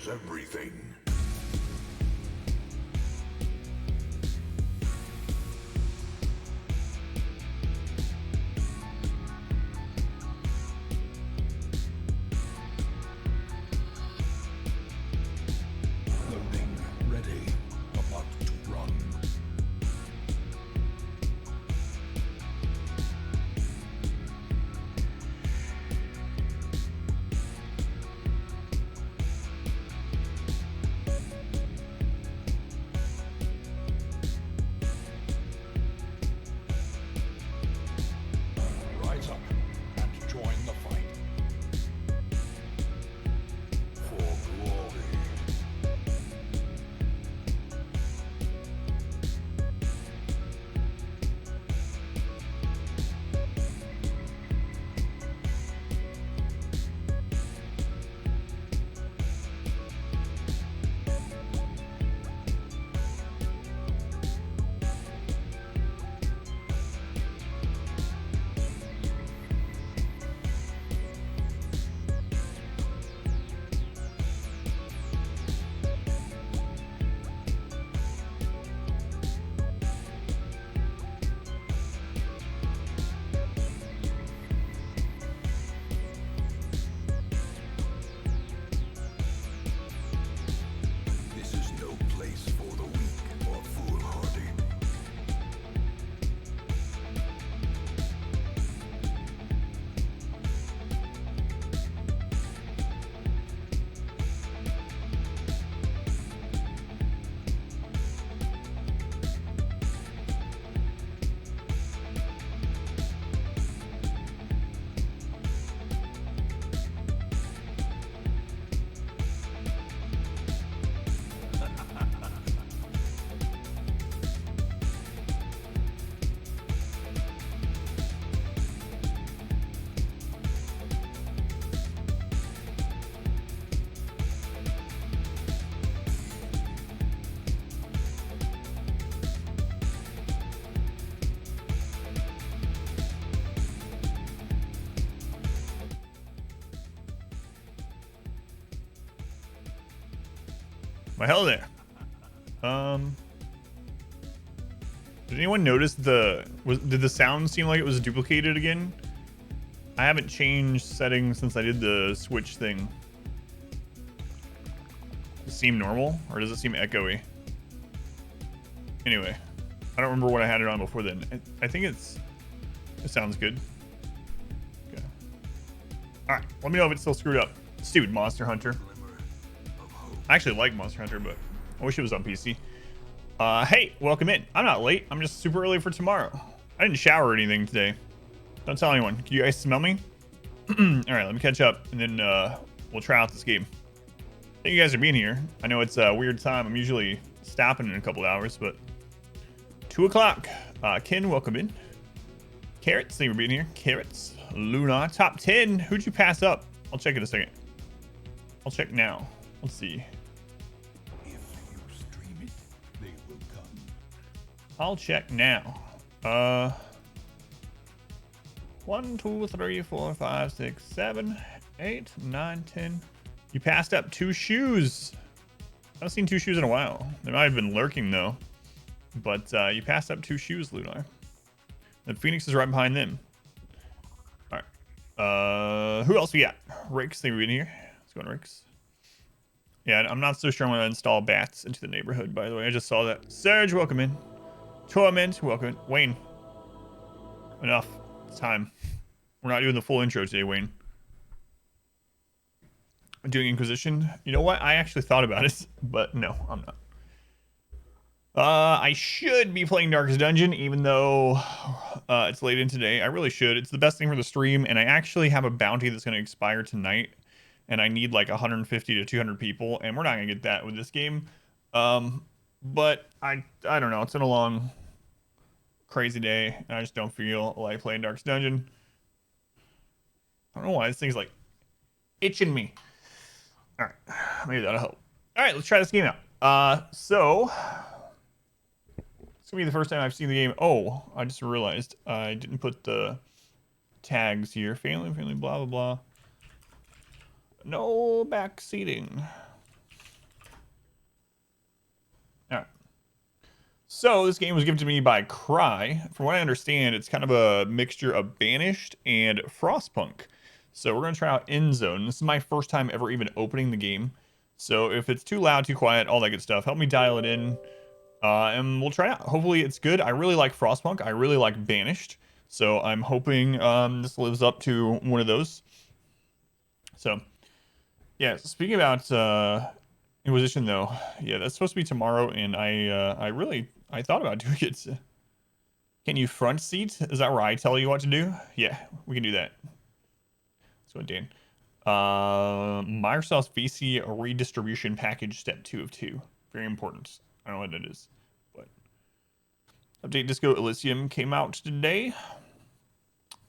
is everything. Loading ready. About to run. Rise up and join the fight. For glory. This is no place for the weak or foolhardy. Well, hell there. Did anyone notice did the sound seem like it was duplicated again? I haven't changed settings since I did the switch thing. Does it seem normal or does it seem echoey? Anyway, I don't remember what I had it on before then. I think it sounds good. Okay. All right, let me know if it's still screwed up. Stupid Monster Hunter. I actually like Monster Hunter, but I wish it was on PC. Hey, welcome in. I'm not late. I'm just super early for tomorrow. I didn't shower or anything today. Don't tell anyone. Can you guys smell me? All right, let me catch up, and then we'll try out this game. Thank you guys for being here. I know it's a weird time. I'm usually stopping in a couple hours, but 2 o'clock. Ken, welcome in. Carrots, thank you for being here. Carrots. Luna, top 10. Who'd you pass up? I'll check in a second. I'll check now. Let's see. If you stream it, they will come. I'll check now. 1, 2, 3, 4, 5, 6, 7, 8, 9, 10. You passed up 2 shoes. I haven't seen 2 shoes in a while. They might have been lurking though. But you passed up 2 shoes, Lunar. And Phoenix is right behind them. All right. Who else we got? Rakes, think we're in here. Let's go on Rakes. Yeah, I'm not so sure I'm going to install bats into the neighborhood, by the way. I just saw that. Serge, welcome in. Torment, welcome in. Wayne. Enough. It's time. We're not doing the full intro today, Wayne. I'm doing Inquisition. You know what? I actually thought about it, but no, I'm not. I should be playing Darkest Dungeon, even though it's late in today. I really should. It's the best thing for the stream, and I actually have a bounty that's going to expire tonight, and I need like 150 to 200 people, and we're not going to get that with this game. But I don't know. It's been a long, crazy day, and I just don't feel like playing Darkest Dungeon. I don't know why this thing's like itching me. All right, maybe that'll help. All right, let's try this game out. So it's gonna be the first time I've seen the game. Oh, I just realized I didn't put the tags here. Family, blah, blah, blah. No back seating. So this game was given to me by Cry. From what I understand, it's kind of a mixture of Banished and Frostpunk. So we're gonna try out End Zone. This is my first time ever even opening the game. So if it's too loud, too quiet, all that good stuff, help me dial it in, and we'll try it out. Hopefully it's good. I really like Frostpunk. I really like Banished. So I'm hoping this lives up to one of those. So yeah, speaking about Inquisition though, yeah, that's supposed to be tomorrow, and I thought about doing it. Can you front seat? Is that where I tell you what to do? Yeah, we can do that. Let's go, Dan. Microsoft's VC redistribution package, step 2 of 2. Very important. I don't know what it is, but update Disco Elysium came out today.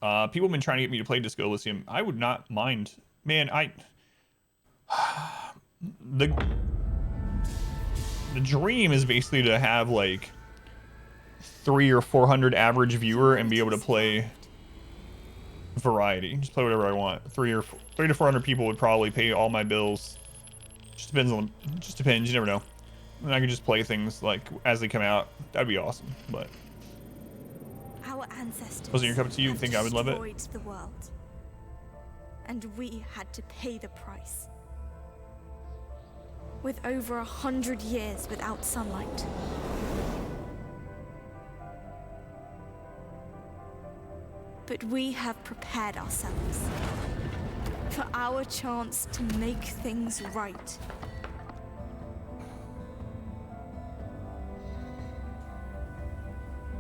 People have been trying to get me to play Disco Elysium. I would not mind. Man, the dream is basically to have like 300 or 400 average viewer and be able to play variety. Just play whatever I want. 300 to 400 people would probably pay all my bills. Just depends. You never know. And I can just play things like as they come out. That'd be awesome. But our ancestors wasn't your cup of tea? You think I would love it? destroyed the world, and we had to pay the price. With over 100 years without sunlight, but we have prepared ourselves for our chance to make things right.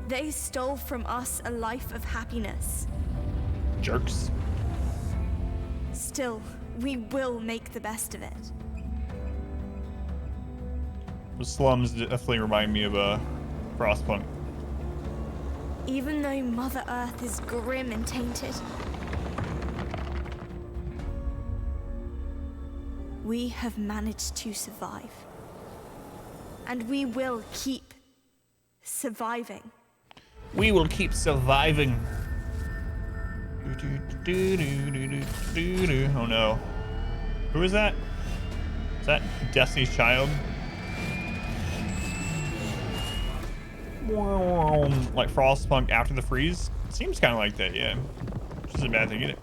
They stole from us a life of happiness. Jerks. Still, we will make the best of it. The slums definitely remind me of Frostpunk. Even though Mother Earth is grim and tainted, we have managed to survive. And we will keep surviving. We will keep surviving. Oh no. Who is that? Is that Destiny's Child? Like Frostpunk after the freeze? Seems kind of like that, yeah. Which isn't a bad thing either.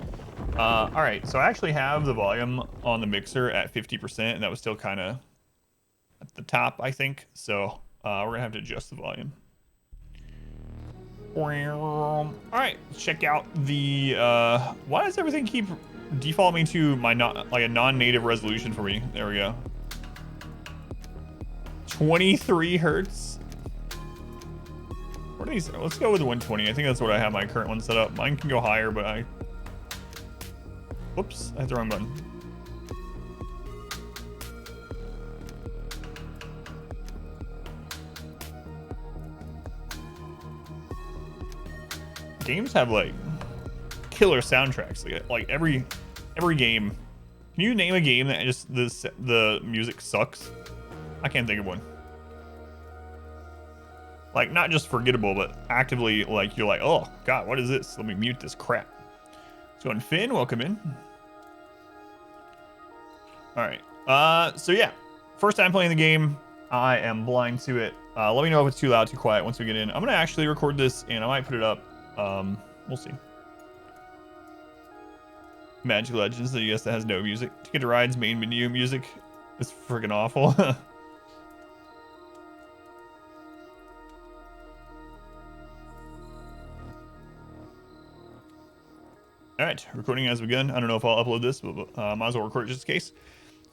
Alright, so I actually have the volume on the mixer at 50%, and that was still kind of at the top, I think. So we're going to have to adjust the volume. Alright, let's check out the... why does everything keep defaulting to my a non-native resolution for me? There we go. 23 hertz. What are these? Let's go with 120. I think that's what I have my current one set up. Mine can go higher, but whoops, I hit the wrong button. Games have like killer soundtracks. Like every game. Can you name a game that just the music sucks? I can't think of one. Like, not just forgettable, but actively, like, you're like, oh, God, what is this? Let me mute this crap. So, and Finn, welcome in. All right. So, yeah. First time playing the game. I am blind to it. Let me know if it's too loud, too quiet once we get in. I'm going to actually record this, and I might put it up. We'll see. Magic Legends, the US that has no music. Ticket to Ride's main menu music is freaking awful. All right, recording has begun. I don't know if I'll upload this, but might as well record it just in case.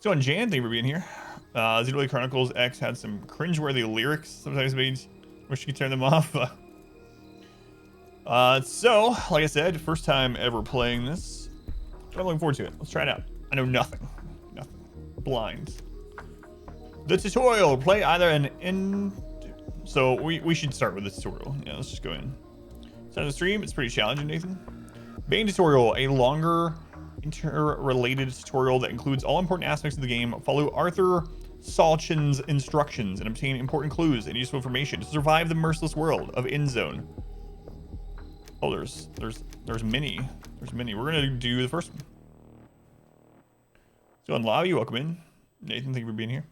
So, on Jan, thank you for being here. Xenoblade Chronicles X had some cringeworthy lyrics. Sometimes made wish you could turn them off. So, like I said, first time ever playing this. I'm looking forward to it. Let's try it out. I know nothing. Nothing. Blind. The tutorial. Play either So, we should start with the tutorial. Yeah, let's just go in. Start the stream. It's pretty challenging, Nathan. Bane tutorial, a longer interrelated tutorial that includes all important aspects of the game. Follow Arthur Salchin's instructions and obtain important clues and useful information to survive the merciless world of End Zone. Oh, there's many. There's many. We're gonna do the first one. So in lobby, welcome in. Nathan, thank you for being here.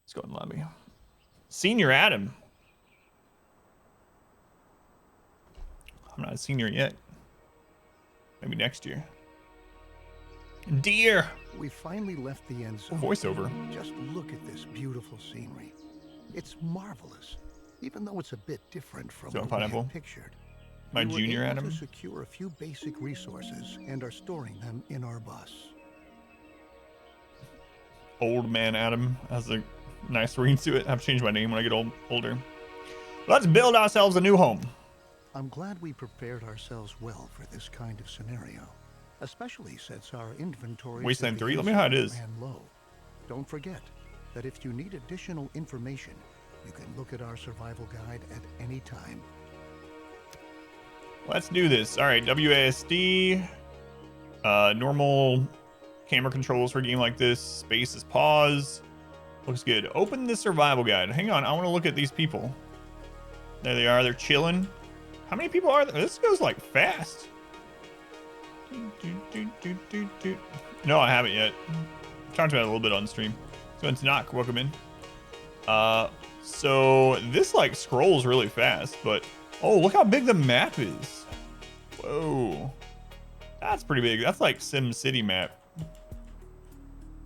Let's go in lobby. Senior Adam. I'm not a senior yet. Maybe next year. Deer. We finally left the end zone. Voiceover. Just look at this beautiful scenery. It's marvelous, even though it's a bit different from So, what we pineapple? had pictured. My We were junior able Adam. to secure a few basic resources and are storing them in our bus. Old man Adam has a nice ring to it. I have to change my name when I get older. Let's build ourselves a new home. I'm glad we prepared ourselves well for this kind of scenario, especially since our inventory Wasteland 3, let me know how it is. ran low. Don't forget that if you need additional information, you can look at our survival guide at any time. Let's do this. All right, WASD. Normal camera controls for a game like this. Space is pause. Looks good. Open the survival guide. Hang on, I want to look at these people. There they are. They're chilling. How many people are there? This goes like fast. No, I haven't yet. Talked about it a little bit on stream. So it's not. Welcome in. So this like scrolls really fast, but oh, look how big the map is. Whoa, that's pretty big. That's like Sim City map,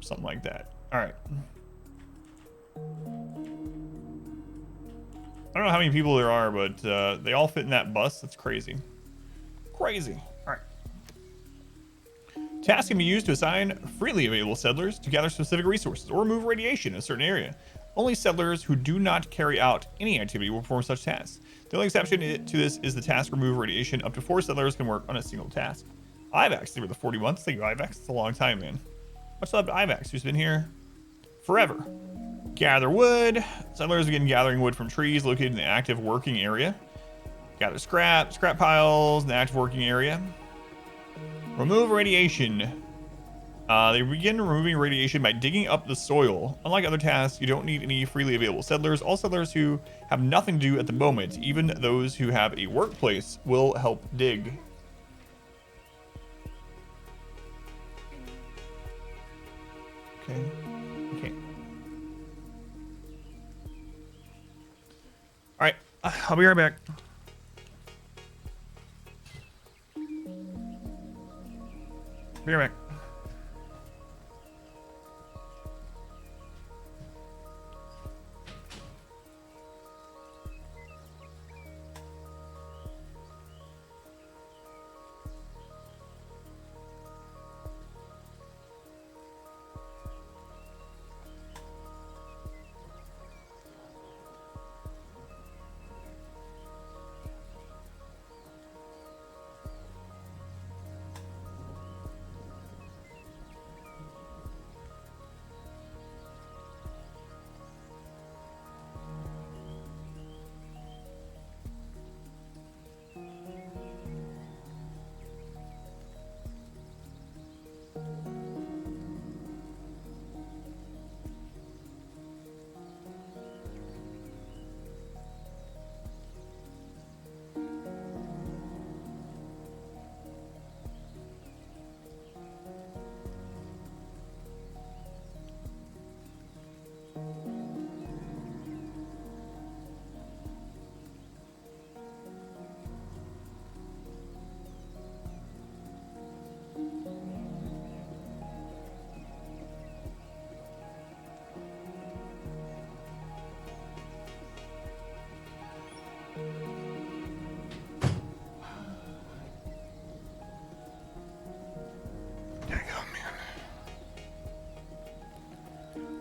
something like that. All right. I don't know how many people there are, but they all fit in that bus. That's crazy. Crazy. All right. Tasks can be used to assign freely available settlers to gather specific resources or remove radiation in a certain area. Only settlers who do not carry out any activity will perform such tasks. The only exception to this is the task remove radiation. Up to 4 settlers can work on a single task. Ivax, they were the 40 months. Thank you, Ivax. It's a long time, man. Much love to Ivax, who's been here forever. Gather wood. Settlers begin gathering wood from trees located in the active working area. Gather scrap piles in the active working area. Remove radiation. They begin removing radiation by digging up the soil. Unlike other tasks, you don't need any freely available settlers. All settlers who have nothing to do at the moment, even those who have a workplace, will help dig. Okay. Okay. All right. I'll be right back. Be right back.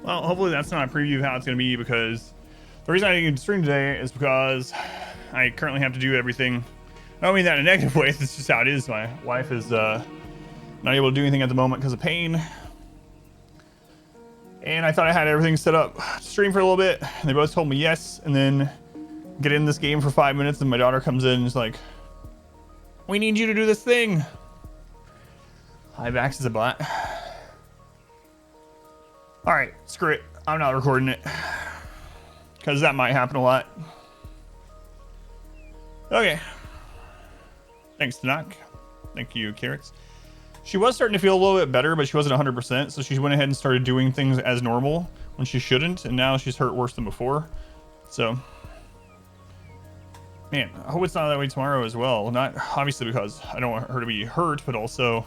Well, hopefully that's not a preview of how it's going to be, because the reason I didn't stream today is because I currently have to do everything. I don't mean that in a negative way. It's just how it is. My wife is not able to do anything at the moment because of pain. And I thought I had everything set up to stream for a little bit. And they both told me yes. And then get in this game for 5 minutes. And my daughter comes in and is like, "We need you to do this thing." Ivax is a bot. All right, screw it. I'm not recording it because that might happen a lot. Okay. Thanks, Tanak. Thank you, Carrots. She was starting to feel a little bit better, but she wasn't 100%. So she went ahead and started doing things as normal when she shouldn't. And now she's hurt worse than before. So Man, I hope it's not that way tomorrow as well. Not obviously because I don't want her to be hurt, but also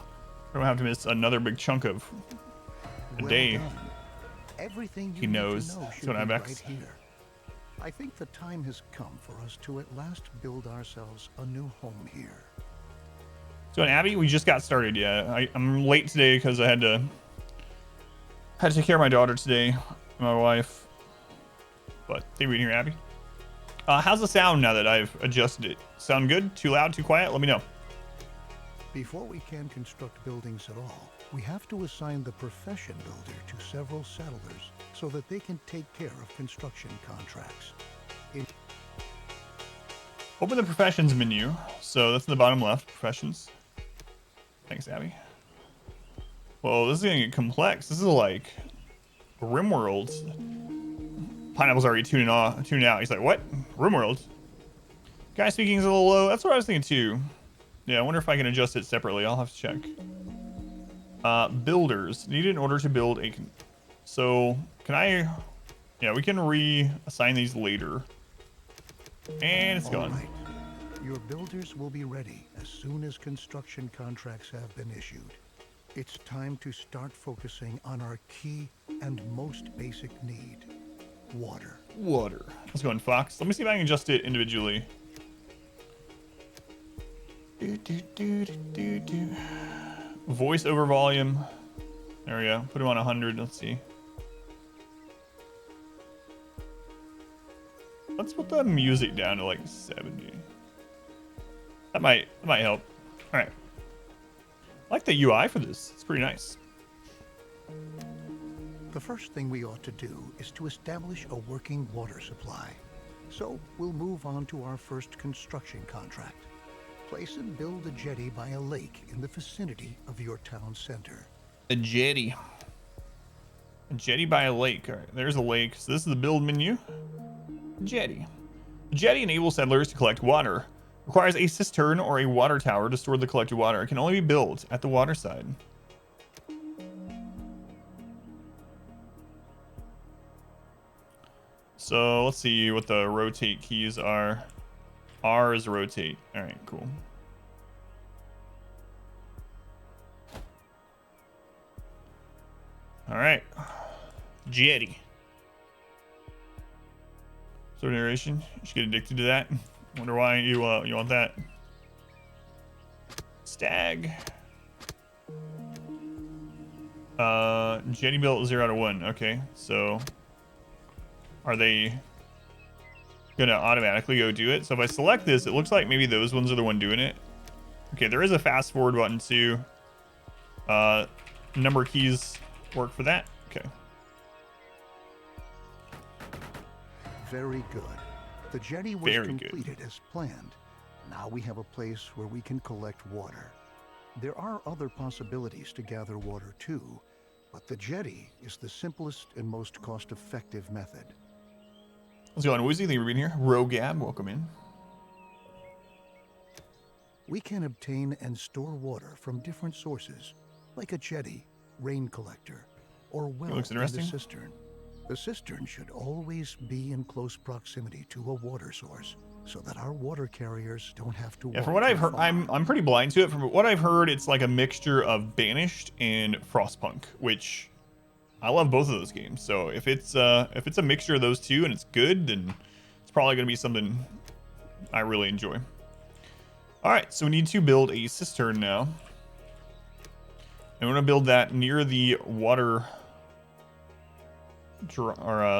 I don't have to miss another big chunk of the day. Done. Everything you He need knows. to know That's should what be I'm right ex. here. I think the time has come for us to at last build ourselves a new home here. So in Abby, we just got started. Yeah, I'm late today because I had to take care of my daughter today, my wife. But they were in here, Abby. How's the sound now that I've adjusted it? Sound good? Too loud? Too quiet? Let me know. Before we can construct buildings at all, we have to assign the profession builder to several settlers so that they can take care of construction contracts. Open the professions menu. So that's in the bottom left, professions. Thanks, Abby. Well, this is gonna get complex. This is like RimWorld. Pineapple's already tuning out. He's like, what? RimWorld? Guy speaking is a little low. That's what I was thinking too. Yeah, I wonder if I can adjust it separately. I'll have to check. Builders needed in order to build a. So can I? Yeah, we can reassign these later. And it's gone. All right. Your builders will be ready as soon as construction contracts have been issued. It's time to start focusing on our key and most basic need, water. Water. Let's go in Fox. Let me see if I can adjust it individually. Voice over volume. There we go. Put him on 100. Let's see. Let's put the music down to like 70. That might help. All right. I like the UI for this. It's pretty nice. The first thing we ought to do is to establish a working water supply. So we'll move on to our first construction contract. Place and build a jetty by a lake in the vicinity of your town center. A jetty. A jetty by a lake. All right, there's a lake. So this is the build menu. Jetty. The jetty enables settlers to collect water. Requires a cistern or a water tower to store the collected water. It can only be built at the water side. So let's see what the rotate keys are. R is rotate. All right, cool. All right, jetty. So narration, you should get addicted to that. Wonder why you want that. Stag. Jetty built 0 out of 1. Okay, so are they gonna automatically go do it? So if I select this, it looks like maybe those ones are the one doing it. Okay, there is a fast forward button too. Number keys work for that. Okay. Very good. The jetty was completed as planned. Now we have a place where we can collect water. There are other possibilities to gather water too, but the jetty is the simplest and most cost-effective method. Let's go on. Woozy, thank you for being here. Rogab, welcome in. We can obtain and store water from different sources, like a jetty, rain collector, or well in the cistern. The cistern should always be in close proximity to a water source, so that our water carriers don't have to. Yeah, from what I've heard, I'm pretty blind to it. From what I've heard, it's like a mixture of Banished and Frostpunk, which I love both of those games. So if it's a mixture of those two and it's good, then it's probably gonna be something I really enjoy. All right, so we need to build a cistern now, and we're gonna build that near the water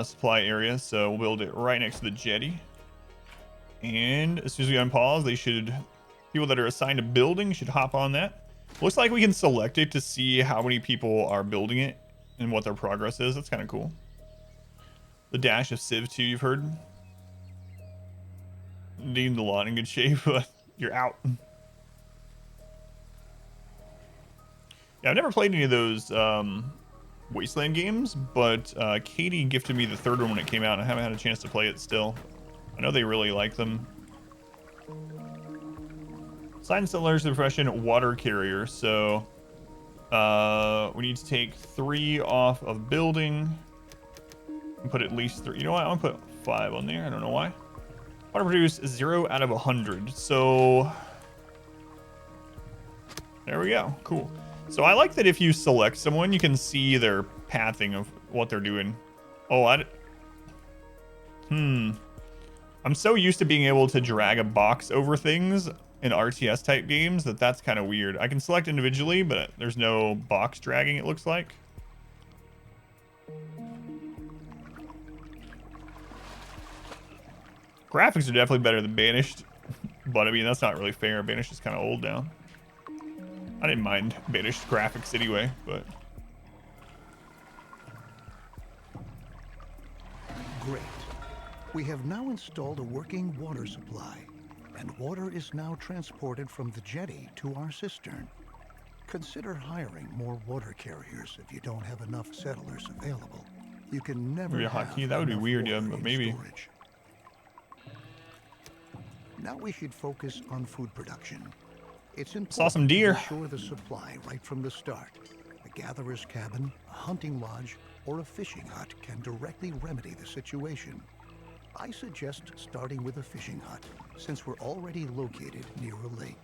supply area. So we'll build it right next to the jetty. And as soon as we unpause, people that are assigned a building should hop on that. Looks like we can select it to see how many people are building it and what their progress is. That's kind of cool. The dash of Civ 2, you've heard. Deemed a lot in good shape, but you're out. Yeah, I've never played any of those Wasteland games, but Katie gifted me the third one when it came out, and I haven't had a chance to play it still. I know they really like them. Assign settlers to the profession water carrier. So we need to take 3 off of building and put at least 3. You know what? I'm gonna put 5 on there. I don't know why. Water produce 0 out of 100. So there we go. Cool. So I like that if you select someone, you can see their pathing of what they're doing. Oh, I'm so used to being able to drag a box over things in RTS type games that's kind of weird. I can select individually, but there's no box dragging, it looks like. Graphics are definitely better than Banished, but I mean, that's not really fair. Banished is kind of old now. I didn't mind Banished graphics anyway, but... Great. We have now installed a working water supply, and water is now transported from the jetty to our cistern. Consider hiring more water carriers if you don't have enough settlers available. You can never maybe a have hotkey. That would be enough weird, yeah, water but in maybe. storage. Now we should focus on food production. It's important Saw some deer. to ensure the supply right from the start. A gatherer's cabin, a hunting lodge, or a fishing hut can directly remedy the situation. I suggest starting with a fishing hut, since we're already located near a lake.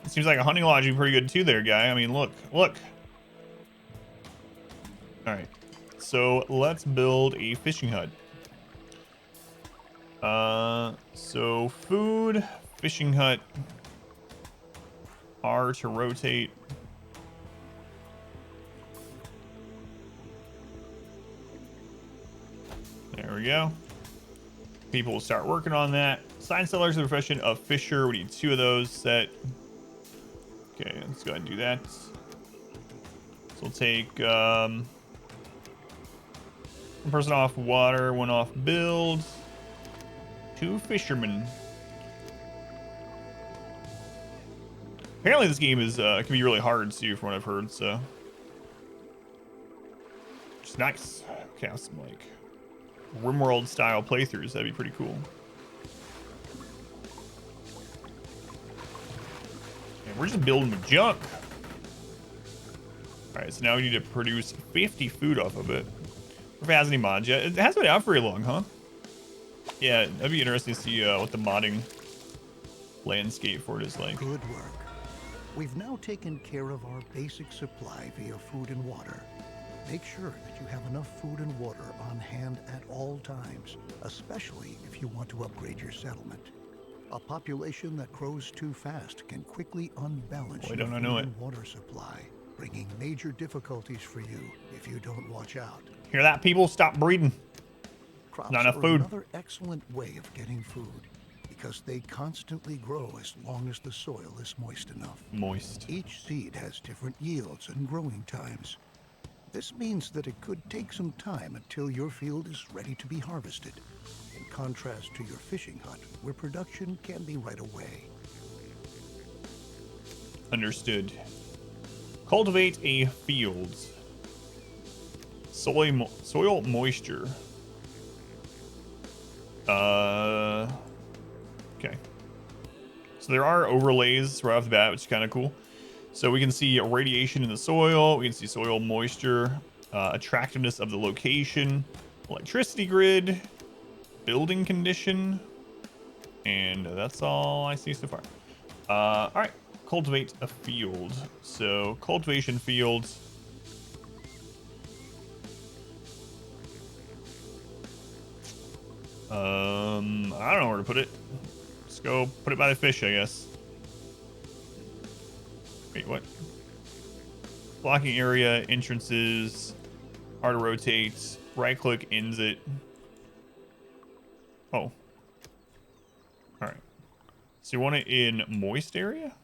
It seems like a hunting lodge would be pretty good too there, guy. I mean, look. All right. So let's build a fishing hut. So food, fishing hut, R to rotate. There we go. People will start working on that. Sign sellers of the profession of fisher. We need 2 of those set. Okay, let's go ahead and do that. So we'll take one person off water, 1 off build. 2 fishermen. Apparently this game is can be really hard too, from what I've heard. So, which is nice. Okay, have some like RimWorld style playthroughs. That'd be pretty cool. And we're just building with junk. All right, so now we need to produce 50 food off of it. If it has any mods yet, it hasn't been out very long, huh? Yeah, that'd be interesting to see what the modding landscape for it is like. Good work. We've now taken care of our basic supply via food and water. Make sure that you have enough food and water on hand at all times, especially if you want to upgrade your settlement. A population that grows too fast can quickly unbalance Boy, your don't I food know it. and water supply, bringing major difficulties for you if you don't watch out. Hear that, people? Stop breeding. Crops Not enough are food. another excellent way of getting food, because they constantly grow as long as the soil is moist enough. Moist. Each seed has different yields and growing times. This means that it could take some time until your field is ready to be harvested, in contrast to your fishing hut, where production can be right away. Understood. Cultivate a field. Soil moisture. Okay. So there are overlays right off the bat, which is kind of cool. So we can see radiation in the soil. We can see soil moisture, attractiveness of the location, electricity grid, building condition, and that's all I see so far. All right, cultivate a field. So cultivation fields. I don't know where to put it. Let's go put it by the fish, I guess. Wait, what? Blocking area, entrances, R to rotate, right click ends it. Oh. Alright. So you want it in moist area?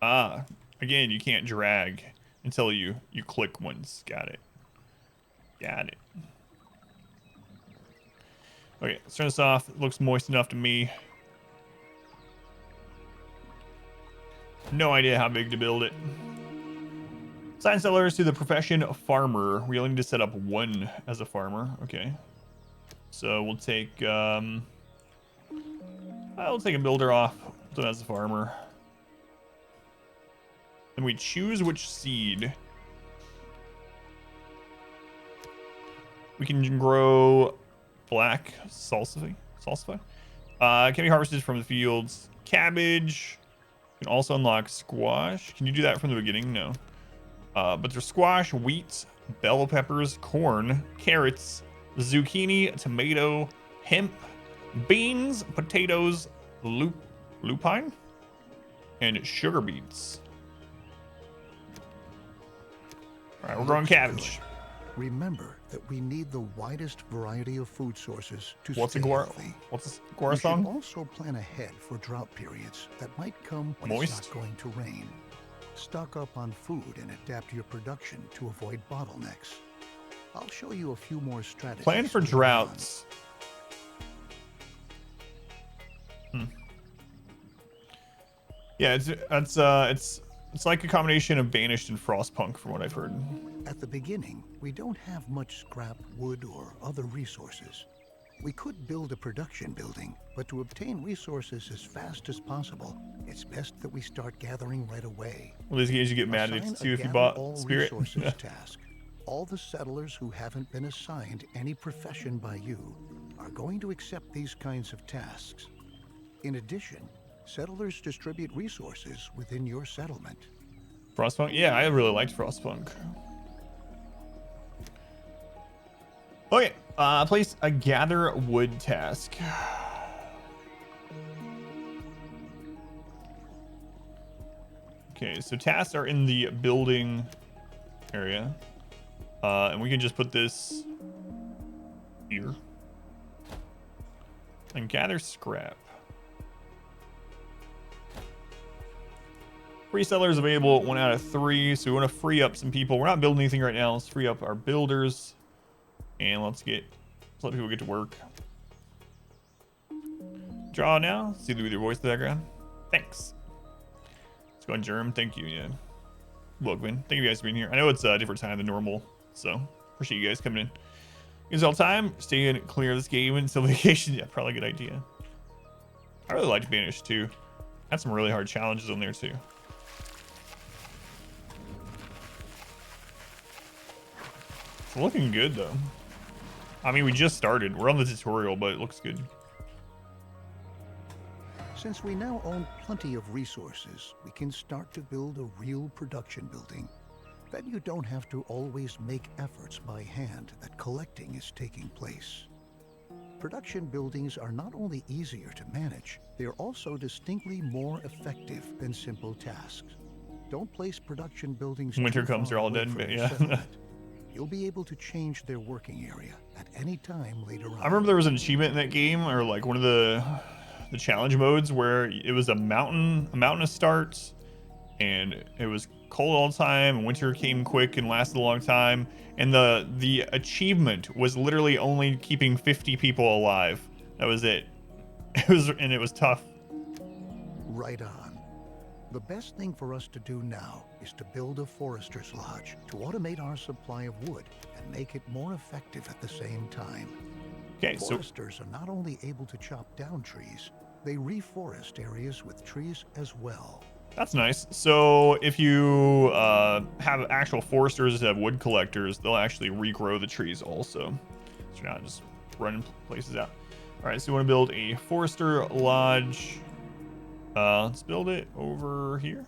Ah, again, you can't drag until you click once. Got it. Got it. Okay, let's turn this off. It looks moist enough to me. No idea how big to build it. Assign settlers to the profession of farmer. We only need to set up 1 as a farmer. Okay. So we'll take I'll take a builder off. So as a farmer. Then we choose which seed. We can grow black salsify. Can be harvested from the fields. Cabbage. You can also unlock squash. Can you do that from the beginning? No. But there's squash, wheat, bell peppers, corn, carrots, zucchini, tomato, hemp, beans, potatoes, lupine, and sugar beets. All right, we're growing cabbage. Remember that we need the widest variety of food sources to What's stay a healthy. What's a You should song? also plan ahead for drought periods that might come when Moist? it's not going to rain. Stock up on food and adapt your production to avoid bottlenecks. I'll show you a few more strategies. Plan for later on. droughts. Yeah, it's like a combination of Banished and Frostpunk from what I've heard. At the beginning, we don't have much scrap, wood, or other resources. We could build a production building, but to obtain resources as fast as possible, it's best that we start gathering right away. Well, these games you get mad at Assign it too a if you gather bought all Spirit. resources task. All the settlers who haven't been assigned any profession by you are going to accept these kinds of tasks. In addition, settlers distribute resources within your settlement. Frostpunk? Yeah, I really liked Frostpunk. Okay, place a gather wood task. Okay, so tasks are in the building area. And we can just put this here. And gather scrap. Free settlers available 1 out of 3. So we want to free up some people. We're not building anything right now. Let's free up our builders. And let's let people get to work. Draw now. See with your voice in the background. Thanks. Let's go on Germ. Thank you. Yeah. Welcome. Thank you guys for being here. I know it's a different time than normal. So appreciate you guys coming in. Use all time. Stay in clear of this game until vacation. Yeah, probably a good idea. I really liked Banished too. Had some really hard challenges on there too. It's looking good though. I mean, we just started. We're on the tutorial, but it looks good. Since we now own plenty of resources, we can start to build a real production building. Then you don't have to always make efforts by hand that collecting is taking place. Production buildings are not only easier to manage, they are also distinctly more effective than simple tasks. Don't place production buildings Winter too comes, far they're all away dead, from but your yeah. settlement. You'll be able to change their working area at any time later on. I remember there was an achievement in that game, or like one of the challenge modes, where it was a mountainous start, and it was cold all the time, and winter came quick and lasted a long time, and the achievement was literally only keeping 50 people alive. That was it. It was tough. Right on. The best thing for us to do now is to build a forester's lodge to automate our supply of wood and make it more effective at the same time. Okay, so Foresters are not only able to chop down trees, they reforest areas with trees as well. that's nice. So if you have actual foresters that have wood collectors, they'll actually regrow the trees also. So you're not just running places out. All right, so we want to build a forester lodge. Let's build it over here.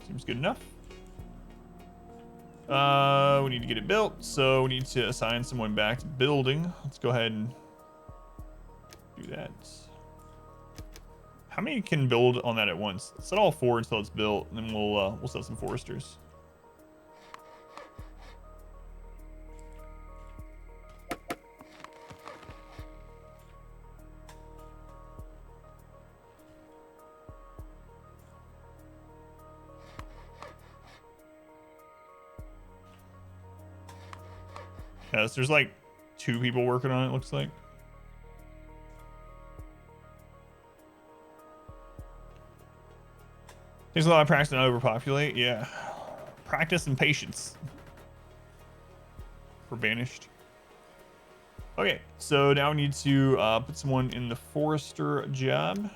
Seems good enough. We need to get it built, so we need to assign someone back to building. Let's go ahead and do that. How many can build on that at once? Let's set all 4 until it's built, and then we'll set some foresters. Yes, there's like 2 people working on it, looks like. Takes a lot of practice to not overpopulate. Yeah. Practice and patience. For Banished. Okay, so now we need to put someone in the forester job.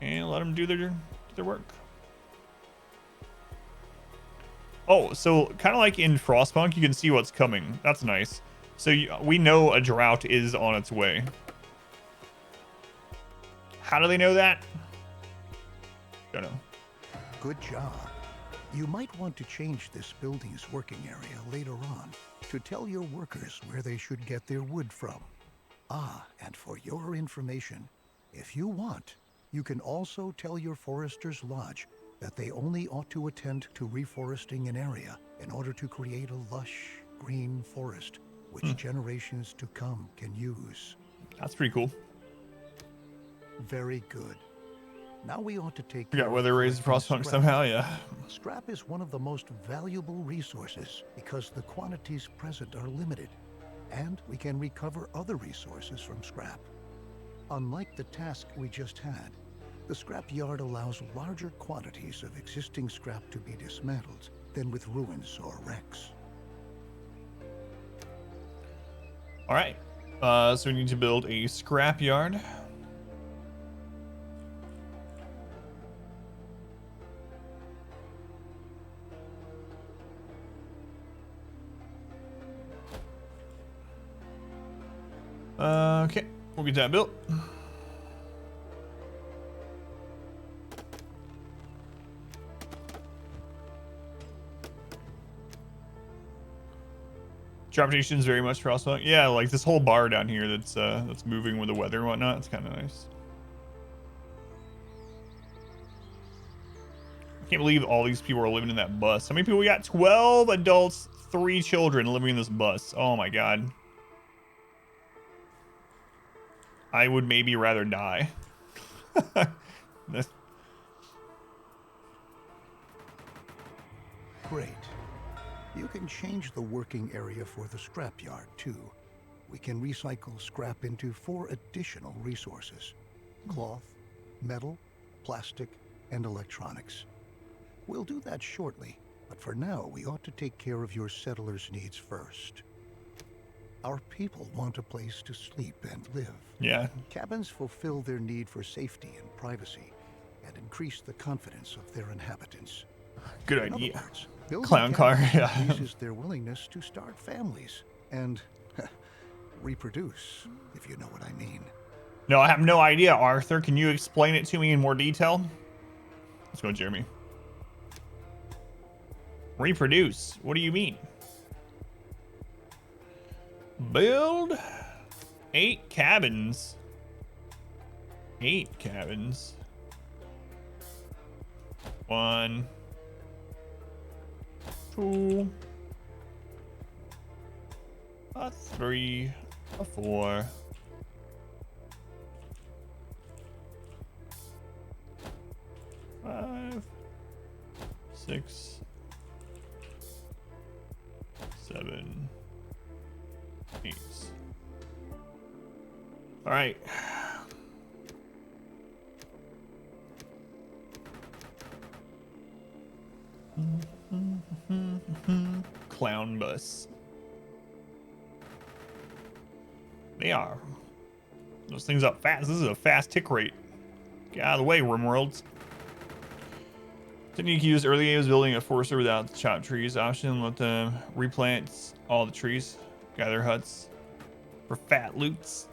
And let them do their work. Oh, so kind of like in Frostpunk, you can see what's coming. That's nice. So we know a drought is on its way. How do they know that? Don't know. Good job. You might want to change this building's working area later on to tell your workers where they should get their wood from. Ah, and for your information, if you want, you can also tell your Forester's Lodge that they only ought to attend to reforesting an area in order to create a lush, green forest which generations to come can use. That's pretty cool. Very good. Now we ought to take Forgot care whether of raised collecting Frostpunk scrap. somehow, yeah. Scrap is one of the most valuable resources because the quantities present are limited, and we can recover other resources from scrap. Unlike the task we just had, the scrap yard allows larger quantities of existing scrap to be dismantled than with ruins or wrecks. All right. So we need to build a scrap yard. Okay, we'll get that built. Trapitation's very much Frostpunk. Yeah, like this whole bar down here that's moving with the weather and whatnot. It's kind of nice. I can't believe all these people are living in that bus. How many people we got? 12 adults, 3 children living in this bus. Oh my god. I would maybe rather die. Great. You can change the working area for the scrapyard too. We can recycle scrap into 4 additional resources: cloth, metal, plastic, and electronics. We'll do that shortly, but for now we ought to take care of your settlers' needs first. Our people want a place to sleep and live. Yeah. Cabins fulfill their need for safety and privacy and increase the confidence of their inhabitants. Good In idea. other words, building Clown car, cabins yeah. increases their willingness to start families and reproduce, if you know what I mean. No, I have no idea, Arthur. Can you explain it to me in more detail? Let's go, Jeremy. Reproduce. What do you mean? Build 8 cabins. 8 cabins. 1, 2, 3, 4. 5, 6, 7, 8. All right. Clown bus. They are. Those things up fast. This is a fast tick rate. Get out of the way, Rimworlds. Technique used early game is building a forester without the chopped trees option. Let them replant all the trees. Gather huts for fat loots.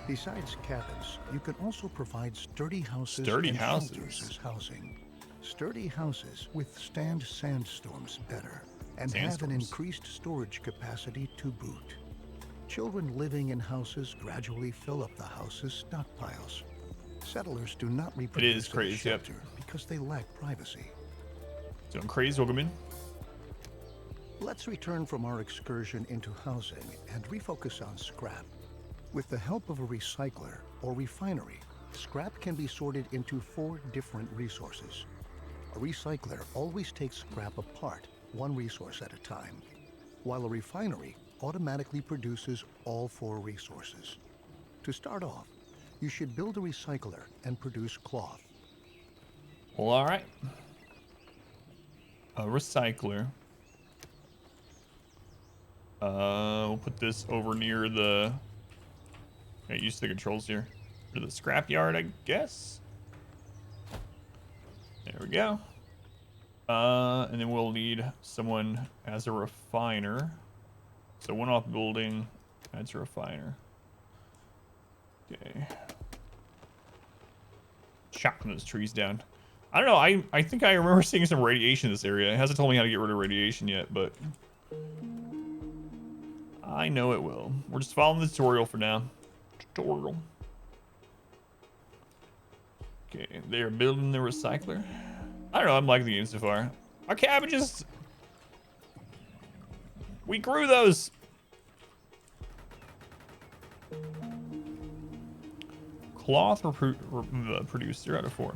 Besides cabins, you can also provide sturdy houses Sturdy and houses. shelters as housing. Sturdy houses withstand sandstorms better and have an Sandstorms. increased storage capacity to boot. Children living in houses gradually fill up the house's stockpiles. Settlers do not reproduce crazy, in a yep. shelter because they lack privacy. Doing crazy, welcome in. Let's return from our excursion into housing and refocus on scrap. With the help of a recycler or refinery, scrap can be sorted into 4 different resources. A recycler always takes scrap apart, one resource at a time, while a refinery automatically produces all 4 resources. To start off, you should build a recycler and produce cloth. Well, all right. A recycler. We'll put this over near the Get used to the controls here. To the scrapyard, I guess. There we go. And then we'll need someone as a refiner. So one off building adds a refiner. Okay. Chopping those trees down. I don't know. I think I remember seeing some radiation in this area. It hasn't told me how to get rid of radiation yet, but I know it will. We're just following the tutorial for now. Tutorial. Okay, they're building the recycler. I don't know. I'm liking the game so far. Our cabbages. We grew those. Cloth produced 0 out of 4.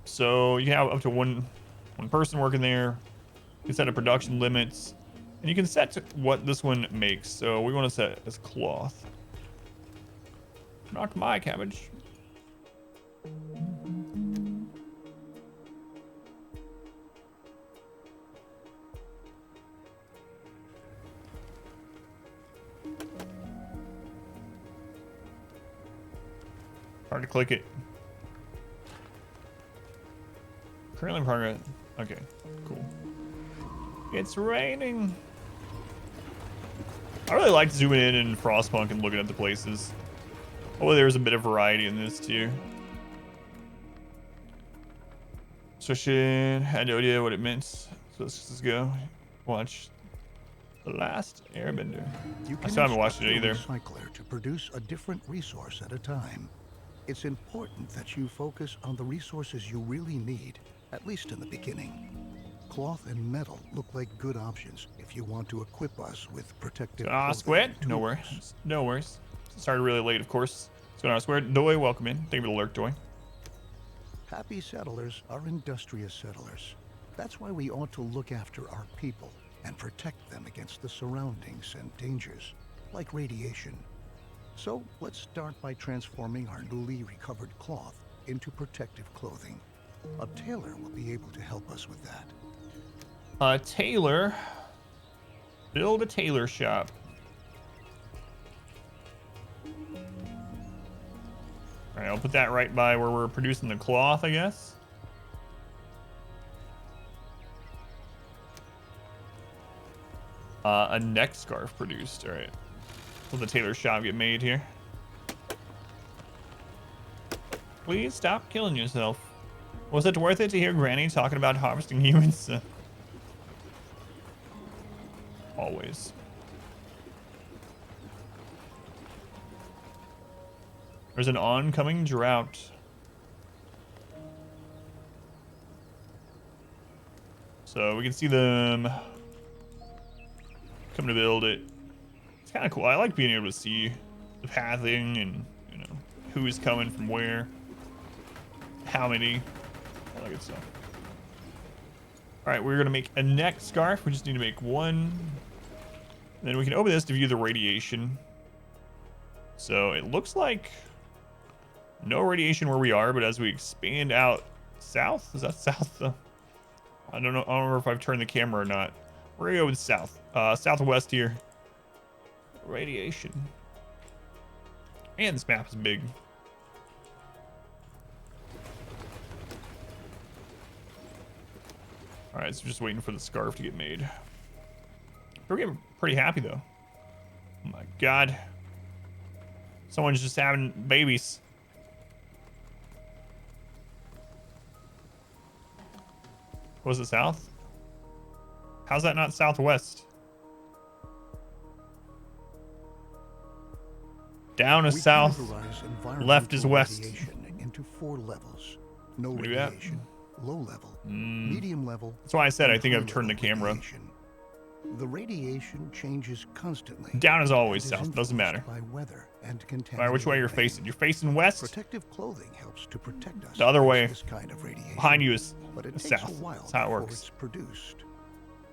So you can have up to one person working there. You can set a production limits, and you can set what this one makes. So we want to set as cloth. Not my cabbage. Hard to click it. Currently in progress. Okay, cool. It's raining. I really like zooming in Frostpunk and looking at the places. Oh, there's a bit of variety in this too. Especially, had no idea what it meant. So let's just go watch The Last Airbender. I still haven't watched it either. Recycler to produce a different resource at a time. It's important that you focus on the resources you really need, at least in the beginning. Cloth and metal look like good options if you want to equip us with protective clothing. Squid? No worries. No worries. Started really late, of course. What's going on, Squid? Doi, welcome in. Thank you for the lurk, Doi. Happy settlers are industrious settlers. That's why we ought to look after our people and protect them against the surroundings and dangers, like radiation. So let's start by transforming our newly recovered cloth into protective clothing. A tailor will be able to help us with that. Tailor. Build a tailor shop. All right, I'll put that right by where we're producing the cloth, I guess. A neck scarf produced. All right. Will the tailor shop get made here? Please stop killing yourself. Was it worth it to hear Granny talking about harvesting humans? Always. There's an oncoming drought. So we can see them coming to build it. It's kind of cool. I like being able to see the pathing and, you know, who is coming from where, how many, all that good stuff. All right, we're gonna make a neck scarf. We just need to make one. And then we can open this to view the radiation. So it looks like no radiation where we are, but as we expand out south, is that south? I don't know. I don't remember if I've turned the camera or not. We're gonna go with south, southwest here. Radiation. And this map is big. All right, so just waiting for the scarf to get made. We're getting pretty happy though. Oh my God. Someone's just having babies. Was it south? How's that not southwest? Down is south, left is west. Into 4 levels. No radiation, low level, medium level. That's why I said I think I've turned the camera. The radiation changes constantly. Down is always south, doesn't matter. By weather and no matter which way you're facing. You're facing west. Protective clothing helps to protect us. The other way, this kind of radiation. Behind you is but it south. Takes a while That's how it works. It's produced.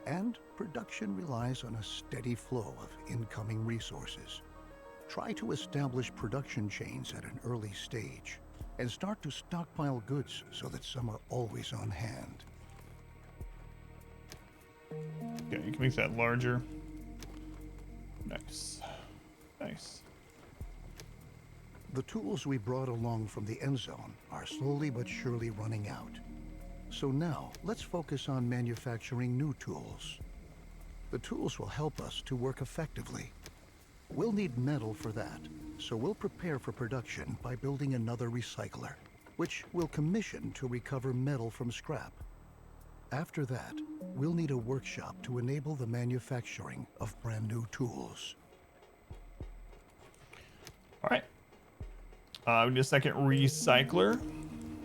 And production relies on a steady flow of incoming resources. Try to establish production chains at an early stage and start to stockpile goods so that some are always on hand. Okay, you can make that larger. Nice. Nice. The tools we brought along from the end zone are slowly but surely running out. So now, let's focus on manufacturing new tools. The tools will help us to work effectively. We'll need metal for that, so we'll prepare for production by building another recycler, which we'll commission to recover metal from scrap. After that, we'll need a workshop to enable the manufacturing of brand new tools. All right. We need a second recycler. I'm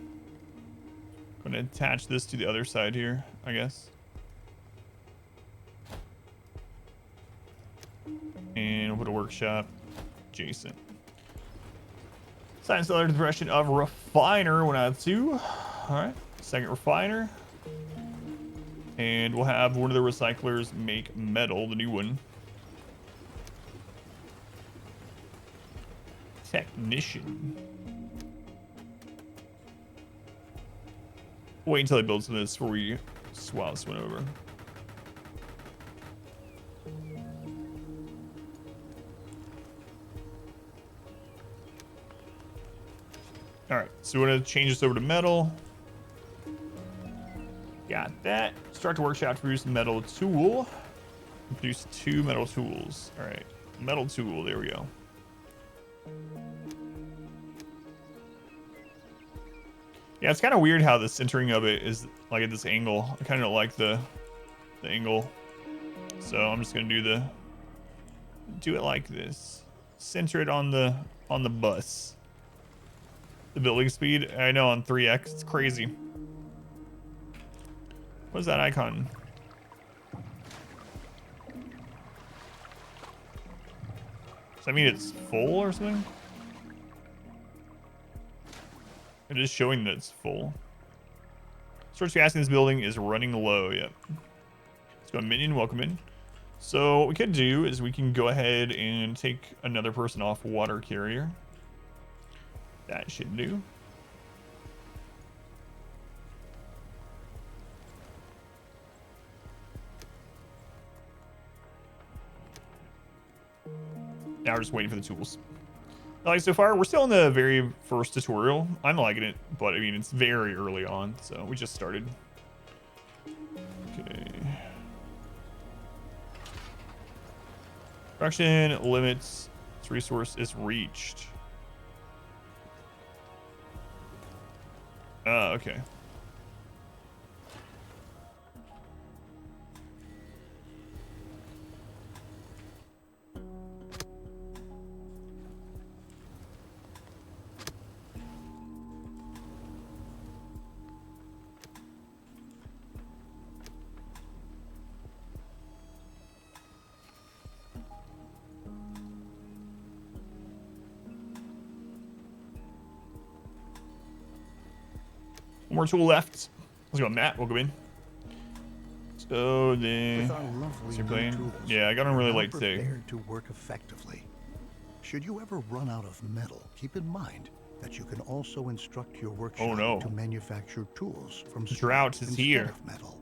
going to attach this to the other side here, I guess. And we'll put a workshop adjacent. Science seller to the progression of refiner. We'll have two. All right. Second refiner. And we'll have one of the recyclers make metal, the new one. Technician. Wait until I build some of this before we swap this one over. All right, so we're gonna change this over to metal. Got that. Start the workshop to produce a metal tool. Produce 2 metal tools. All right, metal tool. There we go. Yeah, it's kind of weird how the centering of it is like at this angle. I kind of like the angle, so I'm just gonna do it like this. Center it on the bus. The building speed, I know on 3x, it's crazy. What is that icon? Does that mean it's full or something? It is showing that it's full. Source gas in this building is running low. Yep. Let's go minion, welcome in. So what we could do is we can go ahead and take another person off water carrier. That should do. Now we're just waiting for the tools. Like, so far, we're still in the very first tutorial. I'm liking it, but I mean, it's very early on, so we just started. Okay. Production limits. This resource is reached. Okay. One more tool left. Let's go, Matt. Welcome in. So then, yeah, I got on really late today. To work effectively. Should you ever run out of metal, keep in mind that you can also instruct your workshop to manufacture tools from Droughts is here. Of metal.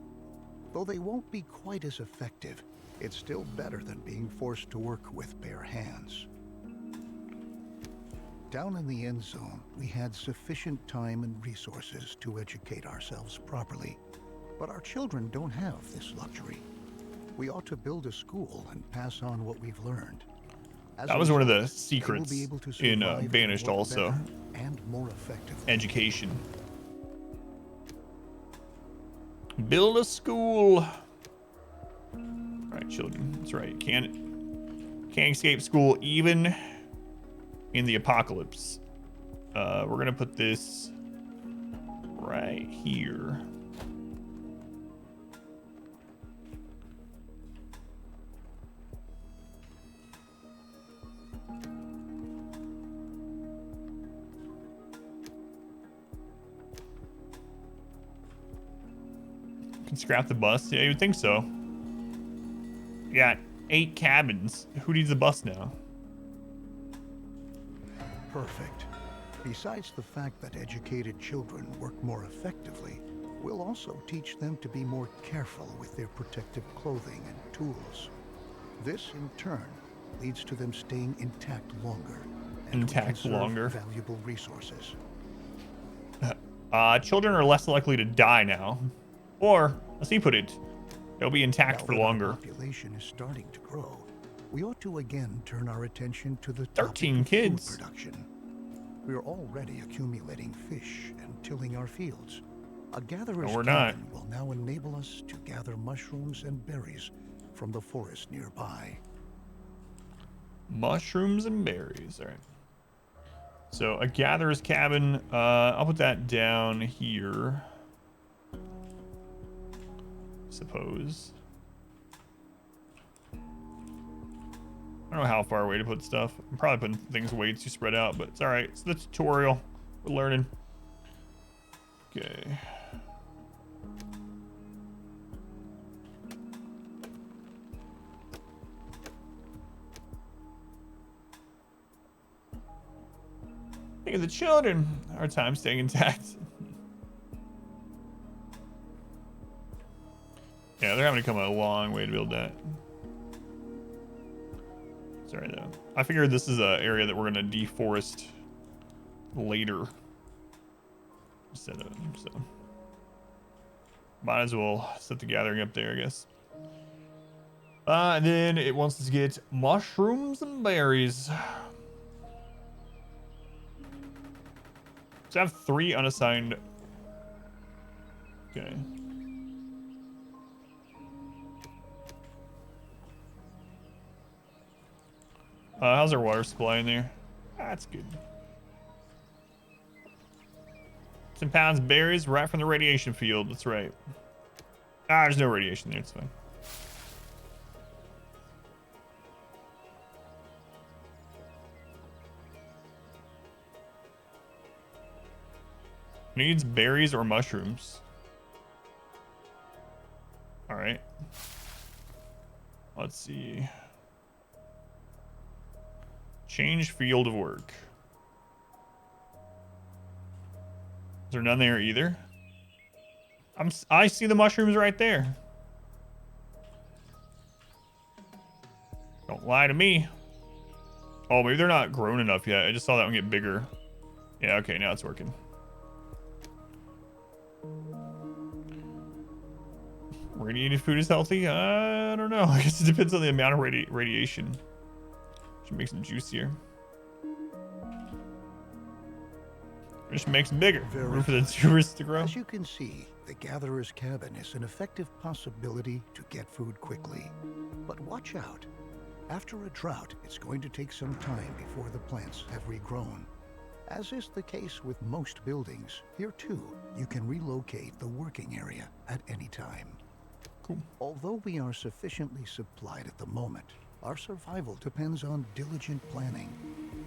Though they won't be quite as effective, it's still better than being forced to work with bare hands. Down in the end zone, we had sufficient time and resources to educate ourselves properly. But our children don't have this luxury. We ought to build a school and pass on what we've learned. That was one of the secrets in Banished also. And more effectively. Education. Build a school. All right, children. That's right. Can't escape school even in the apocalypse. We're gonna put this right here. Can scrap the bus? Yeah, you would think so. We got 8 cabins. Who needs a bus now? Perfect. Besides the fact that educated children work more effectively, we'll also teach them to be more careful with their protective clothing and tools. This, in turn, leads to them staying intact longer and we intact conserve longer. valuable resources. Children are less likely to die now. Or, as he put it, they'll be intact Now for that our longer. population is starting to grow, we ought to again turn our attention to the 13 topic of kids. food production. We are already accumulating fish and tilling our fields. A gatherer's No, we're not. cabin will now enable us to gather mushrooms and berries from the forest nearby. Mushrooms and berries. All right. So a gatherer's cabin. I'll put that down here. Suppose. I don't know how far away to put stuff. I'm probably putting things way too spread out, but it's all right. It's the tutorial. We're learning. Okay. Think of the children. Our time staying intact. Yeah, they're having to come a long way to build that. Sorry though. I figured this is an area that we're gonna deforest later. So might as well set the gathering up there, I guess. And then it wants us to get mushrooms and berries. So I have 3 unassigned. Okay. How's our water supply in there? That's good. 10 pounds of berries right from the radiation field. That's right. There's no radiation there. It's fine. Needs berries or mushrooms. All right. Let's see. Change field of work. Is there none there either? I see the mushrooms right there. Don't lie to me. Oh, maybe they're not grown enough yet. I just saw that one get bigger. Yeah, okay, now it's working. Radiated food is healthy? I don't know. I guess it depends on the amount of radiation. Should make some juicier. Just makes it bigger. Room for the tubers to grow. As you can see, the gatherer's cabin is an effective possibility to get food quickly. But watch out. After a drought, it's going to take some time before the plants have regrown. As is the case with most buildings, here too, you can relocate the working area at any time. Cool. Although we are sufficiently supplied at the moment, our survival depends on diligent planning.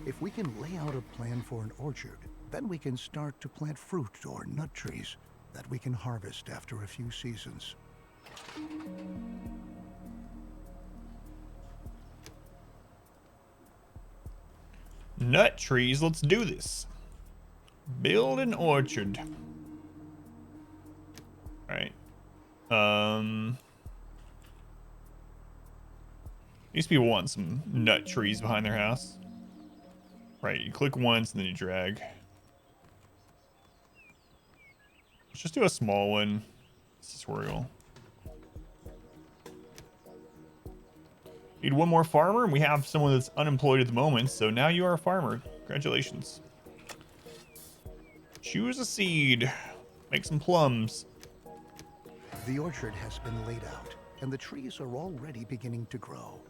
If we can lay out a plan for an orchard, then we can start to plant fruit or nut trees that we can harvest after a few seasons. Nut trees, let's do this. Build an orchard. Alright. These people want some nut trees behind their house. Right, you click once and then you drag. Let's just do a small one. Tutorial. Need one more farmer, and we have someone that's unemployed at the moment, so now you are a farmer. Congratulations. Choose a seed. Make some plums. The orchard has been laid out, and the trees are already beginning to grow.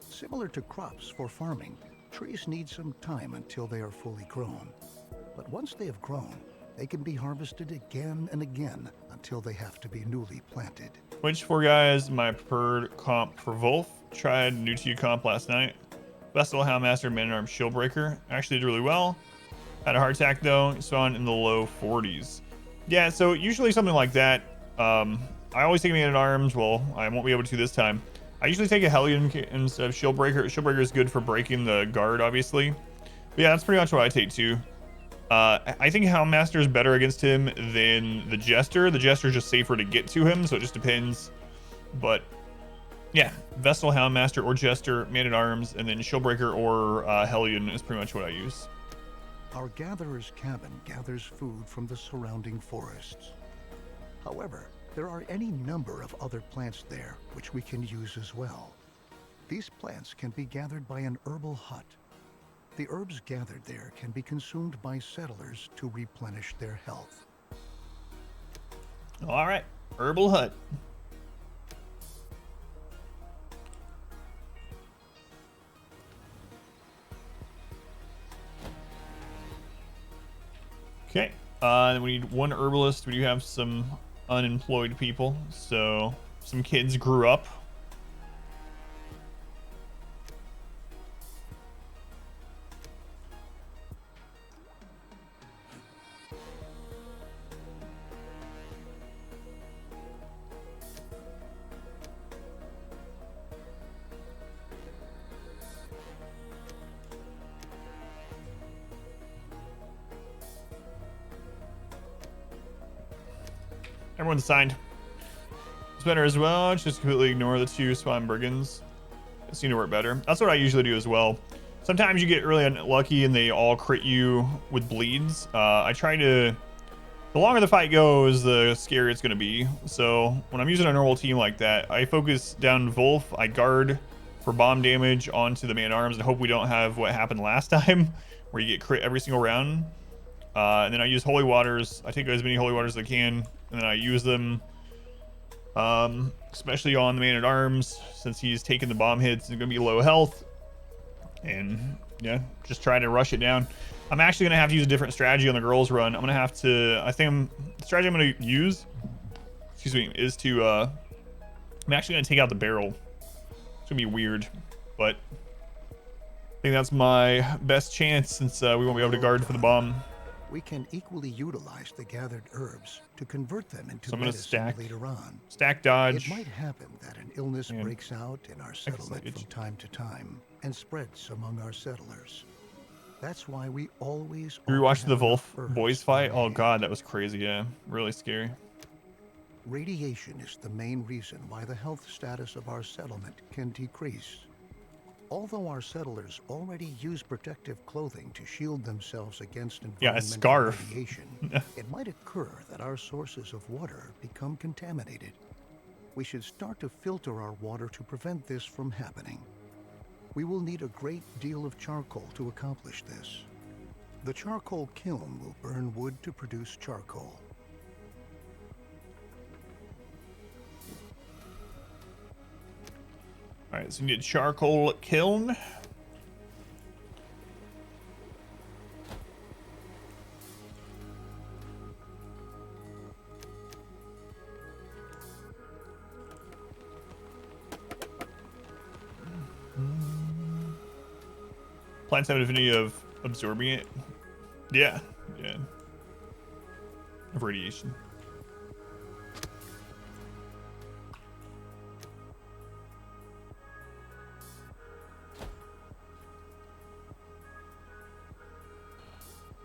Similar to crops for farming, trees need some time until they are fully grown. But once they have grown, they can be harvested again and again until they have to be newly planted. Which four guys, my preferred comp for Wolf. Tried new to you comp last night. Festival Houndmaster, Man-at-Arms, Shieldbreaker. Actually did really well. Had a heart attack though. Spawned in the low 40s. Yeah, so usually something like that. I always take Man-at-Arms. Well, I won't be able to this time. I usually take a Hellion instead of Shieldbreaker. Shieldbreaker is good for breaking the guard, obviously. But yeah, that's pretty much what I take too. I think Houndmaster is better against him than the Jester. The Jester is just safer to get to him, so it just depends. But Yeah, Vestal, Houndmaster, or Jester, Man-at-Arms, and then Shieldbreaker or Hellion is pretty much what I use. Our gatherer's cabin gathers food from the surrounding forests. However, there are any number of other plants there which we can use as well. These plants can be gathered by an herbal hut. The herbs gathered there can be consumed by settlers to replenish their health. All right, Herbal Hut. Okay, then we need one herbalist. We do have some unemployed people, so some kids grew up. Everyone's signed. It's better as well. Just completely ignore the 2 spawn brigands. It seemed to work better. That's what I usually do as well. Sometimes you get really unlucky and they all crit you with bleeds. I try to... The longer the fight goes, the scarier it's going to be. So when I'm using a normal team like that, I focus down Wolf. I guard for bomb damage onto the man-at-arms and hope we don't have what happened last time, where you get crit every single round. And then I use Holy Waters. I take as many Holy Waters as I can, and then I use them, especially on the man-at-arms, since he's taking the bomb hits and going to be low health. And yeah, just try to rush it down. I'm actually going to have to use a different strategy on the girls run. I'm going to have to, the strategy I'm going to use, excuse me, is to, I'm actually going to take out the barrel. It's going to be weird, but I think that's my best chance since we won't be able to guard for the bomb. We can equally utilize the gathered herbs to convert them into medicine later on. Stack dodge. It might happen that an illness breaks out in our settlement from time to time and spreads among our settlers. That's why we always... You rewatched the Wolf boys fight? Oh god, that was crazy. Yeah, really scary. Radiation is the main reason why the health status of our settlement can decrease. Although our settlers already use protective clothing to shield themselves against environmental radiation, it might occur that our sources of water become contaminated. We should start to filter our water to prevent this from happening. We will need a great deal of charcoal to accomplish this. The charcoal kiln will burn wood to produce charcoal. All right, so we need a charcoal kiln. Plants have an affinity of absorbing it. Yeah, yeah. Of radiation.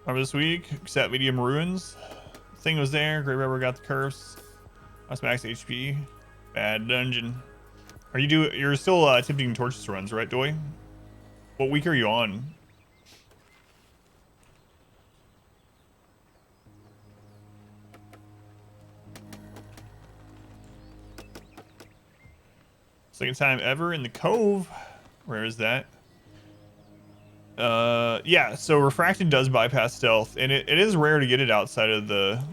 Over this week, except medium ruins. Thing was there. Great Rubber got the curse. That's max HP. Bad dungeon. Are you you're still attempting torches runs, right, Doy? What week are you on? Second time ever in the Cove. Where is that? Yeah, so refraction does bypass stealth, and it is rare to get it outside of the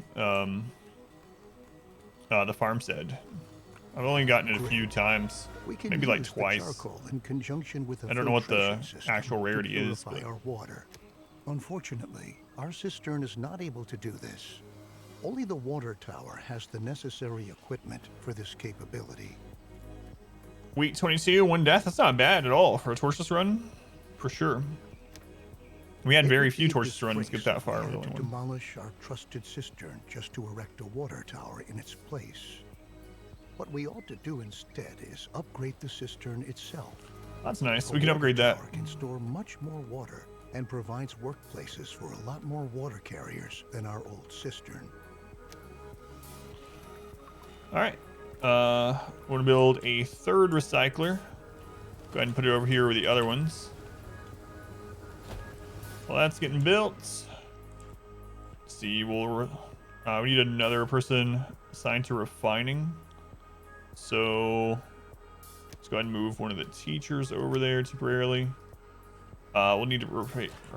farmstead. I've only gotten it a few times, maybe like twice. In conjunction with I don't know what the actual rarity is, but our water. Unfortunately, our cistern is not able to do this. Only the water tower has the necessary equipment for this capability. Week 22, 1 death. That's not bad at all for a torches run, for sure. We had very few torches runs get that far. To demolish our trusted cistern just to erect a water tower in its place. What we ought to do instead is upgrade the cistern itself. That's nice. We can upgrade that. The can store much more water and provides workplaces for a lot more water carriers than our old cistern. All right. Want to build a third recycler. Go ahead and put it over here with the other ones. Well, that's getting built. Let's see, we need another person assigned to refining. So let's go ahead and move one of the teachers over there temporarily. We'll need to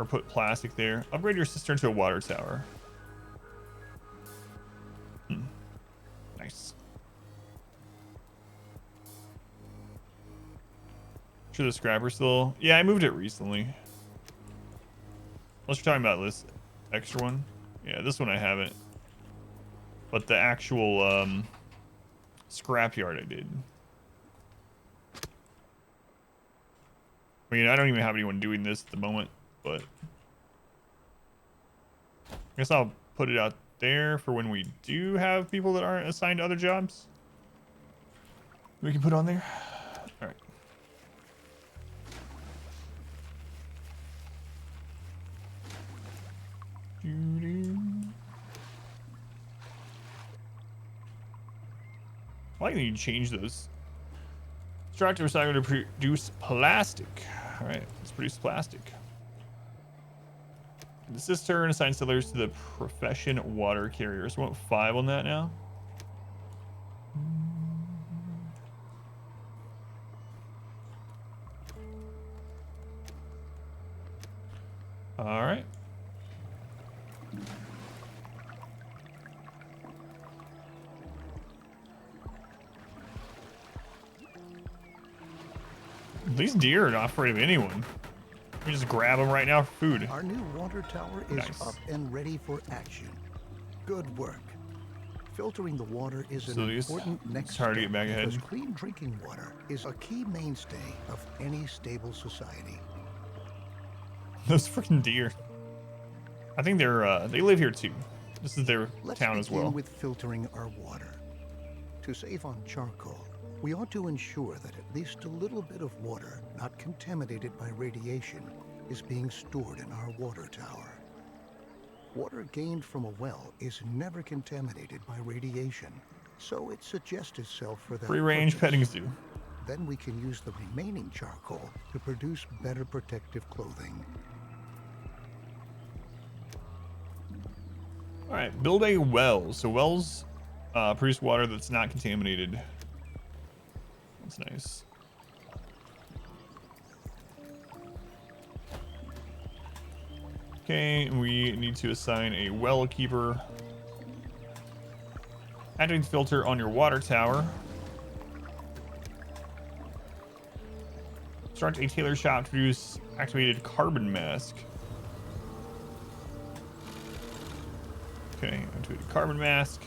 put plastic there. Upgrade your cistern to a water tower. Nice. Sure, the scrapper still. Yeah, I moved it recently. Unless you're talking about this extra one. Yeah, this one I haven't. But the actual scrapyard I did. I mean, I don't even have anyone doing this at the moment, but I guess I'll put it out there for when we do have people that aren't assigned to other jobs. We can put on there. All right. Why do you change those? Extract and recycle to produce plastic. All right, let's produce plastic. The cistern assigns settlers to the profession water carriers. We want 5 on that now. All right. These deer are not afraid of anyone. We just grab them right now for food. Our new water tower is Nice. up and ready for action. Good work. Filtering the water is an Facilities. important next It's hard to step get back ahead. because clean drinking water is a key mainstay of any stable society. Those freaking deer. I think they live here too. This is their Let's town as begin well. with filtering our water. To save on charcoal, we ought to ensure that at least a little bit of water not contaminated by radiation is being stored in our water tower. Water gained from a well is never contaminated by radiation, so it suggests itself for that Free-range purpose. petting zoo. Then we can use the remaining charcoal to produce better protective clothing. All right, build a well. So wells produce water that's not contaminated. That's nice. Okay, we need to assign a well keeper. Activate the filter on your water tower. Start a tailor shop to produce activated carbon mask. Okay, activated carbon mask.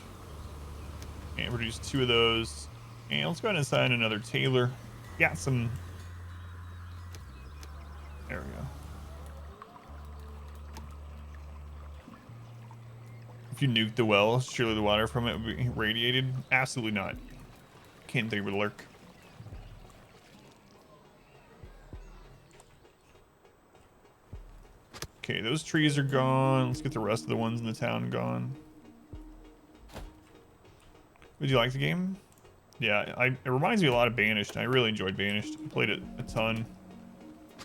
And produce 2 of those. And let's go ahead and assign another tailor. Got some. There we go. If you nuke the well, surely the water from it would be radiated. Absolutely not. Can't think it would lurk. Okay, those trees are gone. Let's get the rest of the ones in the town gone. Would you like the game? Yeah, it reminds me a lot of Banished. I really enjoyed Banished. I played it a ton.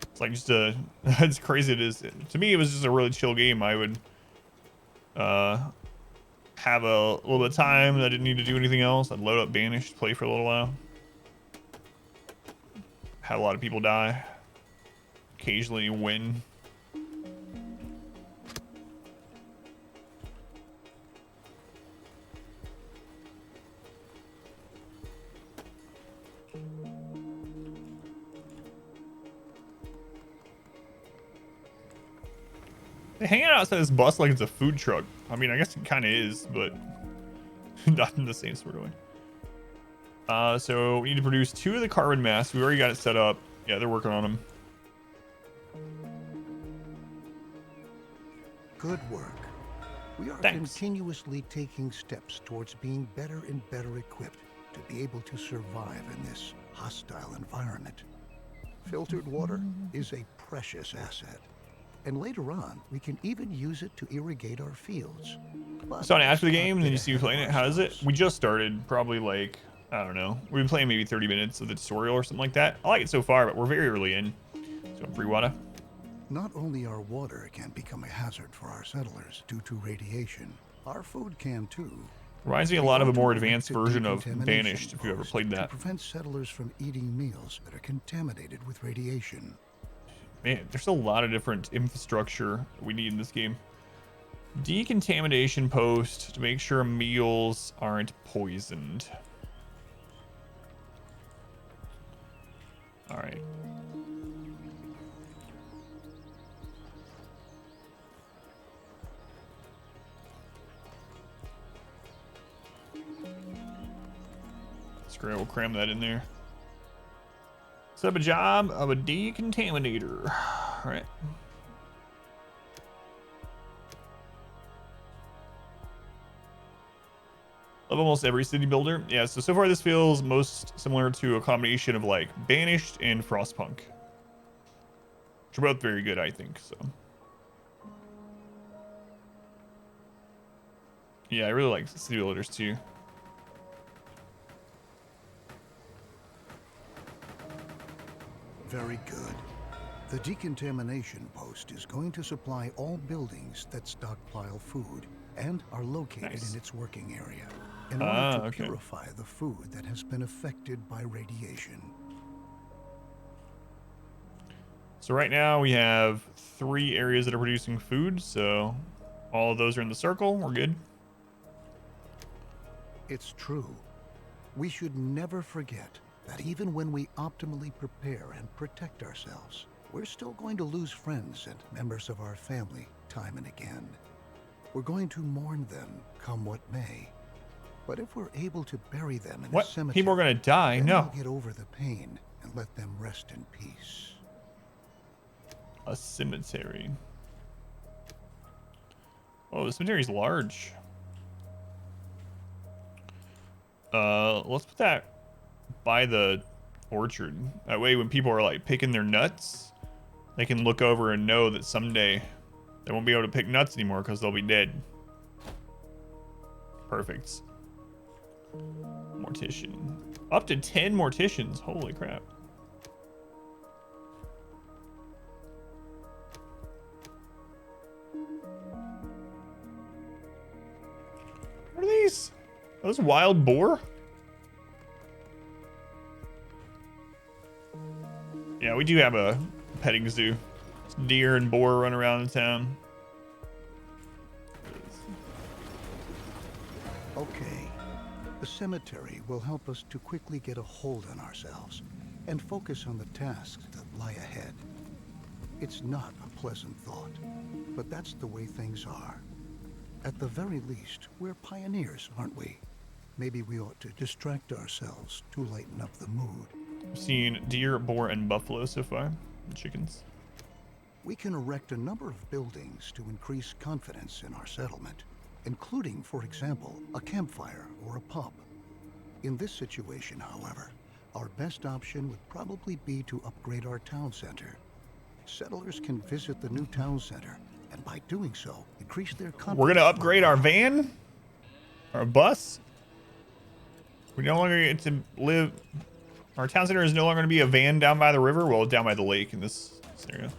It's like just a, it's crazy it is. To me, it was just a really chill game. I would have a little bit of time that I didn't need to do anything else. I'd load up Banished, play for a little while. Had a lot of people die. Occasionally win. They hang out outside this bus like it's a food truck. I mean, I guess it kind of is, but not in the same sort of way. So we need to produce 2 of the carbon masks. We already got it set up. Yeah, they're working on them. Good work. We are Thanks. continuously taking steps towards being better and better equipped to be able to survive in this hostile environment. Filtered water is a precious asset. And later on, we can even use it to irrigate our fields. But Saw an ad for the game, and then you let's see you not get playing it. ahead of How is it? ourselves. We just started, probably like I don't know. We've been playing maybe 30 minutes of the tutorial or something like that. I like it so far, but we're very early in. So free water. Not only our water can become a hazard for our settlers due to radiation, our food can too. Reminds me a lot of a more advanced version of Banished, if you ever played that. To prevent settlers from eating meals that are contaminated with radiation. Man, there's a lot of different infrastructure we need in this game. Decontamination post to make sure meals aren't poisoned. All right. Screw it, we'll cram that in there. Set up a job of a decontaminator. All right. Love almost every city builder. Yeah, so far this feels most similar to a combination of like Banished and Frostpunk. Which are both very good, I think, so. Yeah, I really like city builders too. Very good. The decontamination post is going to supply all buildings that stockpile food and are located in its working area in order to purify the food that has been affected by radiation. So right now we have 3 areas that are producing food, so all of those are in the circle. We're good. It's true. We should never forget that even when we optimally prepare and protect ourselves, we're still going to lose friends and members of our family time and again. We're going to mourn them come what may. But if we're able to bury them in a cemetery, people are going to die? then No. we'll get over the pain and let them rest in peace. A cemetery. Oh, the cemetery's large. Let's put that by the orchard. That way when people are like picking their nuts, they can look over and know that someday they won't be able to pick nuts anymore because they'll be dead. Perfect. Mortician. Up to 10 morticians. Holy crap. What are these? Are those wild boar? Yeah, we do have a petting zoo. It's deer and boar run around the town. Okay. The cemetery will help us to quickly get a hold on ourselves and focus on the tasks that lie ahead. It's not a pleasant thought, but that's the way things are. At the very least, we're pioneers, aren't we? Maybe we ought to distract ourselves to lighten up the mood. I've seen deer, boar, and buffalo so far. And chickens. We can erect a number of buildings to increase confidence in our settlement, including, for example, a campfire or a pub. In this situation, however, our best option would probably be to upgrade our town center. Settlers can visit the new town center, and by doing so, increase their confidence. We're gonna upgrade our van? Our bus? We no longer get to live... Our town center is no longer going to be a van down by the river. Well, down by the lake in this scenario.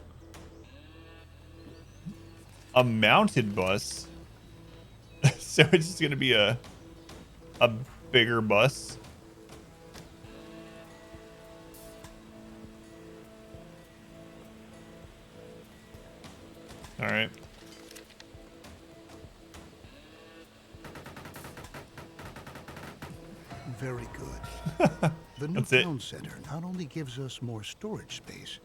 A mounted bus. So it's just going to be a bigger bus. All right. Very good. The new town center not only gives us more storage space,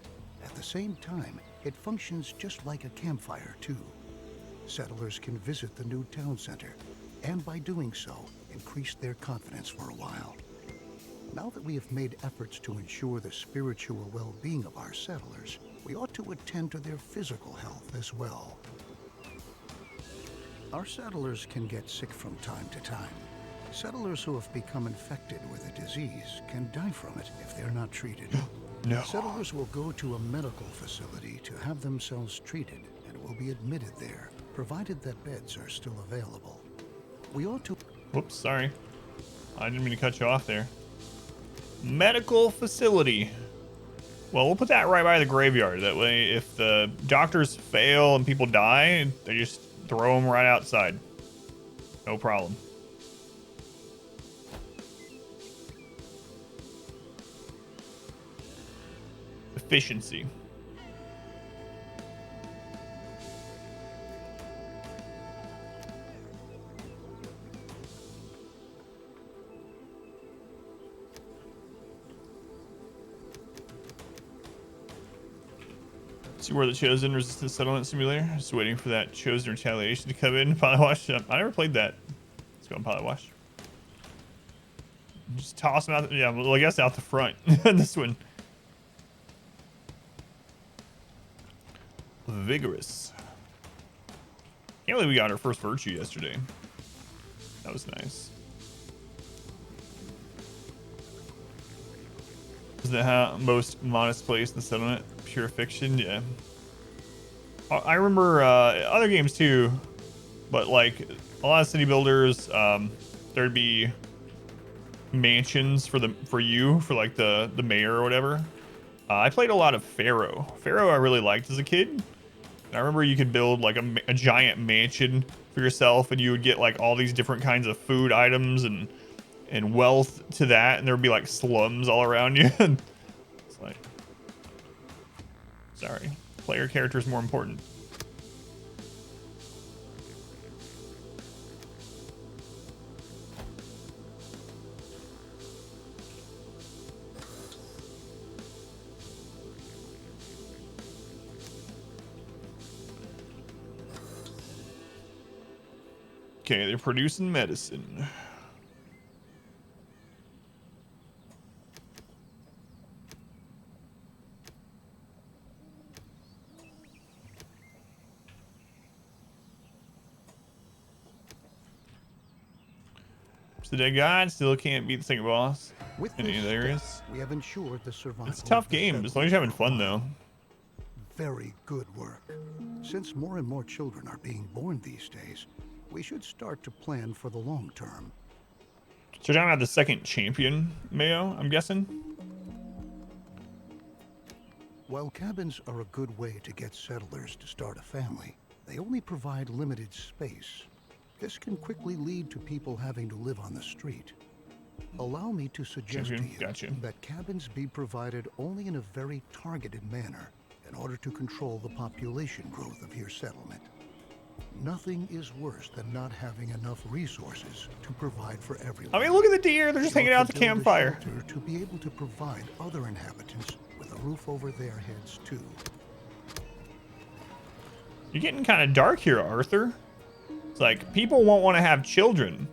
at the same time, it functions just like a campfire too. Settlers can visit the new town center, and by doing so, increase their confidence for a while. Now that we have made efforts to ensure the spiritual well-being of our settlers, we ought to attend to their physical health as well. Our settlers can get sick from time to time. Settlers who have become infected with a disease can die from it if they're not treated. No. Settlers will go to a medical facility to have themselves treated and will be admitted there, provided that beds are still available. We ought to... Whoops, sorry. I didn't mean to cut you off there. Medical facility. Well, we'll put that right by the graveyard. That way, if the doctors fail and people die, they just throw them right outside. No problem. Efficiency. See where the Chosen Resistance Settlement Simulator. Just waiting for that Chosen Retaliation to come in. Pilot Wash. I never played that. Let's go on Pilot Wash. Just toss them out. Yeah, well, I guess out the front. This one. Vigorous. Can't believe we got our first virtue yesterday. That was nice. Is that how most modest place in the settlement? Pure fiction, yeah. I remember other games too, but like a lot of city builders, there'd be mansions for like the mayor or whatever. I played a lot of Pharaoh. Pharaoh I really liked as a kid. I remember you could build like a giant mansion for yourself, and you would get like all these different kinds of food items and wealth to that, and there'd be like slums all around you. It's like, sorry, player character is more important. Okay, they're producing medicine. The dead god still can't beat the second boss in any of the areas. We have ensured the survival. It's a tough game, as long as you're having fun though. Very good work. Since more and more children are being born these days, we should start to plan for the long term. So you're talking about the second champion, Mayo, I'm guessing? While cabins are a good way to get settlers to start a family, they only provide limited space. This can quickly lead to people having to live on the street. Allow me to suggest to you that cabins be provided only in a very targeted manner in order to control the population growth of your settlement. Nothing is worse than not having enough resources to provide for everyone. I mean, look at the deer. They're just hanging out at the campfire. To be able to provide other inhabitants with a roof over their heads too. You're getting kind of dark here, Arthur. It's like people won't want to have children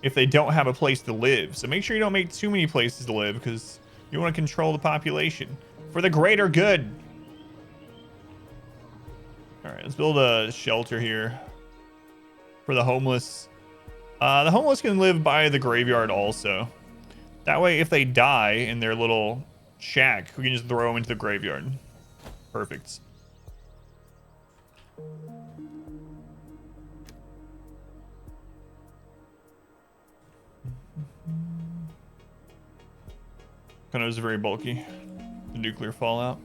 if they don't have a place to live. So make sure you don't make too many places to live, because you want to control the population for the greater good. All right, let's build a shelter here for the homeless. The homeless can live by the graveyard also. That way, if they die in their little shack, we can just throw them into the graveyard. Perfect. Condos are very bulky. The nuclear fallout.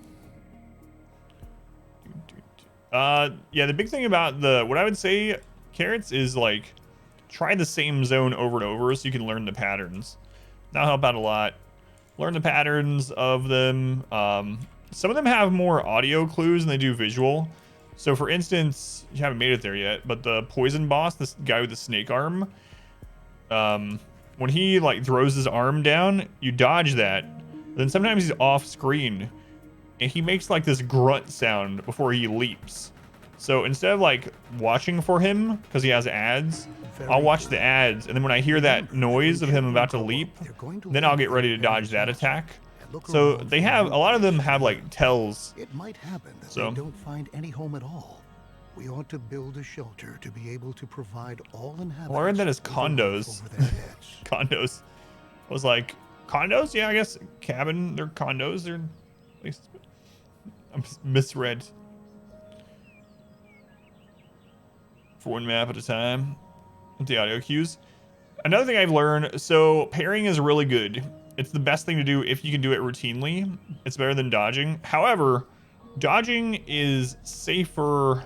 Yeah, the big thing about what I would say, Carrots, is like try the same zone over and over so you can learn the patterns. That'll help out a lot. Learn the patterns of them. Some of them have more audio clues than they do visual. So for instance, you haven't made it there yet, but the poison boss, this guy with the snake arm, when he like throws his arm down, you dodge that. Then sometimes he's off screen and he makes like this grunt sound before he leaps. So instead of like watching for him because he has ads, I'll watch the ads, and then when I hear that noise of him about to leap, then I'll get ready to dodge that attack. So they have, a lot of them have like tells. It might happen that they don't find any home at all. We ought to build a shelter to be able to provide all inhabitants. Well, I read that as condos. Condos. I was like, condos? Yeah, I guess cabin. They're condos. They're at least. I'm misread. For one map at a time. With the audio cues. Another thing I've learned, so pairing is really good. It's the best thing to do if you can do it routinely. It's better than dodging. However, dodging is safer.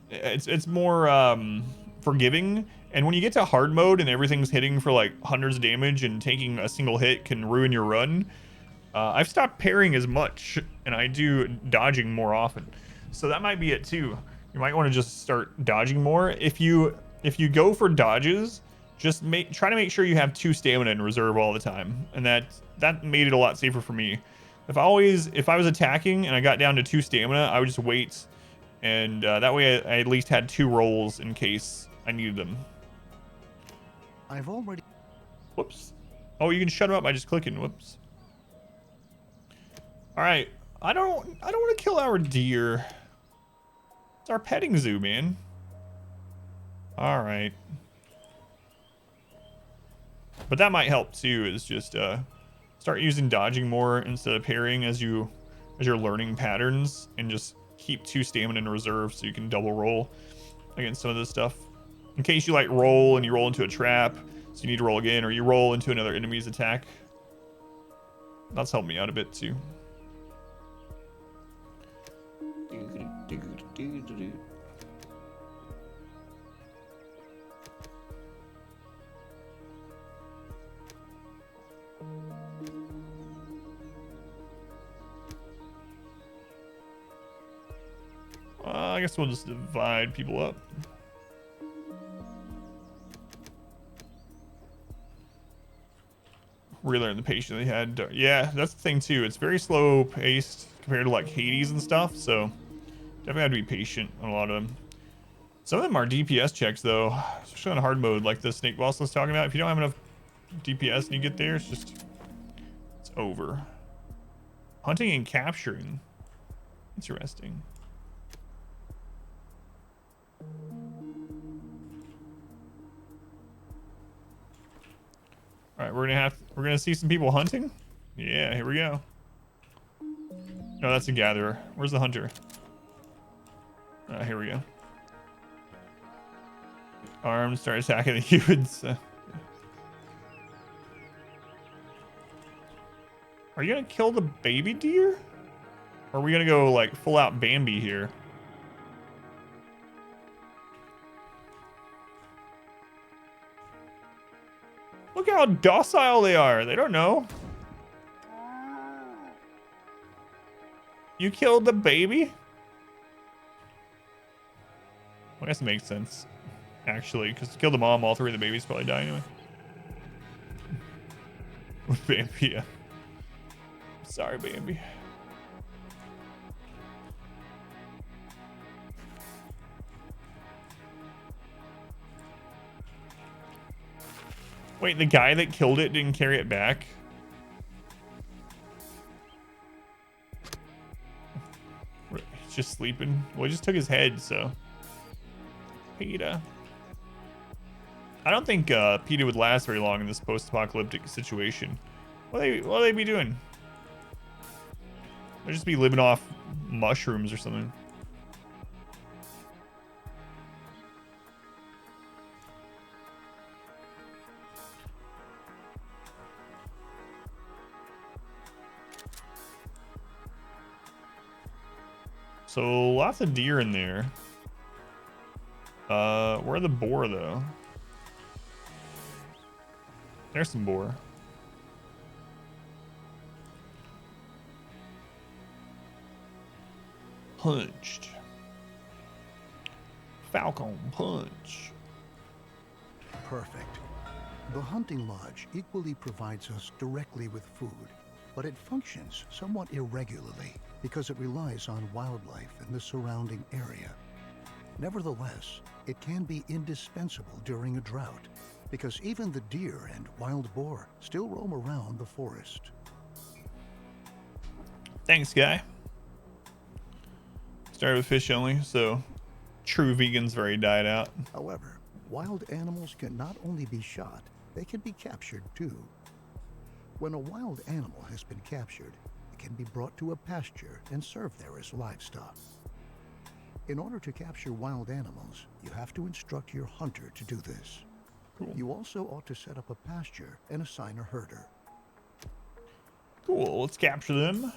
It's more forgiving. And when you get to hard mode and everything's hitting for like hundreds of damage and taking a single hit can ruin your run, I've stopped pairing as much and I do dodging more often. So that might be it too. You might want to just start dodging more. If you go for dodges, just try to make sure you have 2 stamina in reserve all the time, and that made it a lot safer for me. If I was attacking and I got down to 2 stamina, I would just wait, and that way I at least had 2 rolls in case I needed them. I've already. Whoops. Oh, you can shut them up by just clicking. Whoops. All right. I don't want to kill our deer. It's our petting zoo, man. All right. But that might help too, is just start using dodging more instead of parrying as you're learning patterns, and just keep 2 stamina in reserve so you can double roll against some of this stuff. In case you like roll and you roll into a trap, so you need to roll again, or you roll into another enemy's attack. That's helped me out a bit too. I guess we'll just divide people up. Relearn the patience they had. Yeah, that's the thing too. It's very slow paced compared to like Hades and stuff, so definitely have to be patient on a lot of them. Some of them are DPS checks though, especially on hard mode, like the snake boss I was talking about. If you don't have enough DPS and you get there, it's over. Hunting and capturing. Interesting. All right, we're gonna see some people hunting. Yeah, here we go. No, that's a gatherer. Where's the hunter? Here we go. Arms start attacking the humans. Are you gonna kill the baby deer? Or are we gonna go like full out Bambi here? Look how docile they are. They don't know. You killed the baby? Well, I guess it makes sense, actually, because to kill the mom, all 3 of the babies probably die anyway. With Bambi, yeah. Sorry, Bambi. Wait, the guy that killed it didn't carry it back? He's just sleeping. Well, he just took his head, so. PETA. I don't think PETA would last very long in this post-apocalyptic situation. What will they be doing? They'll just be living off mushrooms or something. So lots of deer in there. Where are the boar though? There's some boar. Punched. Falcon punch. Perfect. The hunting lodge equally provides us directly with food, but it functions somewhat irregularly because it relies on wildlife in the surrounding area. Nevertheless, it can be indispensable during a drought because even the deer and wild boar still roam around the forest. Thanks, guy. Started with fish only, so true vegans very died out. However, wild animals can not only be shot, they can be captured too. When a wild animal has been captured, it can be brought to a pasture and served there as livestock. In order to capture wild animals, you have to instruct your hunter to do this. Cool. You also ought to set up a pasture and assign a herder. Cool. Let's capture them.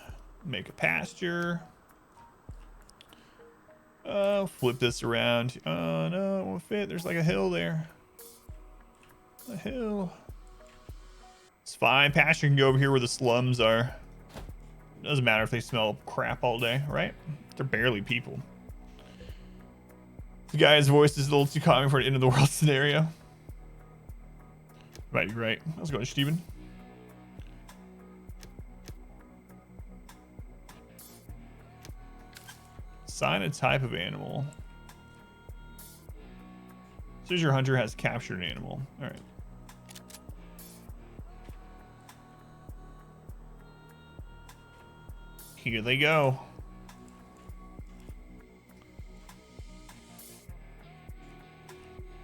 Make a pasture. Flip this around. Oh no, it won't fit. There's like a hill there. A hill. It's fine. Pasture can go over here where the slums are. Doesn't matter if they smell crap all day, right? They're barely people. The guy's voice is a little too common for an end of the world scenario. Might be right. How's it going, Steven? Assign a type of animal. Says your hunter has captured an animal. All right. Here they go.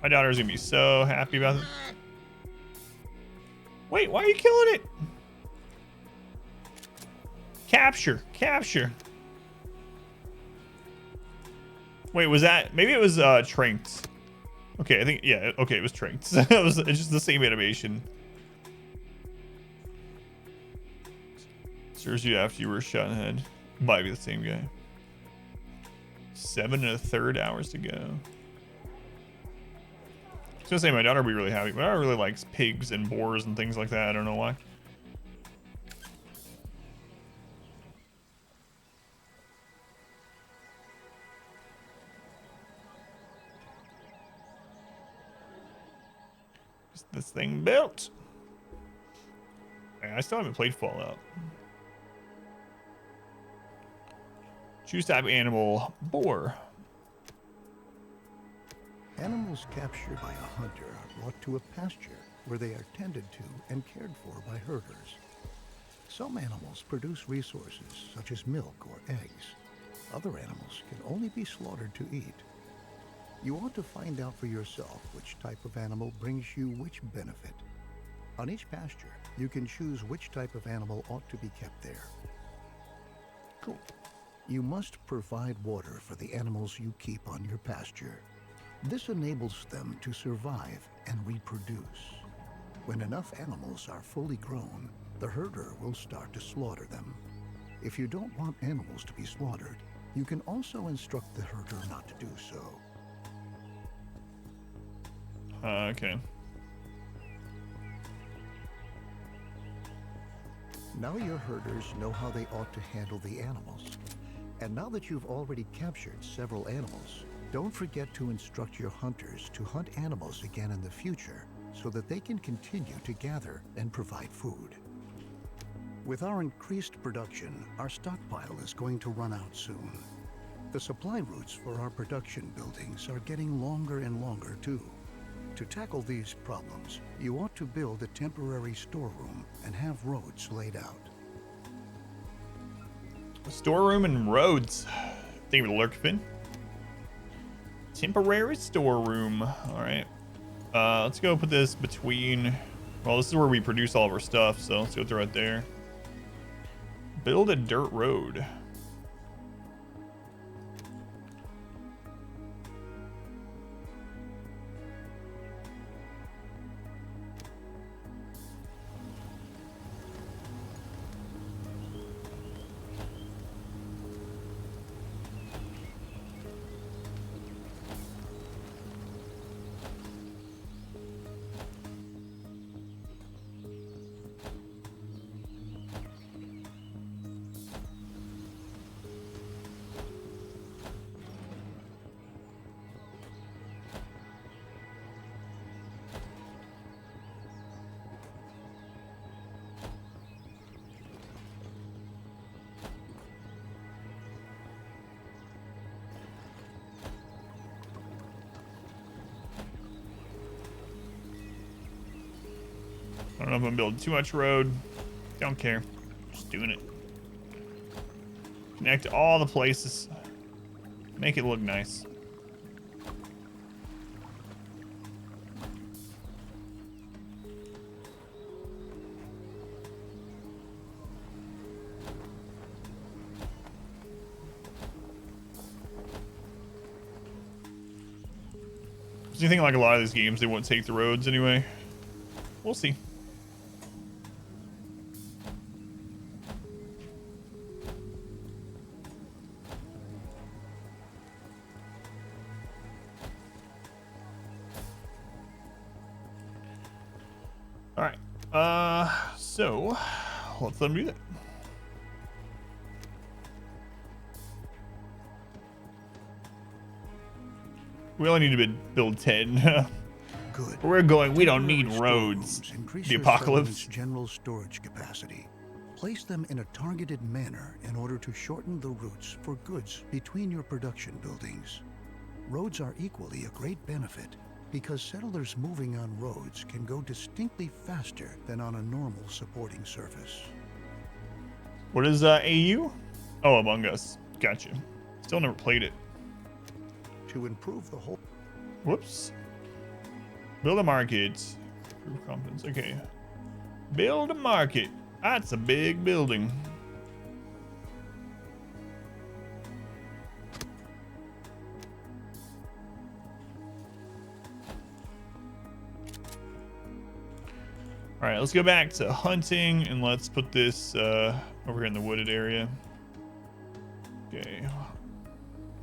My daughter's gonna be so happy about it. Wait, why are you killing it? Capture, capture. Wait, was that, maybe it was Tranked. Okay, I think, yeah, okay, it was Tranked. It's just the same animation. Serves you after you were shot in the head. Might be the same guy. 7 1/3 hours to go. I was gonna say my daughter would be really happy, but I really likes pigs and boars and things like that. I don't know why. Is this thing built? I still haven't played Fallout. Choose type of animal. Boar. Animals captured by a hunter are brought to a pasture where they are tended to and cared for by herders. Some animals produce resources such as milk or eggs. Other animals can only be slaughtered to eat. You ought to find out for yourself which type of animal brings you which benefit. On each pasture, you can choose which type of animal ought to be kept there. Cool. You must provide water for the animals you keep on your pasture. This enables them to survive and reproduce. When enough animals are fully grown, the herder will start to slaughter them. If you don't want animals to be slaughtered, you can also instruct the herder not to do so. Okay. Now your herders know how they ought to handle the animals. And now that you've already captured several animals, don't forget to instruct your hunters to hunt animals again in the future so that they can continue to gather and provide food. With our increased production, our stockpile is going to run out soon. The supply routes for our production buildings are getting longer and longer too. To tackle these problems, you ought to build a temporary storeroom and have roads laid out. Storeroom and roads. Thank you for the lurk, Finn. Temporary storeroom. All right. Let's go put this between. Well, this is where we produce all of our stuff, so let's go through it there. Build a dirt road. I don't know if I'm building too much road. Don't care. Just doing it. Connect all the places. Make it look nice. Because you think like a lot of these games, they won't take the roads anyway. We'll see. All right. So let's let them do that. We only need to build 10. Good. We're going. We don't need roads. Increase The your apocalypse. settlement's general storage capacity. Place them in a targeted manner in order to shorten the routes for goods between your production buildings. Roads are equally a great benefit because settlers moving on roads can go distinctly faster than on a normal supporting surface. What is AU? Oh, Among Us. Gotcha. Still never played it. To improve the whole... Whoops. Build a market. Improve confidence. Okay. Build a market. That's a big building. All right, let's go back to hunting and let's put this over here in the wooded area. Okay.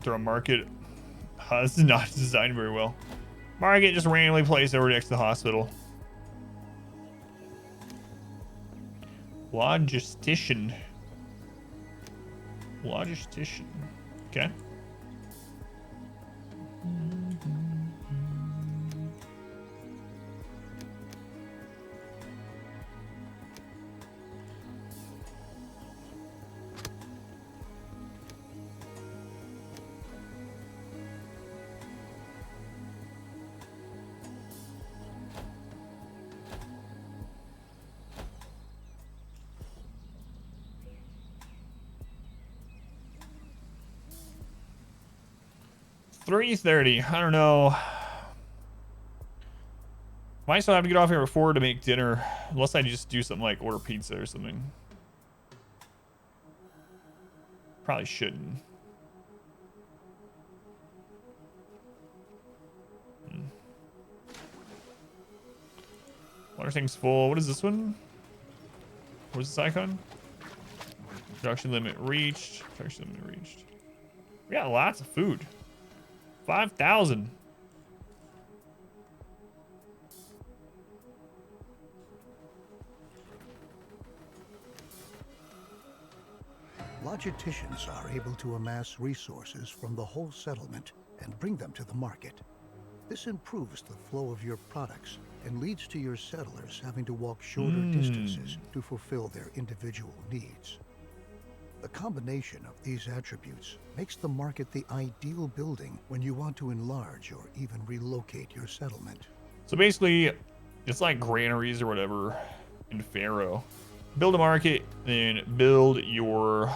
Throw a market. This is not designed very well. Market just randomly placed over next to the hospital. Logistician. Okay. $3:30. I don't know. Might still have to get off here at 4 to make dinner, unless I just do something like order pizza or something. Probably shouldn't. Water tank's full. What is this one? Where's this icon? Production limit reached. Production limit reached. We got lots of food. 5,000. Logisticians are able to amass resources from the whole settlement and bring them to the market. This improves the flow of your products and leads to your settlers having to walk shorter distances to fulfill their individual needs. The combination of these attributes makes the market the ideal building when you want to enlarge or even relocate your settlement. So basically, it's like granaries or whatever in Pharaoh. Build a market, then build your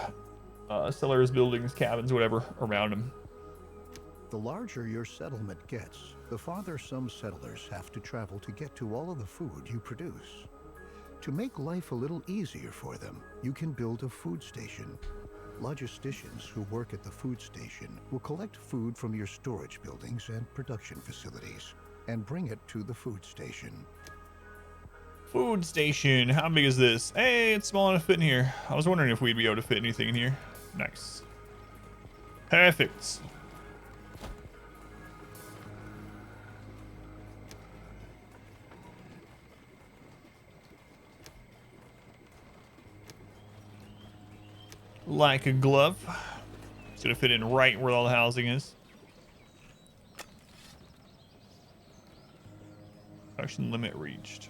cellars, buildings, cabins, whatever around them. The larger your settlement gets, the farther some settlers have to travel to get to all of the food you produce. To make life a little easier for them, you can build a food station. Logisticians who work at the food station will collect food from your storage buildings and production facilities and bring it to the food station. Food station. How big is this? Hey, it's small enough to fit in here. I was wondering if we'd be able to fit anything in here. Nice. Perfect. Like a glove. It's gonna fit in right where all the housing is. Production limit reached.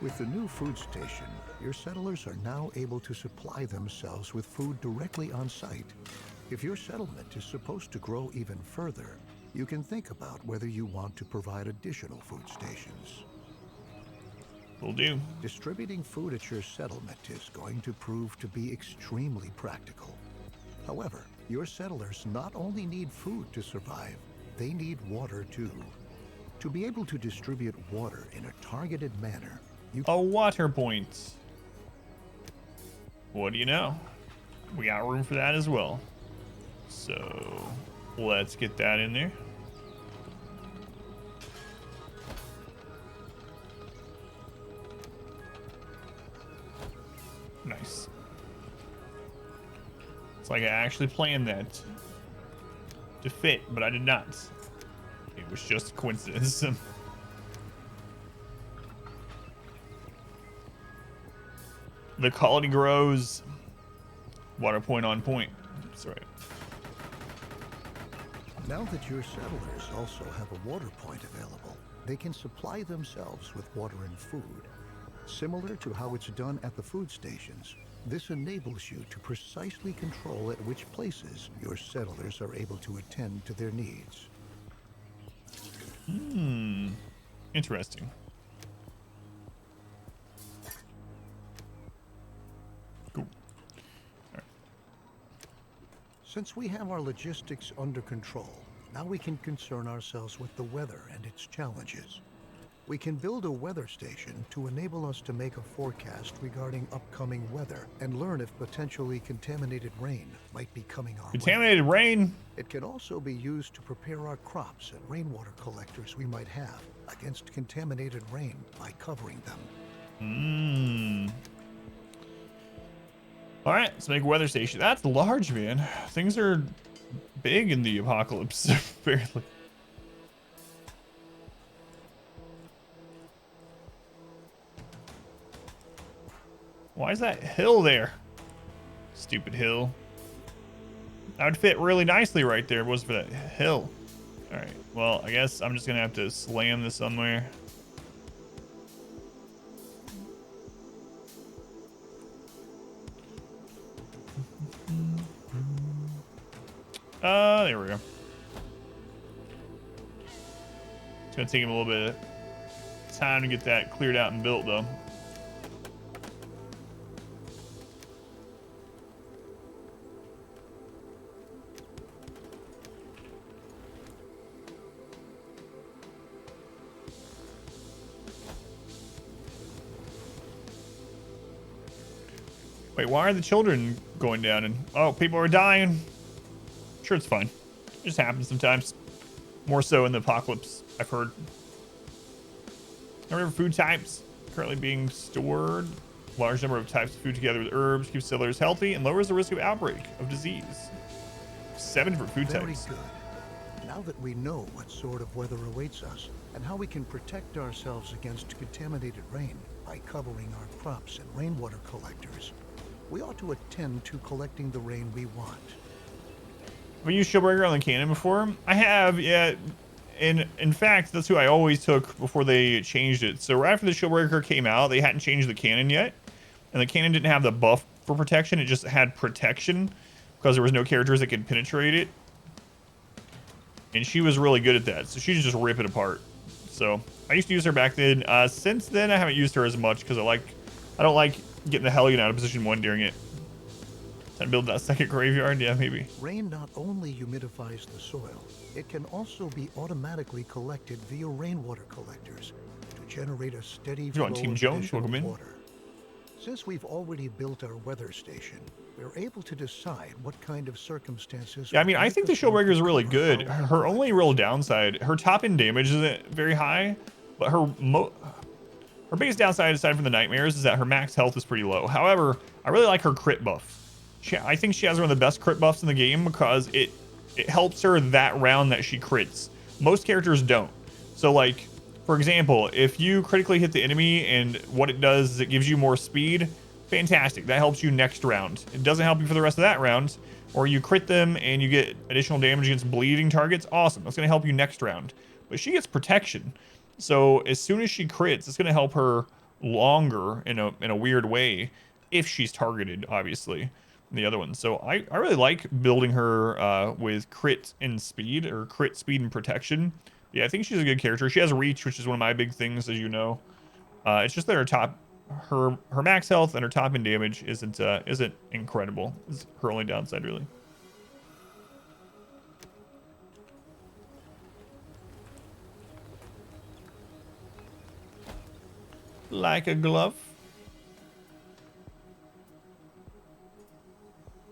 With the new food station, your settlers are now able to supply themselves with food directly on site. If your settlement is supposed to grow even further, you can think about whether you want to provide additional food stations. Will do. Distributing food at your settlement is going to prove to be extremely practical. However, your settlers not only need food to survive, they need water too. To be able to distribute water in a targeted manner, a water point. What do you know? We got room for that as well. So Let's get that in there. Nice. It's like I actually planned that to fit, but I did not. It was just a coincidence. The quality grows. Water point on point. That's right. Now that your settlers also have a water point available, they can supply themselves with water and food. Similar to how it's done at the food stations, this enables you to precisely control at which places your settlers are able to attend to their needs. Interesting. Cool. All right. Since we have our logistics under control, now we can concern ourselves with the weather and its challenges. We can build a weather station to enable us to make a forecast regarding upcoming weather and learn if potentially contaminated rain might be coming our way. Contaminated rain? It can also be used to prepare our crops and rainwater collectors we might have against contaminated rain by covering them. All right, let's make a weather station. That's large, man. Things are big in the apocalypse. Barely. Why is that hill there? Stupid hill. That would fit really nicely right there if it wasn't for that hill. All right, well, I guess I'm just gonna have to slam this somewhere. There we go. It's gonna take him a little bit of time to get that cleared out and built, though. Wait, why are the children going down? And oh, people are dying. Sure, it's fine. It just happens sometimes. More so in the apocalypse, I've heard. Number of food types currently being stored. Large number of types of food together with herbs keeps settlers healthy and lowers the risk of outbreak of disease. 7 different food types. Very good. Now that we know what sort of weather awaits us and how we can protect ourselves against contaminated rain by covering our crops and rainwater collectors, we ought to attend to collecting the rain we want. Have you used Shieldbreaker on the cannon before? I have, yeah. And in fact, that's who I always took before they changed it. So right after the Shieldbreaker came out, they hadn't changed the cannon yet. And the cannon didn't have the buff for protection. It just had protection because there was no characters that could penetrate it. And she was really good at that. So she just rip it apart. So I used to use her back then. Since then, I haven't used her as much because I don't like getting the Hellion out of position 1 during it. Time to build that second graveyard? Yeah, maybe. Rain not only humidifies the soil, it can also be automatically collected via rainwater collectors to generate a steady flow of Team Jones? additional Welcome in. water. Since we've already built our weather station, we're able to decide what kind of circumstances. Yeah, I mean, I think the Shieldbreaker is really good. Her only real downside, her top end damage isn't very high, but her biggest downside, aside from the nightmares, is that her max health is pretty low. However, I really like her crit buff. I think she has one of the best crit buffs in the game because it helps her that round that she crits. Most characters don't. So, like, for example, if you critically hit the enemy and what it does is it gives you more speed, fantastic. That helps you next round. It doesn't help you for the rest of that round. Or you crit them and you get additional damage against bleeding targets. Awesome. That's going to help you next round. But she gets protection. So as soon as she crits, it's going to help her longer in a weird way if she's targeted, obviously, than the other one. So I really like building her with crit and speed, or crit, speed, and protection. Yeah, I think she's a good character. She has reach, which is one of my big things, as you know. It's just that her max health and her top end damage isn't incredible. Is her only downside, really. Like a glove.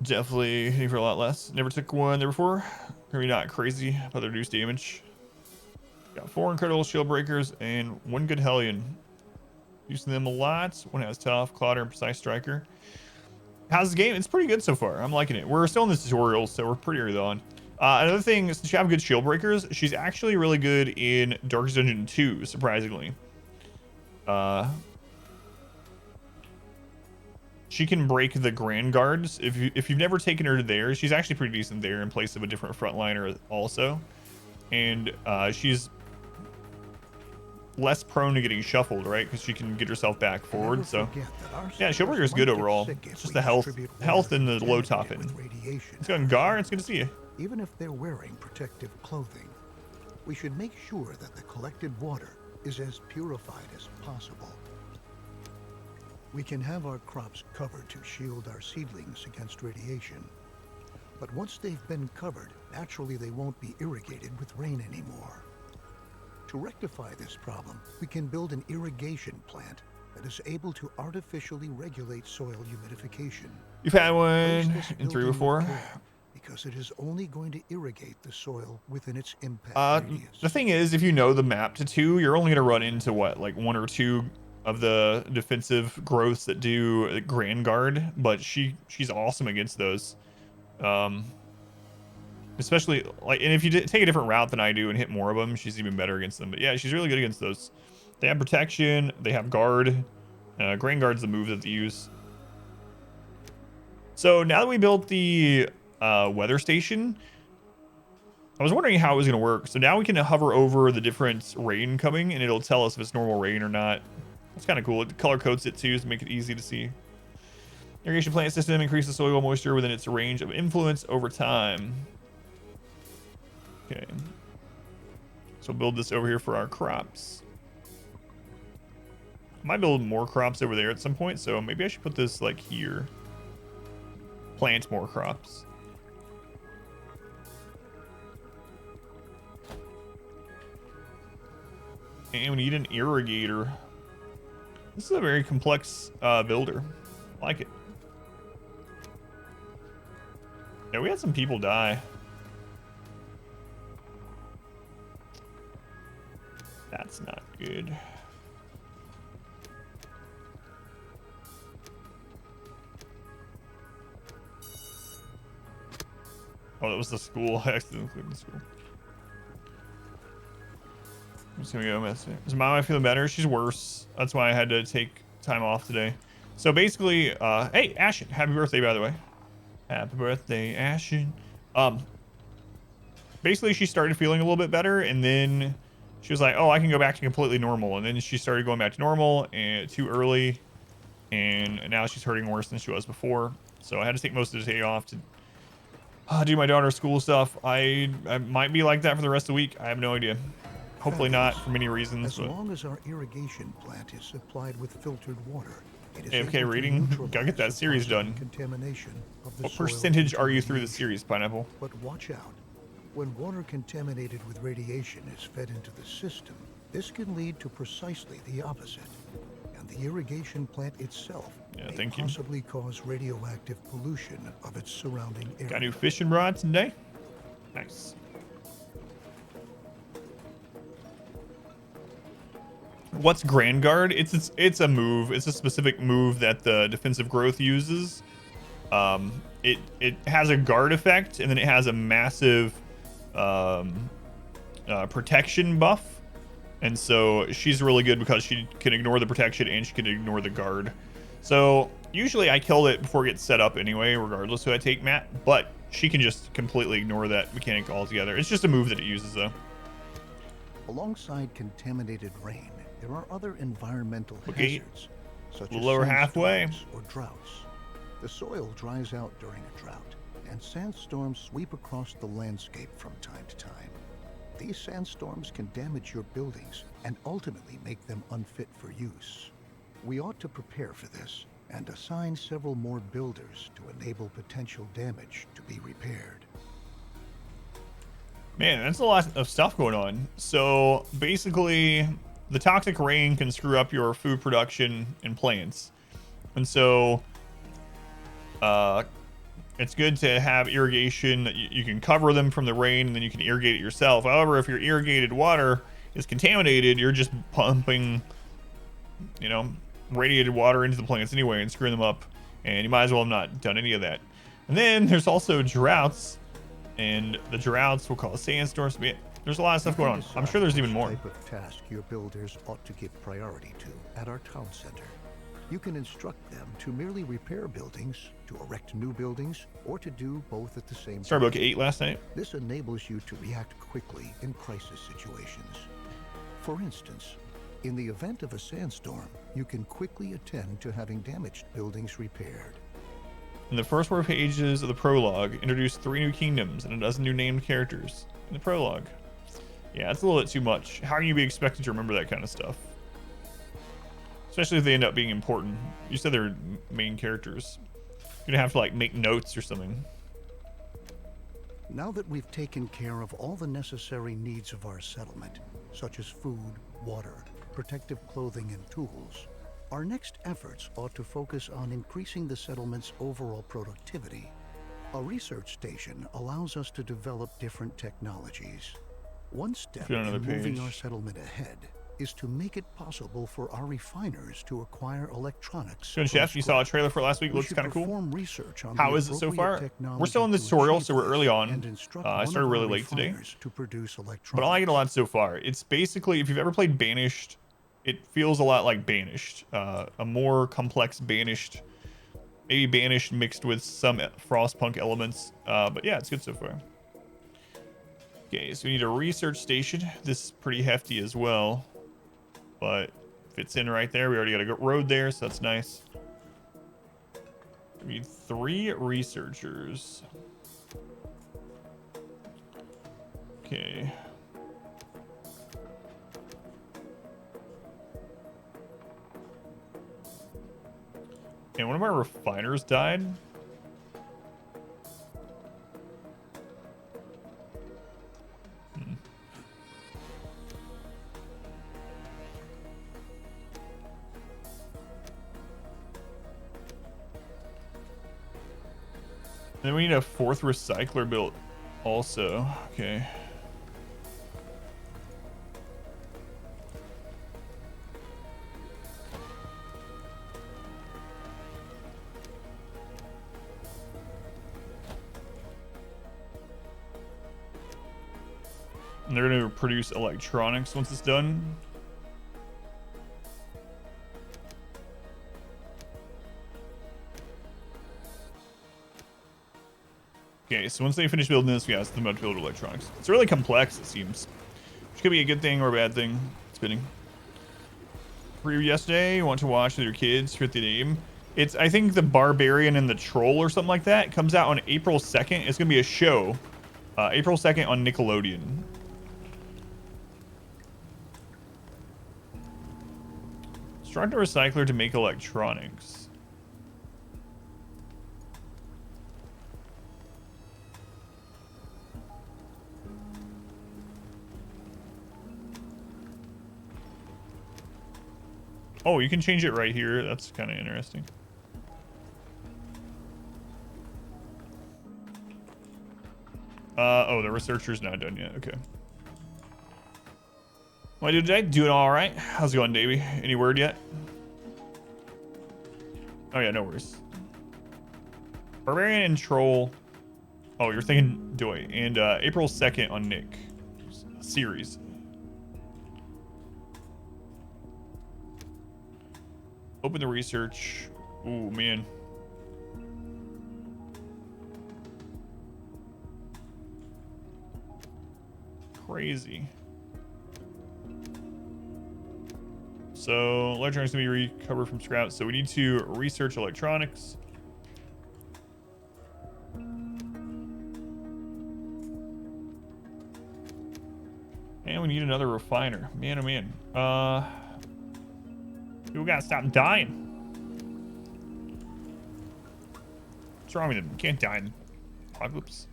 Definitely hitting for a lot less. Never took one there before. Maybe not crazy, but they reduce damage. Got 4 incredible shield breakers and 1 good Hellion. Using them a lot. One has tough, Clodder, and precise striker. How's the game? It's pretty good so far. I'm liking it. We're still in the tutorial, so we're pretty early on. Another thing, since you have good shield breakers, she's actually really good in Darkest Dungeon 2, surprisingly. She can break the Grand Guards. If you've never taken her there, she's actually pretty decent there in place of a different frontliner also. And she's less prone to getting shuffled, right? Because she can get herself back forward. So yeah, shield breaker is good overall. It's just the health and the low top end. It's going Gar. It's good to see you. Even if they're wearing protective clothing, we should make sure that the collected water is as purified as possible. We can have our crops covered to shield our seedlings against radiation. But once they've been covered, naturally they won't be irrigated with rain anymore. To rectify this problem, we can build an irrigation plant that is able to artificially regulate soil humidification. You've had one in 3 before. Because it is only going to irrigate the soil within its impact radius. The thing is, if you know the map to 2, you're only going to run into what, like 1 or 2 of the defensive growths that do Grand Guard, but she's awesome against those. Especially like, and if you take a different route than I do and hit more of them, she's even better against them. But yeah, she's really good against those. They have protection, they have guard. Grand Guard's the move that they use. So now that we built the weather station, I was wondering how it was going to work. So now we can hover over the different rain coming and it'll tell us if it's normal rain or not. It's kind of cool. It color codes it too to make it easy to see. Irrigation plant system increases soil moisture within its range of influence over time. Okay. So build this over here for our crops. I might build more crops over there at some point, so maybe I should put this like here. Plant more crops. And we need an irrigator. This is a very complex builder. I like it. Yeah, we had some people die. That's not good. Oh, that was the school. I accidentally clicked the school. I'm just gonna go mess it. Is my wife feeling better? She's worse. That's why I had to take time off today. So basically, hey, Ashen, happy birthday, by the way. Happy birthday, Ashen. Basically, she started feeling a little bit better, and then she was like, oh, I can go back to completely normal. And then she started going back to normal and too early, and now she's hurting worse than she was before. So I had to take most of the day off to do my daughter's school stuff. I might be like that for the rest of the week. I have no idea. Hopefully not, for many reasons. As long as our irrigation plant is supplied with filtered water, it is AFK reading. Gotta get that series done. Contamination of the What soil percentage are you through the radiation. series, Pineapple? But watch out. When water contaminated with radiation is fed into the system, this can lead to precisely the opposite. And the irrigation plant itself may possibly cause radioactive pollution of its surrounding area. Got new fishing rods today? Nice. What's Grand Guard? It's a move. It's a specific move that the defensive growth uses. It has a guard effect, and then it has a massive protection buff. And so she's really good because she can ignore the protection and she can ignore the guard. So usually I kill it before it gets set up anyway, regardless who I take Matt. But she can just completely ignore that mechanic altogether. It's just a move that it uses though. Alongside contaminated rain, there are other environmental hazards, such as lower halfway or droughts. The soil dries out during a drought, and sandstorms sweep across the landscape from time to time. These sandstorms can damage your buildings and ultimately make them unfit for use. We ought to prepare for this and assign several more builders to enable potential damage to be repaired. Man, that's a lot of stuff going on. So basically, the toxic rain can screw up your food production and plants. And so, It's good to have irrigation. You can cover them from the rain, and then you can irrigate it yourself. However, if your irrigated water is contaminated, you're just pumping, you know, radiated water into the plants anyway and screwing them up. And you might as well have not done any of that. And then there's also droughts, and the droughts will cause sandstorms. There's a lot of stuff going on. I'm sure there's even more. Type of task your builders ought to give priority to at our town center. You can instruct them to merely repair buildings, to erect new buildings, or to do both at the same time. Starbuck 8 last night. This enables you to react quickly in crisis situations. For instance, in the event of a sandstorm, you can quickly attend to having damaged buildings repaired. In the first 4 pages of the prologue, introduce 3 new kingdoms and a dozen new named characters. In the prologue. Yeah, it's a little bit too much. How can you be expected to remember that kind of stuff? Especially if they end up being important. You said they're main characters. You're gonna have to like make notes or something. Now that we've taken care of all the necessary needs of our settlement, such as food, water, protective clothing, and tools, our next efforts ought to focus on increasing the settlement's overall productivity. A research station allows us to develop different technologies. One step in moving our settlement ahead is to make it possible for our refiners to acquire electronics. Good chef, you saw a trailer for last week. Looks kind of cool. How is it so far? We're still in the tutorial, so we're early on. I started really late today, but I like it a lot so far. It's basically, if you've ever played Banished, it feels a lot like Banished. A more complex Banished, maybe Banished mixed with some Frostpunk elements. But yeah, it's good so far. Okay, so we need a research station. This is pretty hefty as well, but fits in right there. We already got a road there, so that's nice. We need 3 researchers. Okay. And one of our refiners died. Then we need a 4th recycler built also. Okay. And they're going to produce electronics once it's done. Okay, so once they finish building this, we ask them about to build electronics. It's really complex, it seems. Which could be a good thing or a bad thing. Spinning. Preview yesterday, you want to watch with your kids, forget the name. It's, I think, the Barbarian and the Troll or something like that. It comes out on April 2nd. It's going to be a show. April 2nd on Nickelodeon. Instruct a recycler to make electronics. Oh, you can change it right here. That's kind of interesting. Oh, the researcher's not done yet. Okay. What did today? Doing all right. How's it going, Davey? Any word yet? Oh yeah, no worries. Barbarian and Troll. Oh, you're thinking Doi. And April 2nd on Nick. Series. Open the research. Ooh, man. Crazy. So electronics can be recovered from scrap. So we need to research electronics. And we need another refiner. Man, oh man. People gotta stop dying. What's wrong with them? You can't die in apocalypse.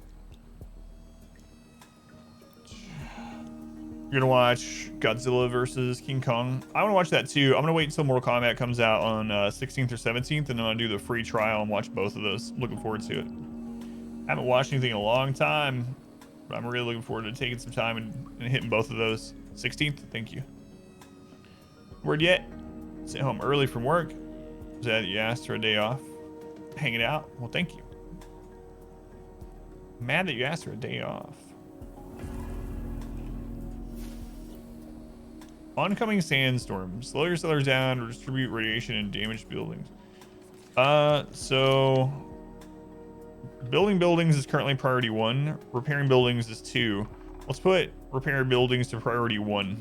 You're gonna watch Godzilla versus King Kong. I want to watch that too. I'm gonna wait until Mortal Kombat comes out on 16th or 17th, and then I'll do the free trial and watch both of those. Looking forward to it. Haven't watched anything in a long time, but I'm really looking forward to taking some time and hitting both of those. 16th, thank you. Word yet? Sent home early from work. Was that you asked for a day off? Hanging out? Well, thank you. Mad that you asked for a day off. Oncoming sandstorm. Slow your sellers down or distribute radiation in damaged buildings. So building buildings is currently priority 1. Repairing buildings is 2. Let's put repair buildings to priority 1.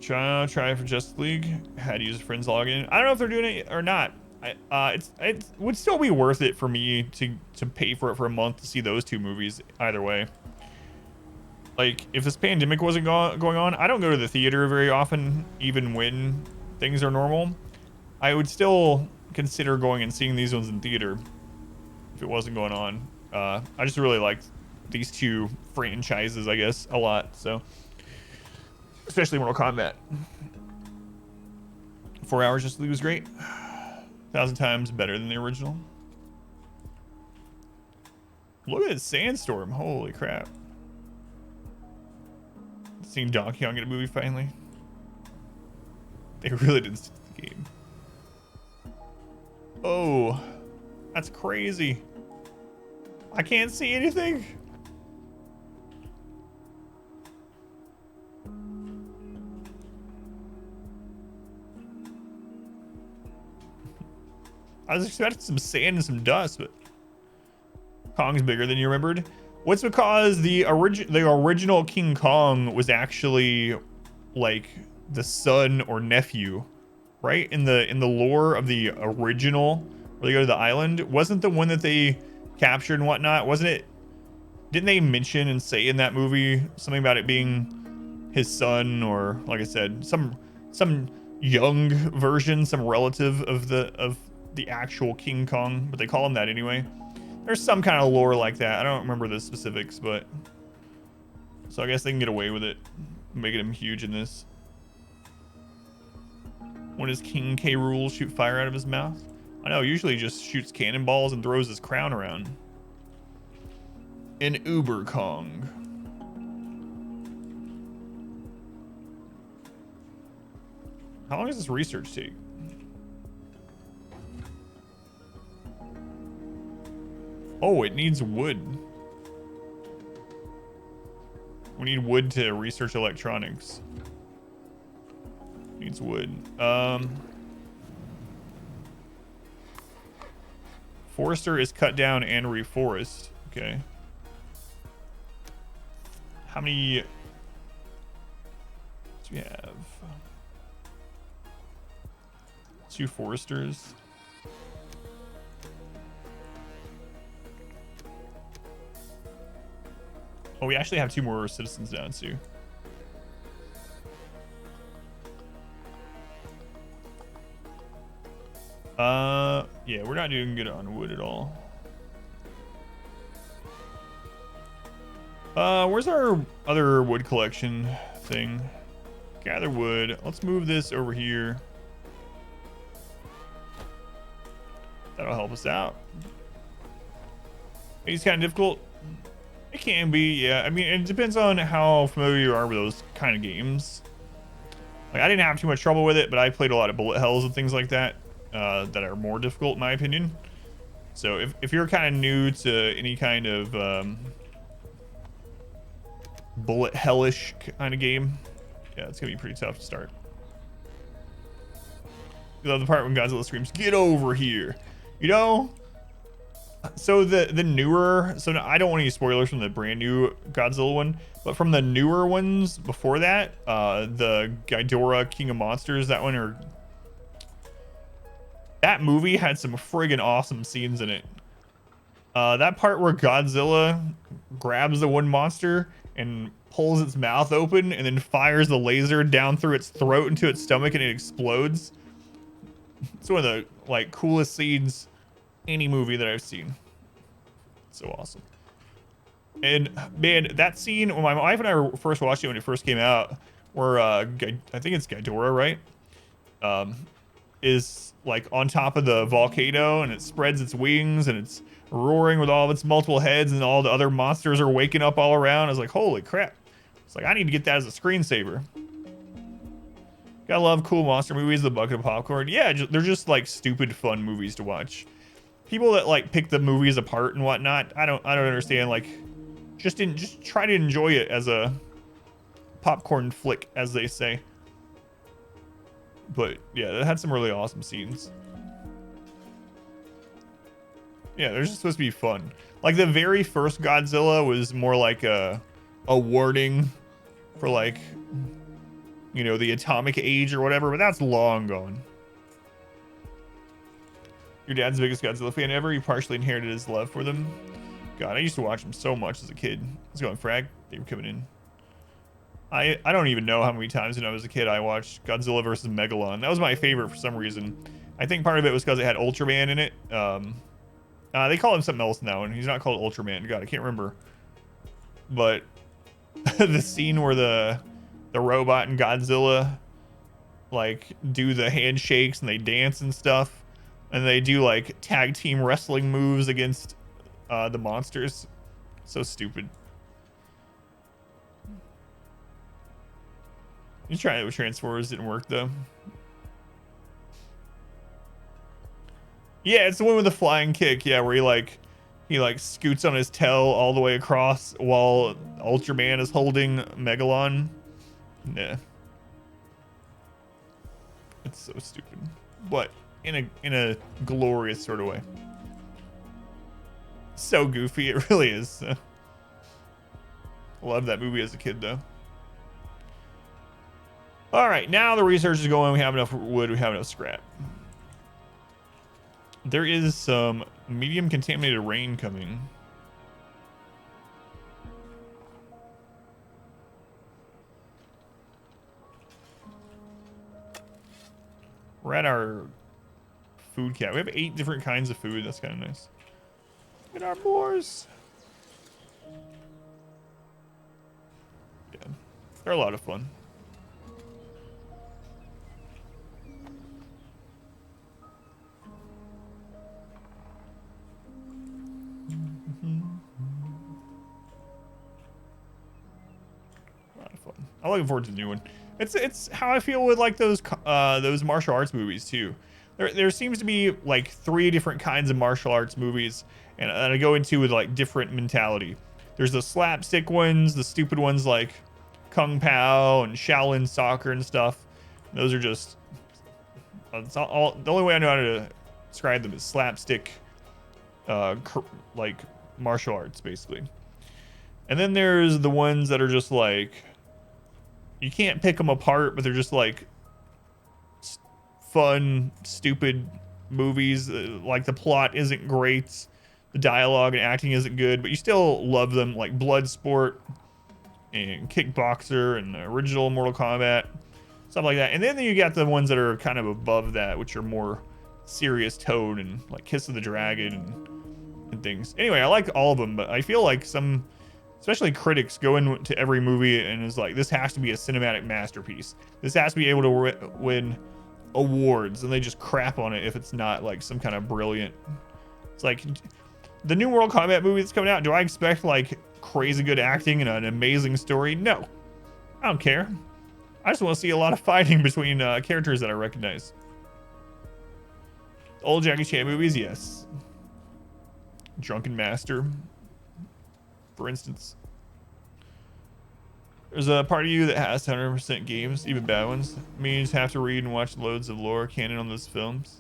Try for Justice League. Had to use a friend's login. I don't know if they're doing it or not. It would still be worth it for me to pay for it for a month to see those 2 movies either way. Like, if this pandemic wasn't going on, I don't go to the theater very often, even when things are normal. I would still consider going and seeing these ones in theater if it wasn't going on. I just really like these 2 franchises, I guess, a lot. So, especially Mortal Kombat. 4 hours Just League was great. 1,000 times better than the original. Look at that sandstorm. Holy crap. Seeing Donkey Kong in a movie finally. They really didn't stick to the game. Oh, that's crazy. I can't see anything. I was expecting some sand and some dust, but Kong's bigger than you remembered. What's because the original King Kong was actually like the son or nephew, right? In the lore of the original, where they go to the island, wasn't the one that they captured and whatnot? Wasn't it? Didn't they mention and say in that movie something about it being his son, or like I said, some young version, some relative of the actual King Kong, but they call him that anyway. There's some kind of lore like that. I don't remember the specifics, but so I guess they can get away with it, making him huge in this. When does King K. Rool shoot fire out of his mouth? I know, usually he just shoots cannonballs and throws his crown around. In Uber Kong. How long does this research take? Oh, it needs wood. We need wood to research electronics. Needs wood. Forester is cut down and reforest. Okay. How many do we have? 2 foresters. Oh, we actually have 2 more citizens down too. Yeah, we're not doing good on wood at all. Where's our other wood collection thing? Gather wood. Let's move this over here. That'll help us out. It's kind of difficult. It can be, yeah. I mean, it depends on how familiar you are with those kind of games. Like, I didn't have too much trouble with it, but I played a lot of bullet hells and things like that that are more difficult in my opinion. So if you're kind of new to any kind of bullet hellish kind of game, yeah, it's gonna be pretty tough to start. You love the part when Godzilla screams, "Get over here!" You know. So the newer, so I don't want any spoilers from the brand new Godzilla one, but from the newer ones before that, the Ghidorah King of Monsters, that one, or that movie had some friggin' awesome scenes in it. That part where Godzilla grabs the one monster and pulls its mouth open and then fires the laser down through its throat into its stomach and it explodes. It's one of the like coolest scenes any movie that I've seen. So awesome. And man, that scene when my wife and I first watched it when it first came out, where I think it's Ghidorah, right? is like on top of the volcano and it spreads its wings and it's roaring with all of its multiple heads and all the other monsters are waking up all around. I was like, holy crap. It's like, I need to get that as a screensaver. Gotta love cool monster movies, the bucket of popcorn. Yeah, they're just like stupid fun movies to watch. People that like pick the movies apart and whatnot, I don't understand. Like, just try to enjoy it as a popcorn flick, as they say. But yeah, that had some really awesome scenes. Yeah, they're just supposed to be fun. Like the very first Godzilla was more like a warning for like, you know, the atomic age or whatever, but that's long gone. Your dad's the biggest Godzilla fan ever. You partially inherited his love for them. God, I used to watch them so much as a kid. Let's go on Frag. They were coming in. I don't even know how many times when I was a kid I watched Godzilla versus Megalon. That was my favorite for some reason. I think part of it was because it had Ultraman in it. They call him something else now, and he's not called Ultraman. God, I can't remember. But the scene where the robot and Godzilla like do the handshakes and they dance and stuff, and they do like tag team wrestling moves against the monsters. So stupid. You tried it with Transformers, didn't work though. Yeah, it's the one with the flying kick. Yeah, where he like scoots on his tail all the way across while Ultraman is holding Megalon. Yeah, it's so stupid, but in a glorious sort of way. So goofy, it really is. Loved that movie as a kid though. All right, now the research is going. We have enough wood. We have enough scrap. There is some medium contaminated rain coming. We're at our food cap. We have 8 different kinds of food. That's kind of nice. Look at our boars. Yeah, they're a lot of fun. I'm looking forward to the new one. It's how I feel with like those martial arts movies too. There seems to be like 3 different kinds of martial arts movies, and I go into with like different mentality. There's the slapstick ones, the stupid ones like Kung Pao and Shaolin Soccer and stuff. Those are just all the only way I know how to describe them is slapstick, like martial arts basically. And then there's the ones that are just like, you can't pick them apart, but they're just like fun, stupid movies. Like the plot isn't great, the dialogue and acting isn't good, but you still love them, like Bloodsport and Kickboxer and the original Mortal Kombat, stuff like that. And then you got the ones that are kind of above that, which are more serious tone, and like Kiss of the Dragon and things. Anyway, I like all of them, but I feel like some, especially critics, go into every movie and is like, this has to be a cinematic masterpiece. This has to be able to win awards, and they just crap on it if it's not like some kind of brilliant. It's like the new Mortal Kombat movie that's coming out. Do I expect like crazy good acting and an amazing story? No, I don't care. I just want to see a lot of fighting between characters that I recognize. Old Jackie Chan movies, yes. Drunken Master, for instance. There's a part of you that has 100% games, even bad ones. Means have to read and watch loads of lore canon on those films.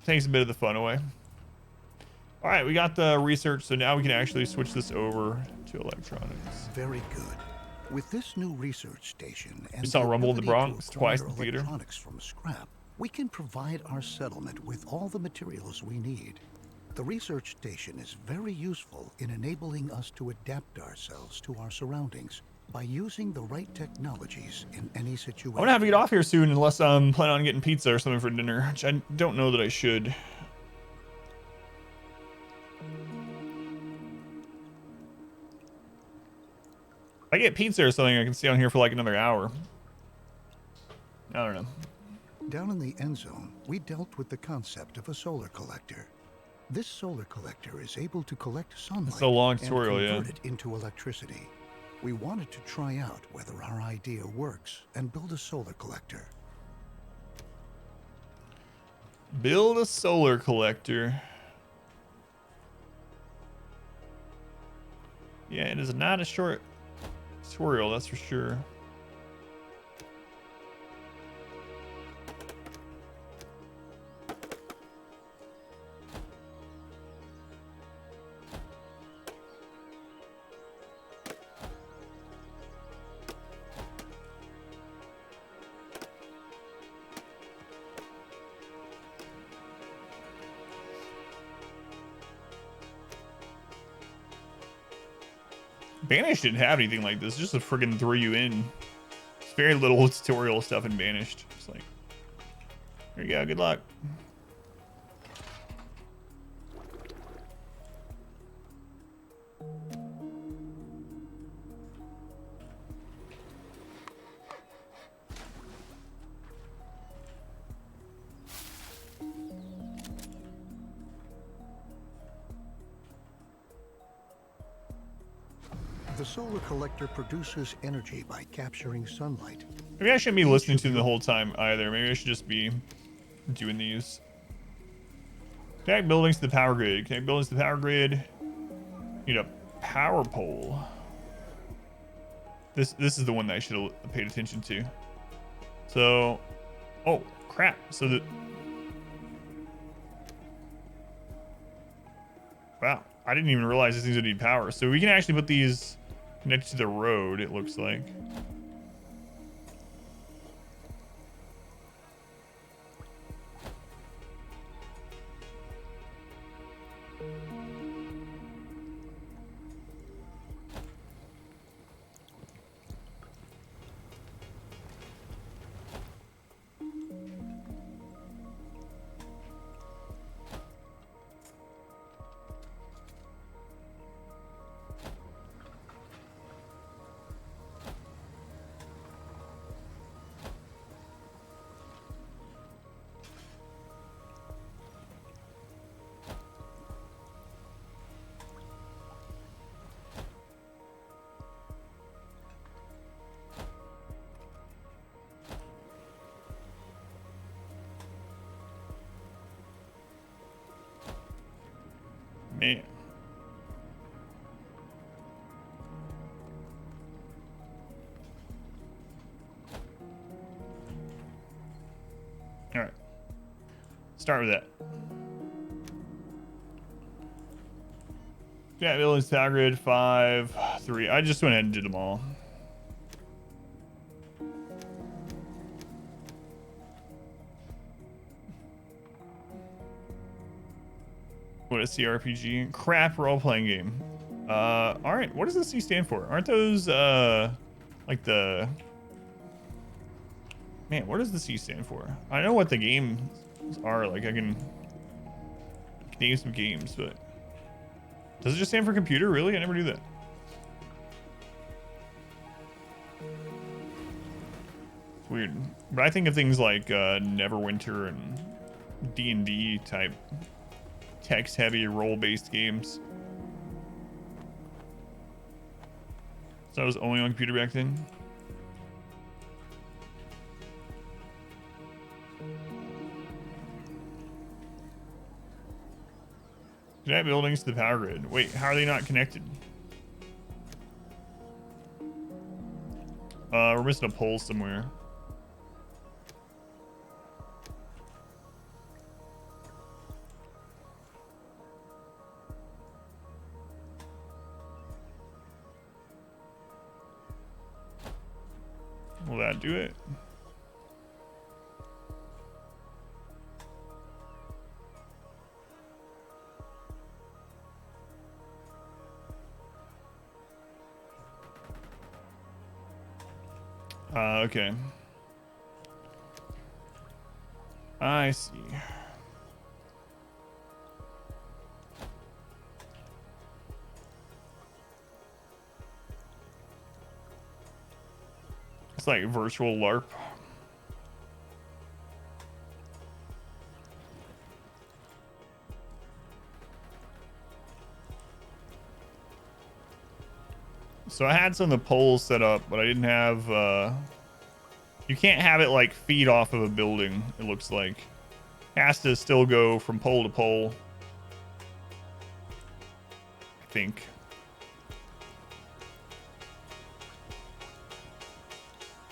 Takes a bit of the fun away. All right, we got the research, so now we can actually switch this over to electronics. Very good. With this new research station and we saw Rumble in the ability Bronx to twice in acquire the theater. Electronics from scrap, we can provide our settlement with all the materials we need. The research station is very useful in enabling us to adapt ourselves to our surroundings by using the right technologies in any situation. I'm gonna have to get off here soon unless I'm planning on getting pizza or something for dinner, which I don't know that I should. If I get pizza or something, I can stay on here for like another hour. I don't know. Down in the end zone, we dealt with the concept of a solar collector. This solar collector is able to collect sunlight It's a long and tutorial, convert yeah. it into electricity. We wanted to try out whether our idea works and build a solar collector. Build a solar collector. Yeah, it is not a short tutorial, that's for sure. Banished didn't have anything like this, just to friggin' throw you in. It's very little tutorial stuff in Banished. It's like, here you go, good luck. The solar collector produces energy by capturing sunlight. Maybe I shouldn't be listening to them the whole time either. Maybe I should just be doing these. Connect buildings to the power grid. Connect buildings to the power grid. Need a power pole. This is the one that I should have paid attention to. So, oh crap. So the wow, I didn't even realize these things would need power. So we can actually put these connected to the road, it looks like. Man. All right. Start with that. Yeah, buildings, power grid, 5, 3. I just went ahead and did them all. What is CRPG? Crap role-playing game. All right. What does the C stand for? Aren't those like the? Man, what does the C stand for? I know what the games are. Like I can name some games, but does it just stand for computer? Really? I never knew that. It's weird. But I think of things like Neverwinter and D&D type text-heavy role-based games. So I was only on computer back then. Connect buildings to the power grid. Wait, how are they not connected? We're missing a pole somewhere. Will that do it? Okay. I see. It's like virtual LARP. So I had some of the poles set up, but I didn't have, you can't have it like feed off of a building, it looks like. It has to still go from pole to pole, I think.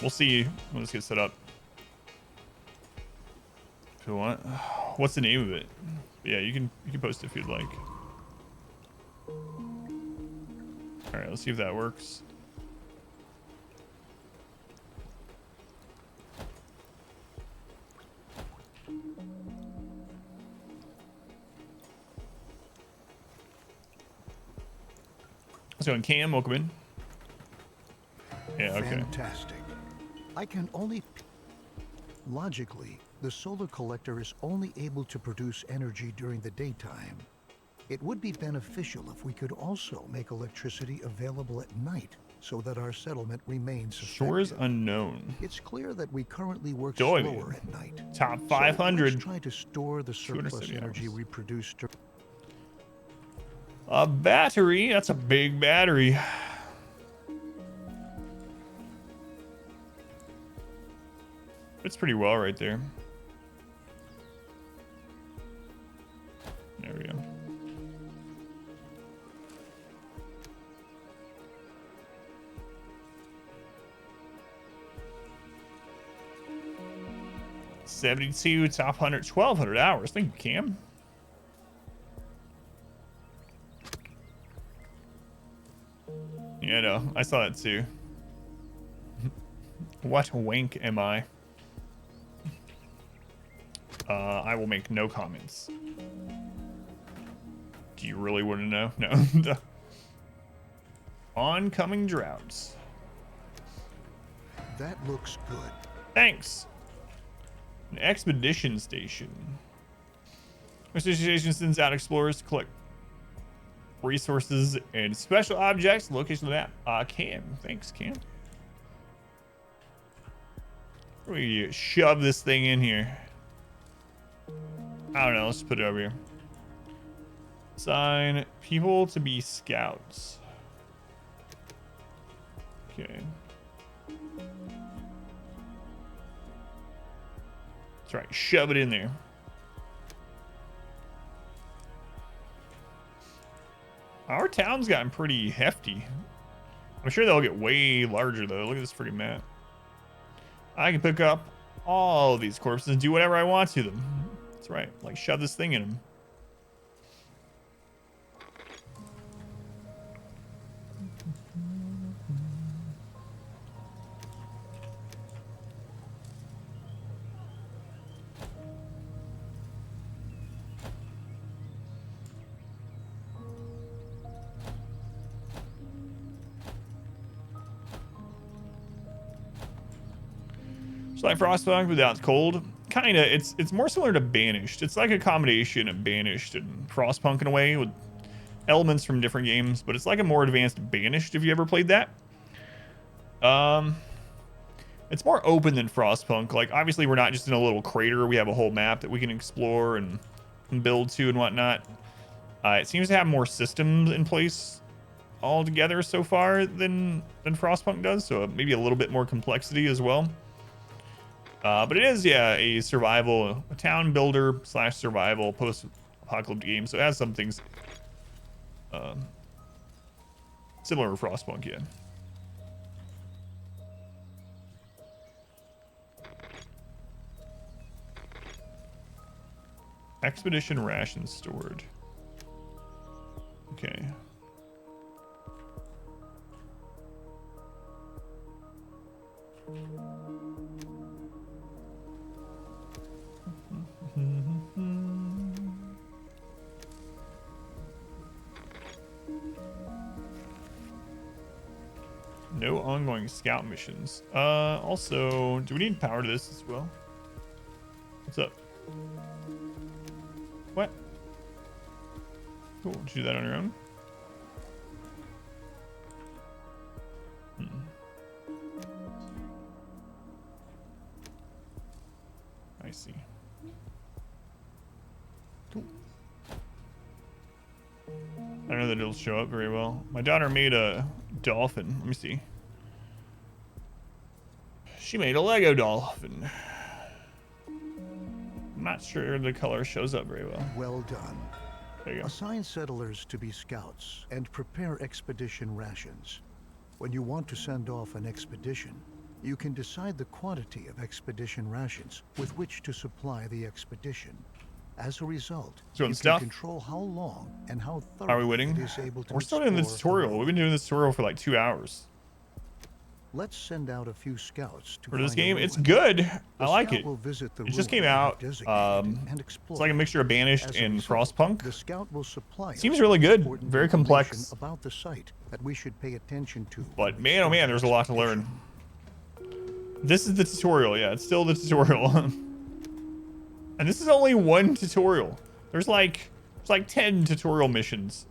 We'll see when this gets set up. If you want. What's the name of it? Yeah, you can post it if you'd like. All right, let's see if that works. Let's go on Cam, welcome in. Yeah, okay. Fantastic. I can only... Logically, the solar collector is only able to produce energy during the daytime. It would be beneficial if we could also make electricity available at night so that our settlement remains Shores effective. unknown. It's clear that we currently work Joy. slower at night. Top 500. So let's try to store the surplus energy we produce. A battery? That's a big battery. It's pretty well right there. There we go. $72 top 100, 1,200 hours. Thank you, Cam. Yeah, no, I saw that too. What wank am I? I will make no comments. Do you really want to know? No. Oncoming droughts. That looks good. Thanks. An expedition station. Expedition station sends out explorers to collect resources and special objects. Location of the map. Cam. Thanks, Cam. We shove this thing in here. I don't know. Let's put it over here. Assign people to be scouts. Okay. That's right. Shove it in there. Our town's gotten pretty hefty. I'm sure they'll get way larger though. Look at this freaking map. I can pick up all of these corpses and do whatever I want to them. That's right. Like shove this thing in them. It's like Frostpunk without it's cold. Kinda, it's more similar to Banished. It's like a combination of Banished and Frostpunk in a way, with elements from different games, but it's like a more advanced Banished if you ever played that. It's more open than Frostpunk. Like, obviously we're not just in a little crater. We have a whole map that we can explore and build to and whatnot. It seems to have more systems in place altogether so far than Frostpunk does, so maybe a little bit more complexity as well. But it is, yeah, a survival, a town builder / survival post-apocalyptic game. So it has some things similar to Frostpunk, yeah. Expedition rations stored. Okay. No ongoing scout missions. Also, do we need power to this as well? What's up? What? Cool. Did you do that on your own? I see. Cool. I don't know that it'll show up very well. My daughter made a dolphin. Let me see. She made a Lego dolphin. I'm not sure the color shows up very well. Well done. There you go. Assign settlers to be scouts and prepare expedition rations. When you want to send off an expedition, you can decide the quantity of expedition rations with which to supply the expedition. As a result, you can control how long and how thoroughly it is able to. We're still doing this tutorial. We've been doing this tutorial for like 2 hours. Let's send out a few scouts to for this game. It's good. I like it. It just came out. It's like a mixture of Banished and Frostpunk. The scout will supply Seems really good. Very complex. About the site that we should pay attention to. But man, oh man, there's a lot to learn. This is the tutorial. Yeah, it's still the tutorial. And this is only one tutorial. There's like 10 tutorial missions.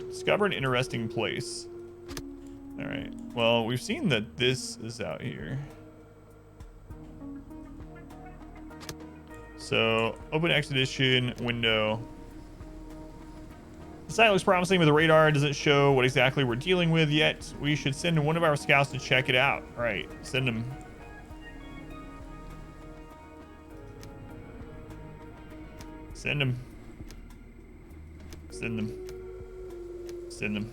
Discover an interesting place. All right. Well, we've seen that this is out here. So, open expedition window. The site looks promising, but the radar doesn't show what exactly we're dealing with yet. We should send one of our scouts to check it out. All right, send them. Send them. Send them. Send them.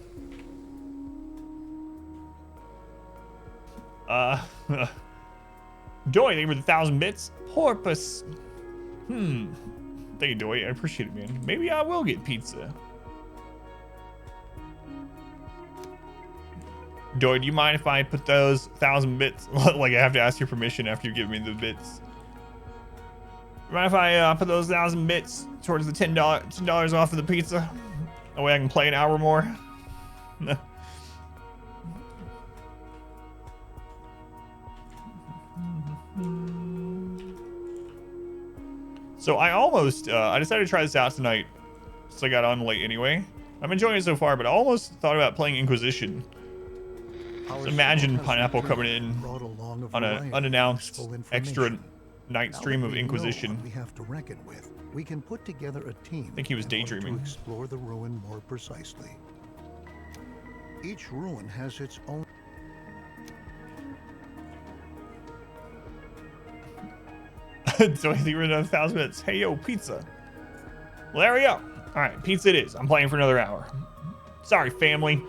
Doy, thank you for the 1,000 bits. Porpoise. Thank you, Doy. I appreciate it, man. Maybe I will get pizza. Doy, do you mind if I put those 1,000 bits? Like, I have to ask your permission after you give me the bits. Mind if I put those 1,000 bits towards the $10 off of the pizza? That way I can play an hour more. So I almost, I decided to try this out tonight, so I got on late anyway. I'm enjoying it so far, but I almost thought about playing Inquisition. So imagine Pineapple coming in on an unannounced extra night stream of Inquisition. We have to reckon with. We can put together a team. I think he was daydreaming. To explore the ruin more precisely. Each ruin has its own. So I think we're another 1,000 minutes. Hey, yo, pizza. Well, there we go. All right, pizza it is. I'm playing for another hour. Sorry, family.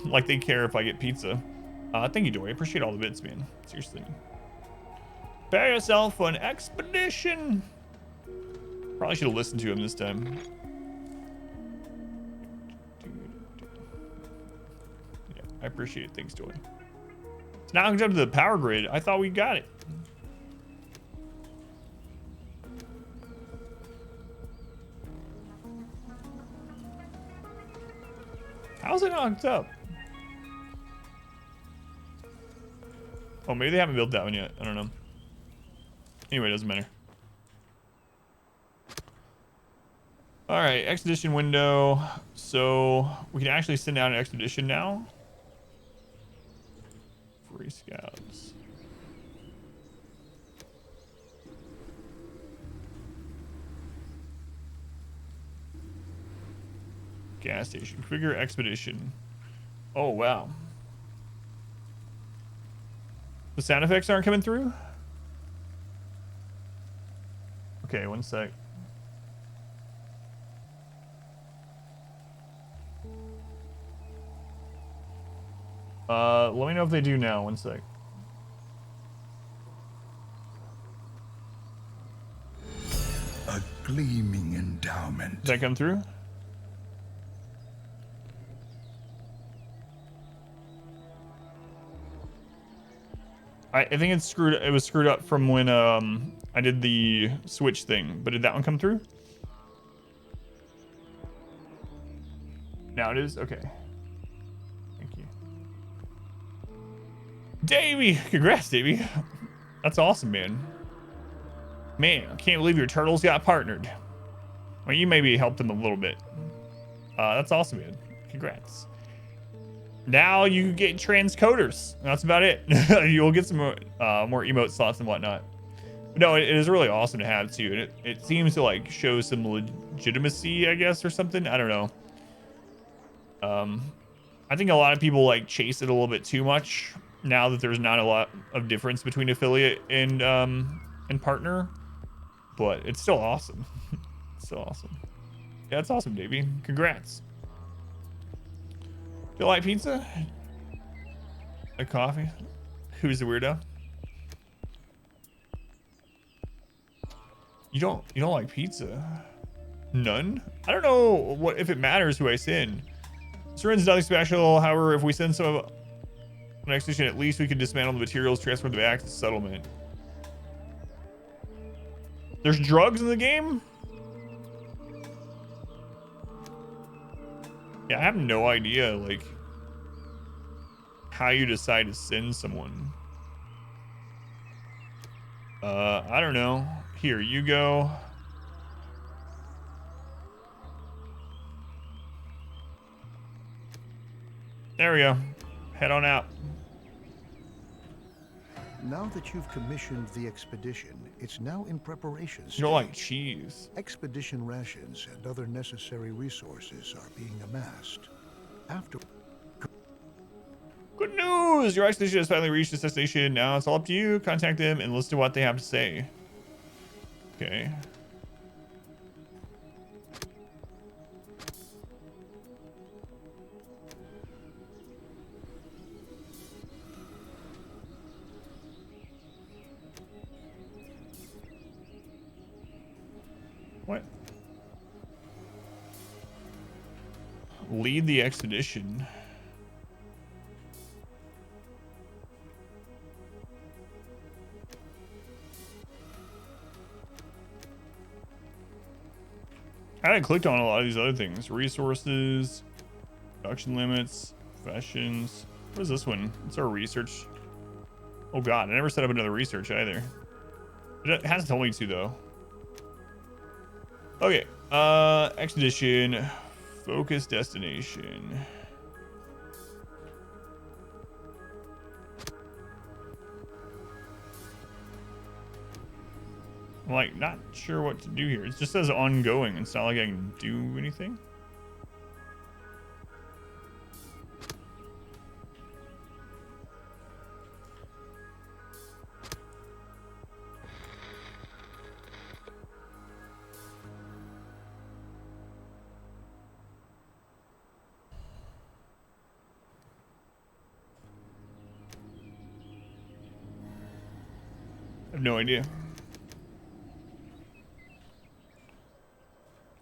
Like they care if I get pizza. Thank you, Dory. I appreciate all the bits, man. Seriously. Prepare yourself for an expedition. Probably should have listened to him this time. Yeah, I appreciate it. Thanks, Dory. So now I can jump to the power grid. I thought we got it. How's it not hooked up? Oh, maybe they haven't built that one yet. I don't know. Anyway, it doesn't matter. All right, expedition window. So we can actually send out an expedition now. Free scouts. Gas station. Configure expedition. Oh, wow. The sound effects aren't coming through? Okay, one sec. Let me know if they do now. One sec. A gleaming endowment. Did that come through? I think it's screwed. It was screwed up from when I did the switch thing. But did that one come through? Now it is? Okay. Thank you. Davey! Congrats, Davey. That's awesome, man. Man, I can't believe your turtles got partnered. Well, you maybe helped them a little bit. That's awesome, man. Congrats. Now you get transcoders. That's about it. You'll get some more emote slots and whatnot. But no, it is really awesome to have too. And it seems to like show some legitimacy, I guess, or something. I don't know. I think a lot of people like chase it a little bit too much now that there's not a lot of difference between affiliate and partner, but it's still awesome. It's still awesome. Yeah, it's awesome, Davey. Congrats. Do you like pizza? Like coffee? Who's the weirdo? You don't like pizza? None? I don't know what if it matters who I send. Syringe is nothing special. However, if we send some of an expedition, at least we can dismantle the materials, transfer them back to the settlement. There's drugs in the game? Yeah, I have no idea, like, how you decide to send someone. I don't know. Here, you go. There we go. Head on out. Now that you've commissioned the expedition, it's now in preparation stage. You don't like cheese. Expedition rations and other necessary resources are being amassed. After... Good news! Your expedition has finally reached its destination. Now it's all up to you. Contact them and listen to what they have to say. Okay. What? Lead the expedition. I hadn't clicked on a lot of these other things. Resources, production limits, professions. What is this one? It's our research. Oh god, I never set up another research either. It hasn't told me to though. Okay, expedition, focus destination. I'm like not sure what to do here. It just says ongoing. It's not like I can do anything. I have no idea.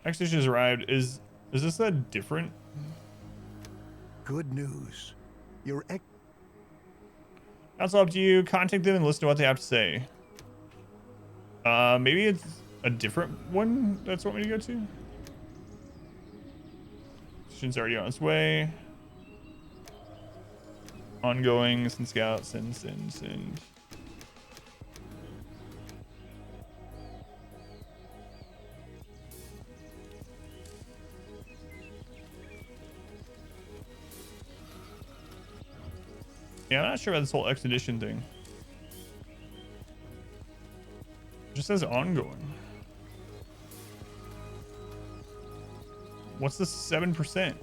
Expedition has arrived. Is this a different? Good news. Your That's up to you. Contact them and listen to what they have to say. Maybe it's a different one that's what we need to go to. Expedition's already on its way. Ongoing. Send scout. Send. Yeah, I'm not sure about this whole expedition thing. It just says ongoing. What's the 7%?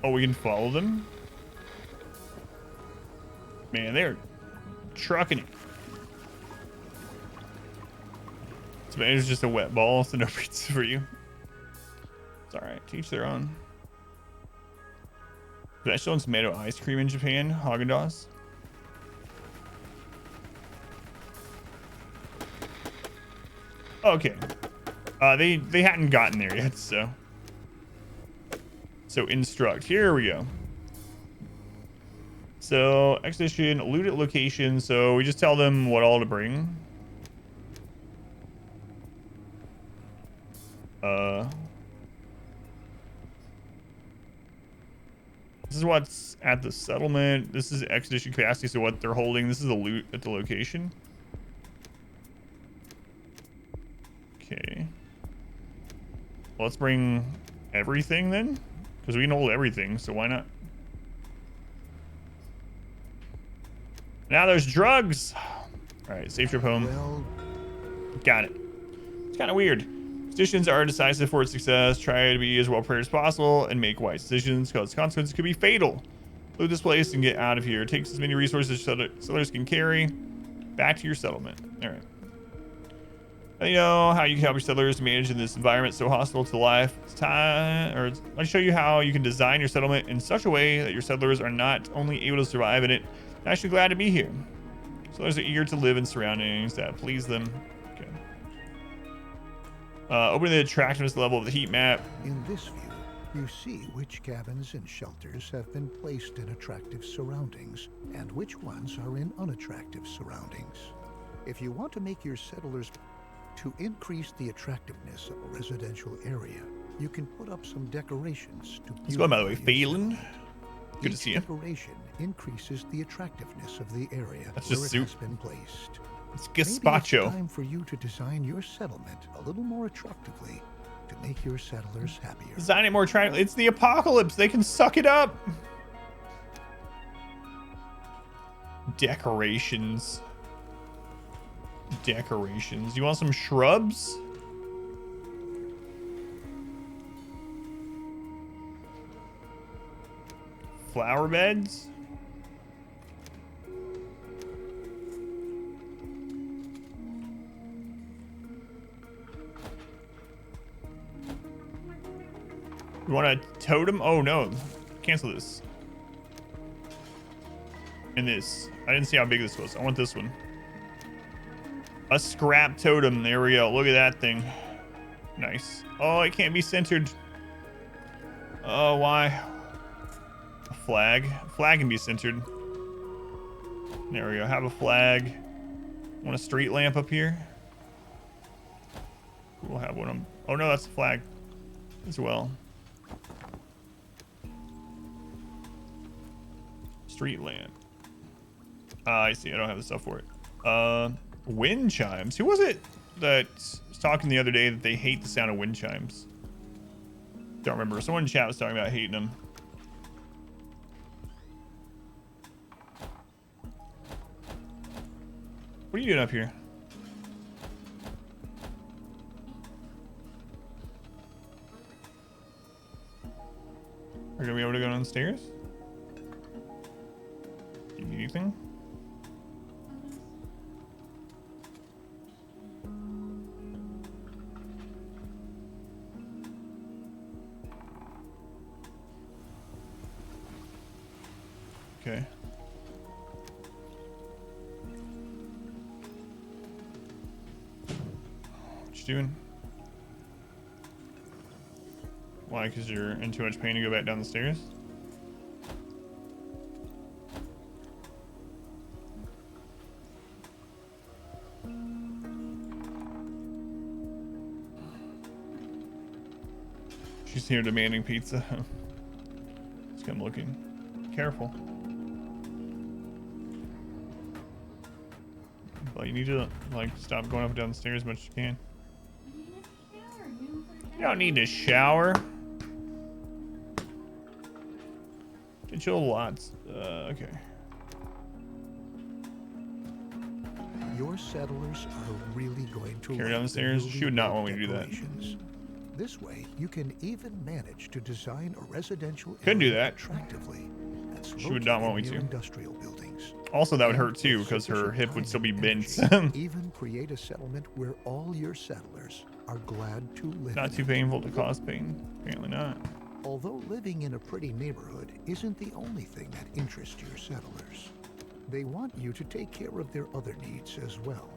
Oh, we can follow them? Man, they're trucking it. It's just a wet ball, so no pizza for you. It's alright, to each their own. Vegetable and tomato ice cream in Japan, Haagen-Dazs. Okay. They hadn't gotten there yet, so instruct. Here we go. So expedition, loot at location. So we just tell them what all to bring. This is what's at the settlement. This is expedition capacity, so what they're holding. This is the loot at the location. Okay. Well, let's bring everything then, because we can hold everything, so why not? Now there's drugs. All right, safe trip home. Well, got it. It's kind of weird. Petitions are decisive for its success. Try to be as well prepared as possible and make wise decisions, because consequences could be fatal. Leave this place and get out of here. It takes as many resources as settlers can carry. Back to your settlement. All right. Now you know how you can help your settlers manage in this environment so hostile to life. It's time, or I'll show you how you can design your settlement in such a way that your settlers are not only able to survive in it, they're actually glad to be here. Settlers are eager to live in surroundings that please them. Okay. Open the attractiveness level of the heat map. In this view, you see which cabins and shelters have been placed in attractive surroundings and which ones are in unattractive surroundings. If you want to make your settlers to increase the attractiveness of a residential area, you can put up some decorations to Let's go, by the way, Phelan. settlement. Good to see you. Decoration increases the attractiveness of the area That's where just it soup. has been placed. It's Maybe gazpacho. it's time for you to design your settlement a little more attractively to make your settlers happier. Design it more attractive. It's the apocalypse. They can suck it up. Decorations. Decorations. You want some shrubs? Flower beds? You want a totem? Oh no. Cancel this. And this. I didn't see how big this was. I want this one. A scrap totem. There we go. Look at that thing. Nice. Oh, it can't be centered. Oh, why? A flag. A flag can be centered. There we go. Have a flag. Want a street lamp up here? We'll have one of them. Oh no, that's a flag as well. Street lamp. I see. I don't have the stuff for it. Wind chimes. Who was it that was talking the other day that they hate the sound of wind chimes? Don't remember. Someone in chat was talking about hating them. What are you doing up here? Are you gonna be able to go downstairs? Do you need anything? Okay. What you doing? Why? Because you're in too much pain to go back down the stairs? She's here demanding pizza. Just come looking. Careful. But you need to like stop going up and down the stairs as much as you can. You don't need to shower. Get your lots. Okay. Your settlers are really going to Carry down the like stairs? newly She would not built want me to do that. decorations. This way, you can even manage to design a residential Couldn't do area that. attractively. That's She would not want me located near to. Industrial buildings. Also, that would And hurt too with because her sufficient hip would time still be and bent. energy, even create a settlement where all your settlers are glad to live. Not in too it. painful to cause pain. Apparently not. Although living in a pretty neighborhood isn't the only thing that interests your settlers, they want you to take care of their other needs as well.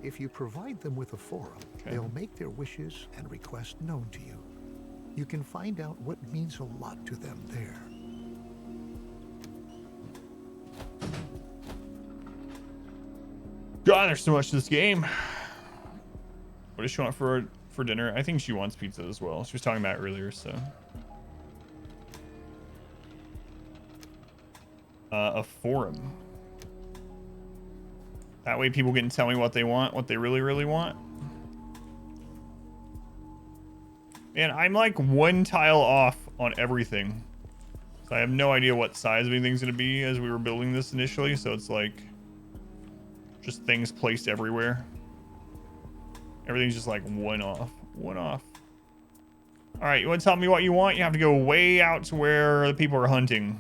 If you provide them with a forum, they'll make their wishes and requests known to you. You can find out what means a lot to them there. God, there's so much to this game. What does she want for dinner? I think she wants pizza as well. She was talking about it earlier, so. A forum. That way people can tell me what they want, what they really, really want. Man, I'm like one tile off on everything. So I have no idea what size of anything's gonna be as we were building this initially, so it's like just things placed everywhere. Everything's just like one off. One off. All right, you want to tell me what you want? You have to go way out to where the people are hunting.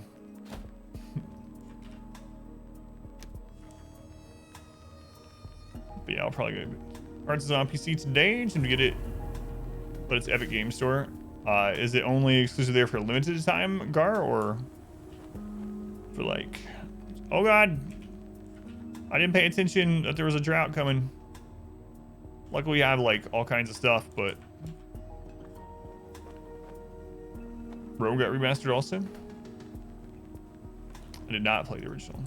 But yeah, I'll probably go. Cards is on PC today. Seem to get it, but it's Epic Game Store. Is it only exclusive there for a limited time, Gar, or for like? Oh God, I didn't pay attention that there was a drought coming. Luckily, I have like all kinds of stuff, but Rogue got remastered also. I did not play the original.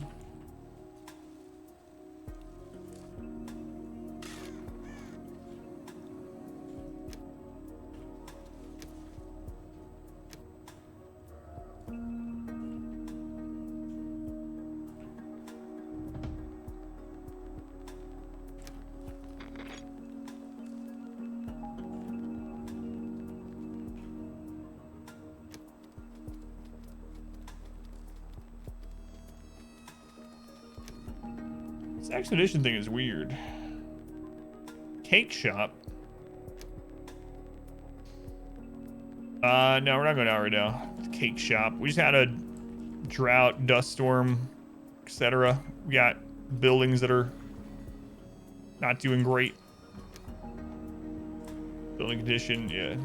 This expedition thing is weird. Cake shop. No, we're not going out right now. Cake shop. We just had a drought, dust storm, etc. We got buildings that are not doing great. Building condition, yeah.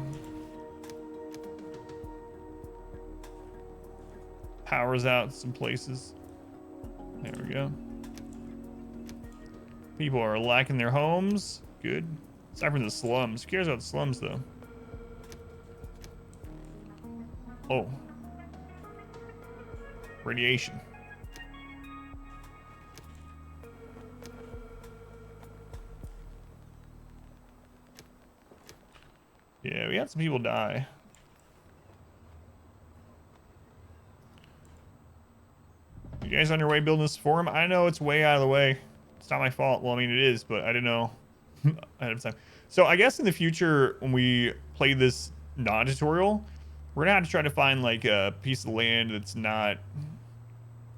Power's out in some places. There we go. People are lacking their homes. Good. Aside from the slums. Who cares about the slums, though? Oh. Radiation. Yeah, we had some people die. You guys on your way building this forum? I know it's way out of the way. It's not my fault. Well, I mean, it is, but I didn't know ahead of time. So I guess in the future, when we play this non-tutorial, we're gonna have to try to find like a piece of land that's not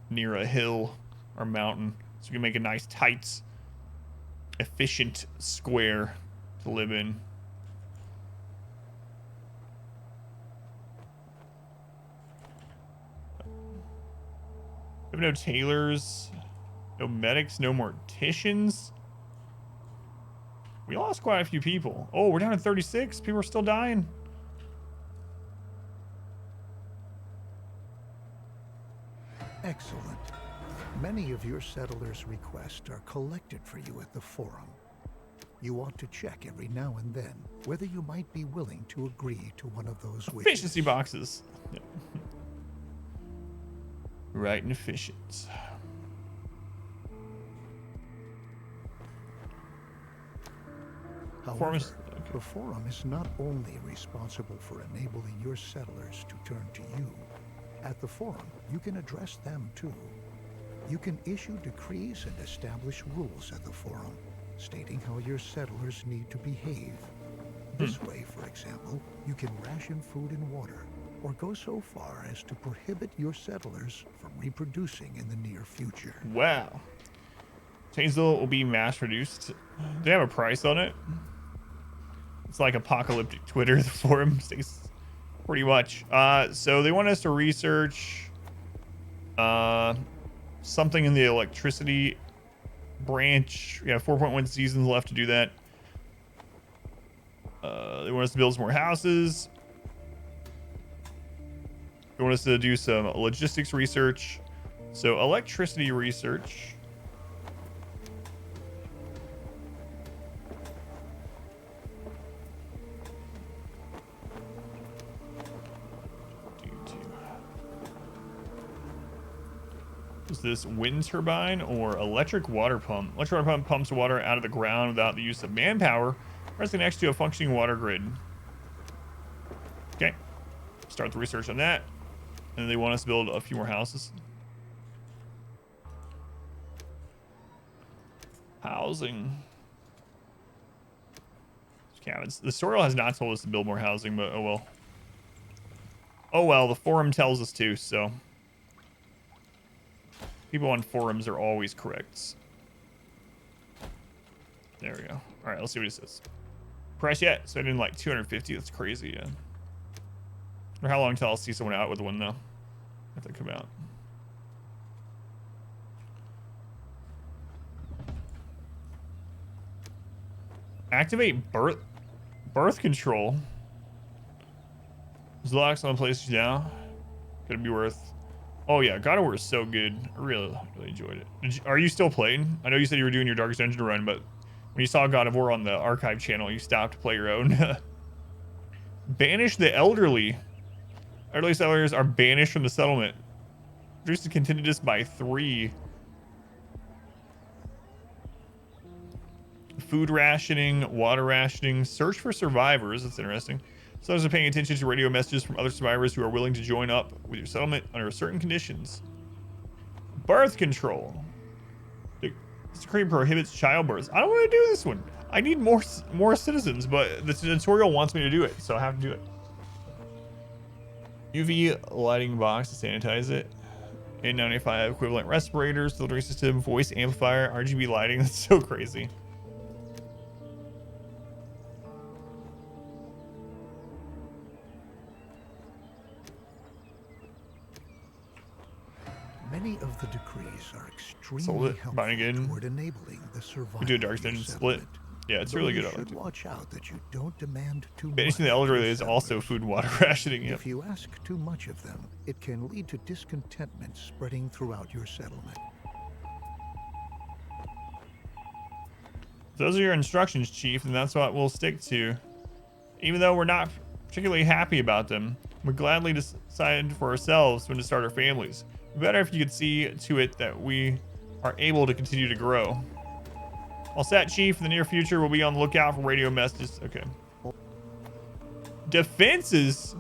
near a hill or mountain, so we can make a nice, tight, efficient square to live in. We have no tailors, no medics, no morticians. We lost quite a few people. Oh, we're down to 36. People are still dying. Excellent. Many of your settlers' requests are collected for you at the forum. You want to check every now and then whether you might be willing to agree to one of those wishes. Efficiency boxes. Yep. Right and efficient. However, the forum is not only responsible for enabling your settlers to turn to you. At the forum, you can address them too. You can issue decrees and establish rules at the forum, stating how your settlers need to behave. This way, for example, you can ration food and water, or go so far as to prohibit your settlers from reproducing in the near future. Wow. Chainsville will be mass produced. Do they have a price on it? It's like apocalyptic Twitter. The forum stays pretty much. So they want us to research something in the electricity branch. We have 4.1 seasons left to do that. They want us to build some more houses. They want us to do some logistics research. So electricity research. Is this wind turbine or electric water pump? Electric water pump pumps water out of the ground without the use of manpower, resting next to a functioning water grid. Okay. Start the research on that. And they want us to build a few more houses. Housing. Cabins. The tutorial has not told us to build more housing, but oh well. Oh well, the forum tells us to, so. People on forums are always correct. There we go. All right, let's see what he says. price yet. So I did like 250. That's crazy. Yeah. Or how long until I'll see someone out with one though? If they come out. Activate birth control. There's locks on places now. Gonna be worth. Oh yeah, God of War is so good. I really enjoyed it. Are you still playing? I know you said you were doing your Darkest Dungeon run, but when you saw God of War on the archive channel, you stopped to play your own. Banish the elderly. Elderly settlers are banished from the settlement. Reduce the contentious by 3. Food rationing, water rationing, search for survivors. That's interesting. Settlers are paying attention to radio messages from other survivors who are willing to join up with your settlement under certain conditions. Birth control. This decree prohibits childbirth. I don't want to do this one. I need more citizens, but the tutorial wants me to do it, so I have to do it. UV lighting box to sanitize it. N95 equivalent respirators, filtering system, voice amplifier, RGB lighting. That's so crazy. Many of the decrees are extremely helpful toward enabling the survival. We do a Dark Dungeon split. Yeah, it's really good. You should watch out that you don't demand too much. Banishing the elderly is also food and water rationing. Yep. If you ask too much of them, it can lead to discontentment spreading throughout your settlement. Those are your instructions, Chief, and that's what we'll stick to. Even though we're not particularly happy about them, we gladly decide for ourselves when to start our families. Better if you could see to it that we are able to continue to grow. All set, Chief. In the near future, we'll be on the lookout for radio messages. Okay. Defenses.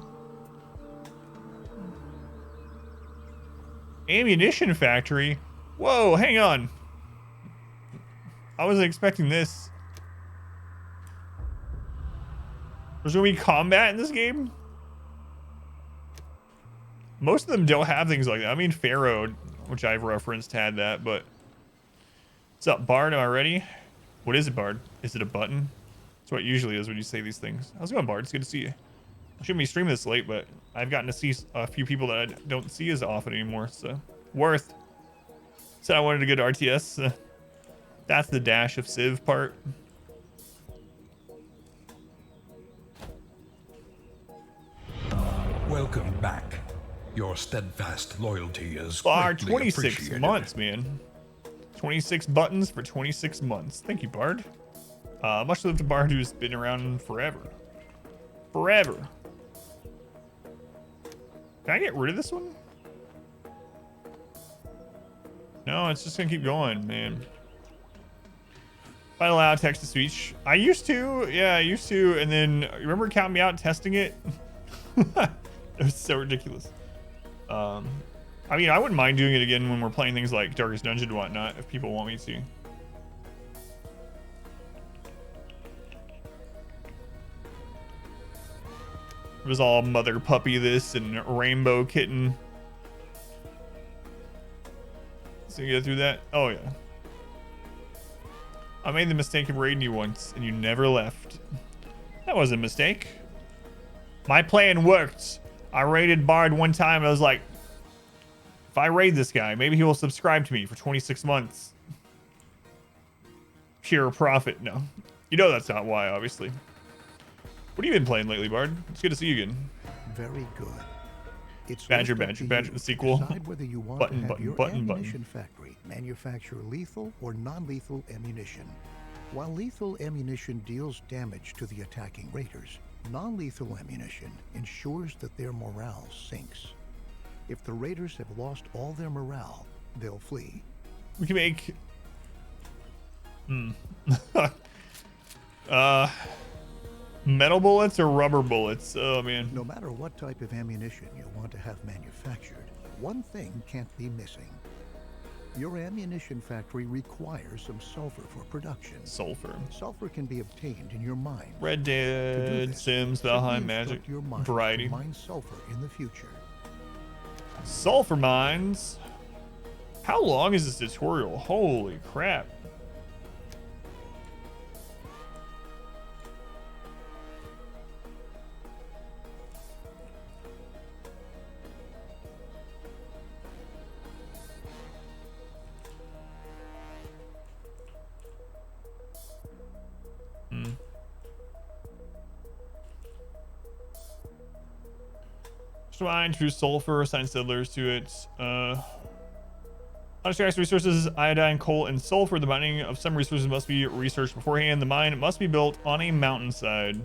Ammunition factory. Whoa, hang on. I wasn't expecting this. There's gonna be combat in this game? Most of them don't have things like that. I mean, Pharaoh, which I've referenced, had that, but... What's up, Bard? Am I ready? What is it, Bard? Is it a button? That's what it usually is when you say these things. How's it going, Bard? It's good to see you. I shouldn't be streaming this late, but I've gotten to see a few people that I don't see as often anymore, so... Worth. Said I wanted a good RTS. That's the dash of Civ part. Welcome back. Your steadfast loyalty is Bard, greatly 26 appreciated. months, man. 26 buttons for 26 months. Thank you, Bard. Much love to Bard, who's been around forever. Forever. Can I get rid of this one? No, it's just gonna keep going, man. If I allow text to speech. I used to, yeah, I used to, and then remember counting me out testing it? It was so ridiculous. I mean, I wouldn't mind doing it again when we're playing things like Darkest Dungeon and whatnot, if people want me to. It was all mother puppy this and rainbow kitten. So you get through that? Oh yeah. I made the mistake of raiding you once and you never left. That wasn't a mistake. My plan worked. I raided Bard one time and I was like, if I raid this guy, maybe he will subscribe to me for 26 months. Pure profit. No. You know that's not why, obviously. What have you been playing lately, Bard? It's good to see you again. Very good. It's Badger, the sequel. Decide whether you want to have your ammunition factory manufacture lethal or non-lethal ammunition. While lethal ammunition deals damage to the attacking raiders, non-lethal ammunition ensures that their morale sinks. If the raiders have lost all their morale, they'll flee. We can make... metal bullets or rubber bullets? Oh, man. No matter what type of ammunition you want to have manufactured, one thing can't be missing. Your ammunition factory requires some sulfur for production. Sulfur. Sulfur can be obtained in your mine. Red Dead, Sims, Valheim, Magic, your mine variety. To mine sulfur in the future. Sulfur mines. How long is this tutorial? Holy crap. Mine, introduce sulfur, assign settlers to it. Unextracted resources, iodine, coal, and sulfur. The mining of some resources must be researched beforehand. The mine must be built on a mountainside.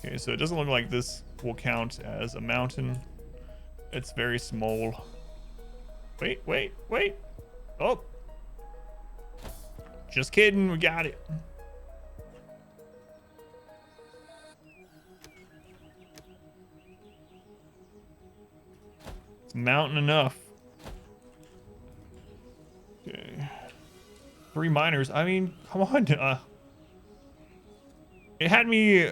Okay, so it doesn't look like this will count as a mountain. It's very small. Wait. Oh. Just kidding, we got it. It's mountain enough. Okay. 3 miners. I mean, come on. It had me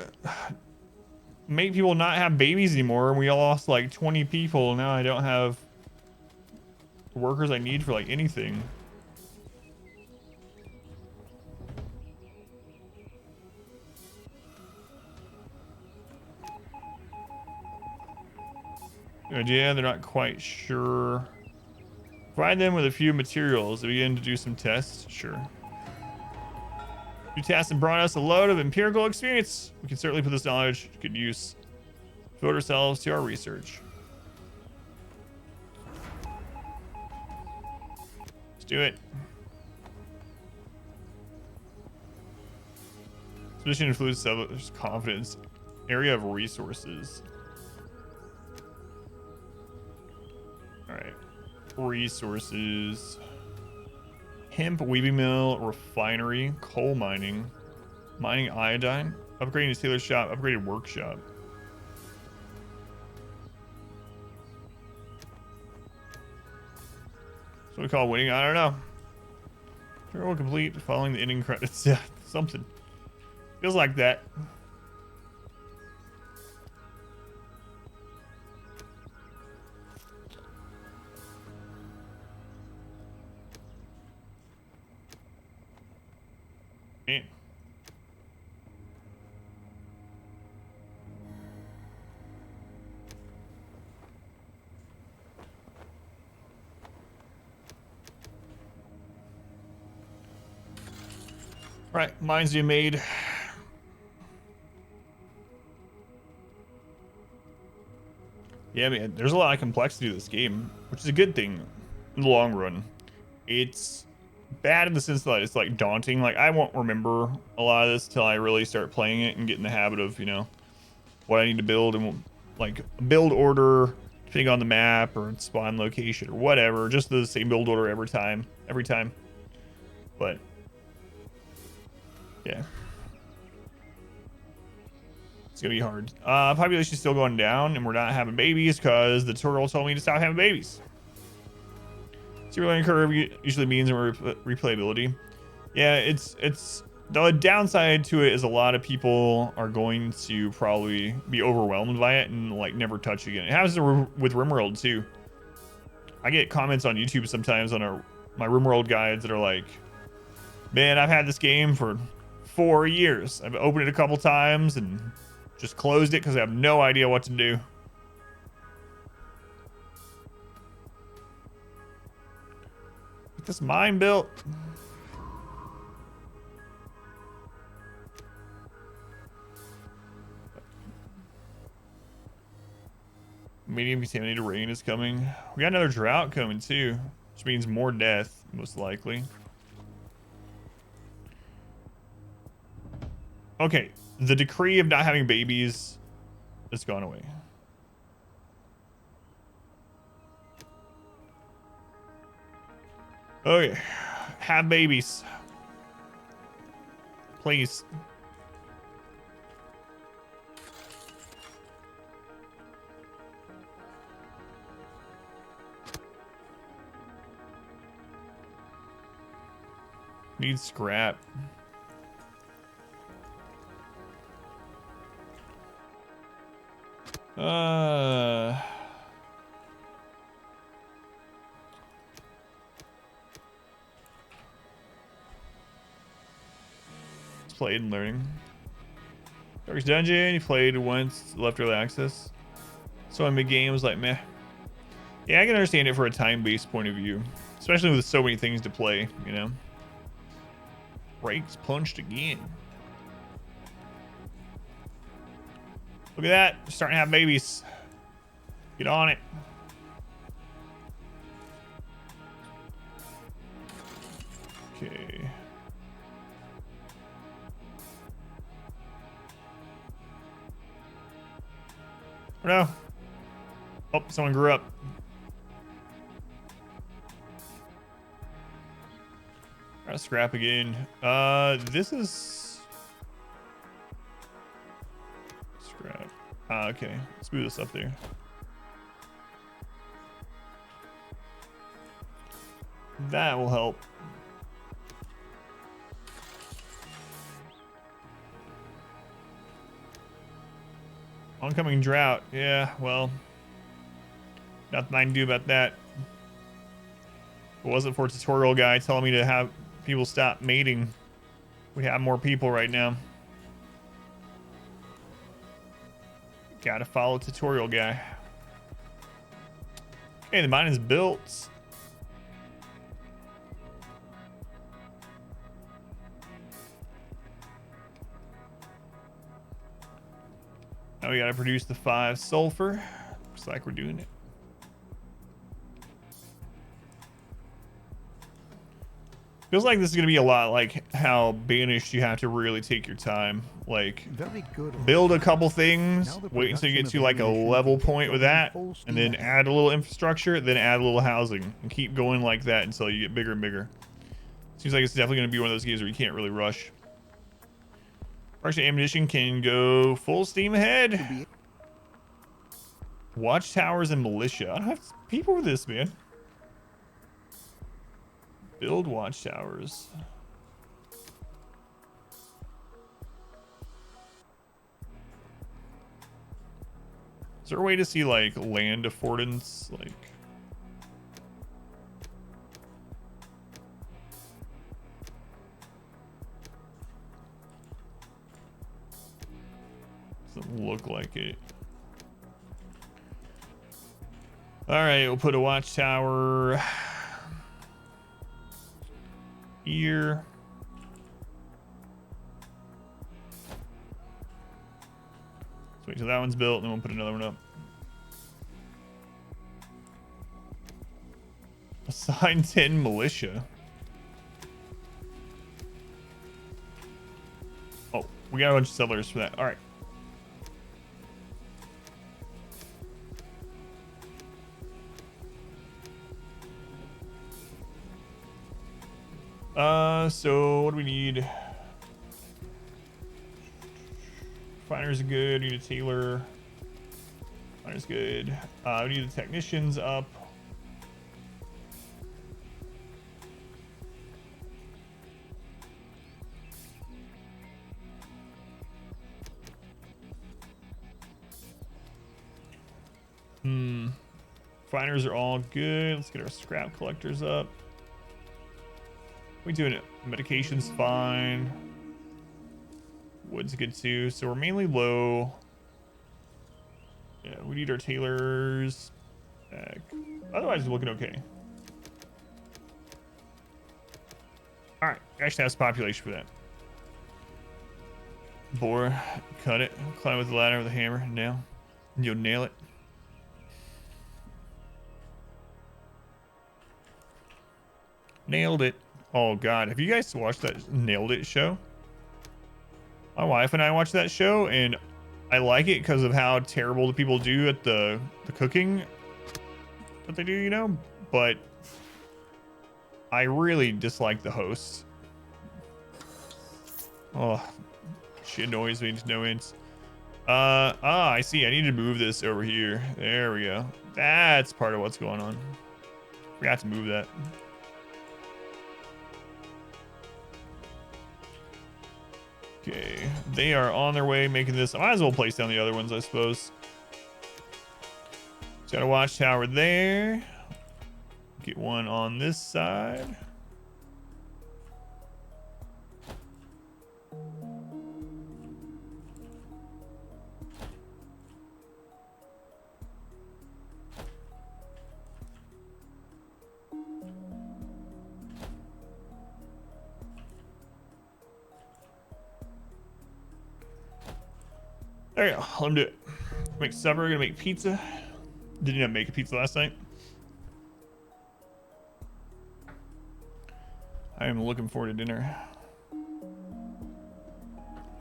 make people not have babies anymore, and we lost like 20 people. Now I don't have the workers I need for like anything. Yeah, they're not quite sure. Provide them with a few materials to begin to do some tests. Sure. You tasked and brought us a load of empirical experience. We can certainly put this knowledge to good use. Devote ourselves to our research. Let's do it. Position influence settlers' confidence. Area of resources. Alright. Resources. Hemp, weaving mill, refinery, coal mining, mining iodine, upgrading a tailor shop, upgraded workshop. What we call winning? I don't know. Tutorial complete following the ending credits. Yeah, something. Feels like that. Man. Right, mines you made. Yeah, man, there's a lot of complexity to this game, which is a good thing in the long run. It's bad in the sense that it's like daunting. Like I won't remember a lot of this till I really start playing it and get in the habit of, you know, what I need to build and like build order depending on the map or spawn location or whatever. Just the same build order every time. But yeah, it's gonna be hard. Population's still going down, and we're not having babies because the tutorial told me to stop having babies. Zero learning curve usually means replayability. Yeah, it's the downside to it is a lot of people are going to probably be overwhelmed by it and like never touch again. It happens with RimWorld too. I get comments on YouTube sometimes on my RimWorld guides that are like, "Man, I've had this game for 4 years. I've opened it a couple times and just closed it because I have no idea what to do." Get this mine built. Medium contaminated rain is coming. We got another drought coming too, which means more death, most likely. Okay, the decree of not having babies has gone away. Okay, have babies. Please. Need scrap. Played and learning. Darkest Dungeon, you played once, left early access. So in mid game was like meh. Yeah, I can understand it for a time-based point of view, especially with so many things to play, you know. Brakes punched again. Look at that, starting to have babies. Get on it. Okay. Oh, no. Oh, someone grew up. Scrap again. This is scrap. Okay. Let's move this up there. That will help. Oncoming drought. Yeah, well, nothing I can do about that. If it wasn't for a tutorial guy telling me to have people stop mating, we have more people right now. Gotta follow tutorial guy. Okay, the mine is built. Now we gotta produce the 5 sulfur. Looks like we're doing it. Feels like this is gonna be a lot like how Banished, you have to really take your time. Like, Very good. build a couple things, wait until you get to like a level point with that, and then add a little infrastructure, then add a little housing, and keep going like that until you get bigger and bigger. Seems like it's definitely gonna be one of those games where you can't really rush. Russian ammunition can go full steam ahead. Watchtowers and militia. I don't have people for this, man. Build watchtowers. Is there a way to see like land affordance? Like, doesn't look like it. All right, we'll put a watchtower here. Let's wait till that one's built, and then we'll put another one up. Assign 10 militia. Oh, we got a bunch of settlers for that. All right. So what do we need? Refiners are good. We need a tailor. Refiners good. We need the technicians up. Refiners are all good. Let's get our scrap collectors up. We doing it. Medication's fine. Wood's good too. So we're mainly low. Yeah, we need our tailors back. Otherwise, we're looking okay. All right, actually has population for that. Bore, cut it. Climb with the ladder with a hammer. Nail. You'll nail it. Nailed it. Oh god, have you guys watched that Nailed It show? My wife and I watched that show, and I like it because of how terrible the people do at the cooking that they do, you know? But I really dislike the host. Oh, she annoys me to no end. I see. I need to move this over here. There we go. That's part of what's going on. Forgot to move that. Okay, they are on their way making this. I might as well place down the other ones, I suppose. Just got a watchtower there. Get one on this side. There you go. Let them do it. Make supper. We're gonna make pizza. Didn't have make a pizza last night. I am looking forward to dinner.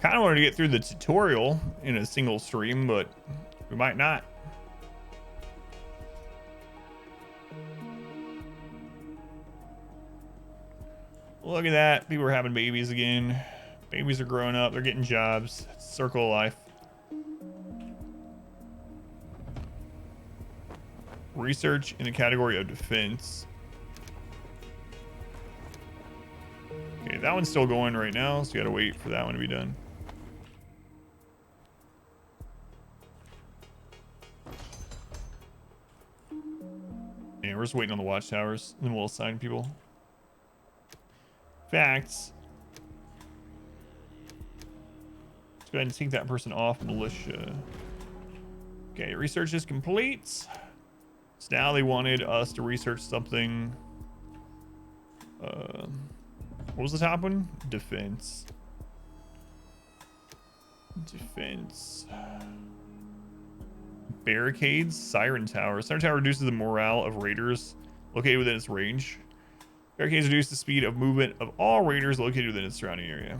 Kind of wanted to get through the tutorial in a single stream, but we might not. Look at that. People are having babies again. Babies are growing up. They're getting jobs. It's circle of life. Research in the category of defense. Okay, that one's still going right now, so you gotta wait for that one to be done. Yeah, we're just waiting on the watchtowers, and then we'll assign people. Facts. Let's go ahead and take that person off militia. Okay, research is complete. So now they wanted us to research something. What was the top one? Defense. Defense. Barricades. Siren Tower. Siren Tower reduces the morale of raiders located within its range. Barricades reduce the speed of movement of all raiders located within its surrounding area.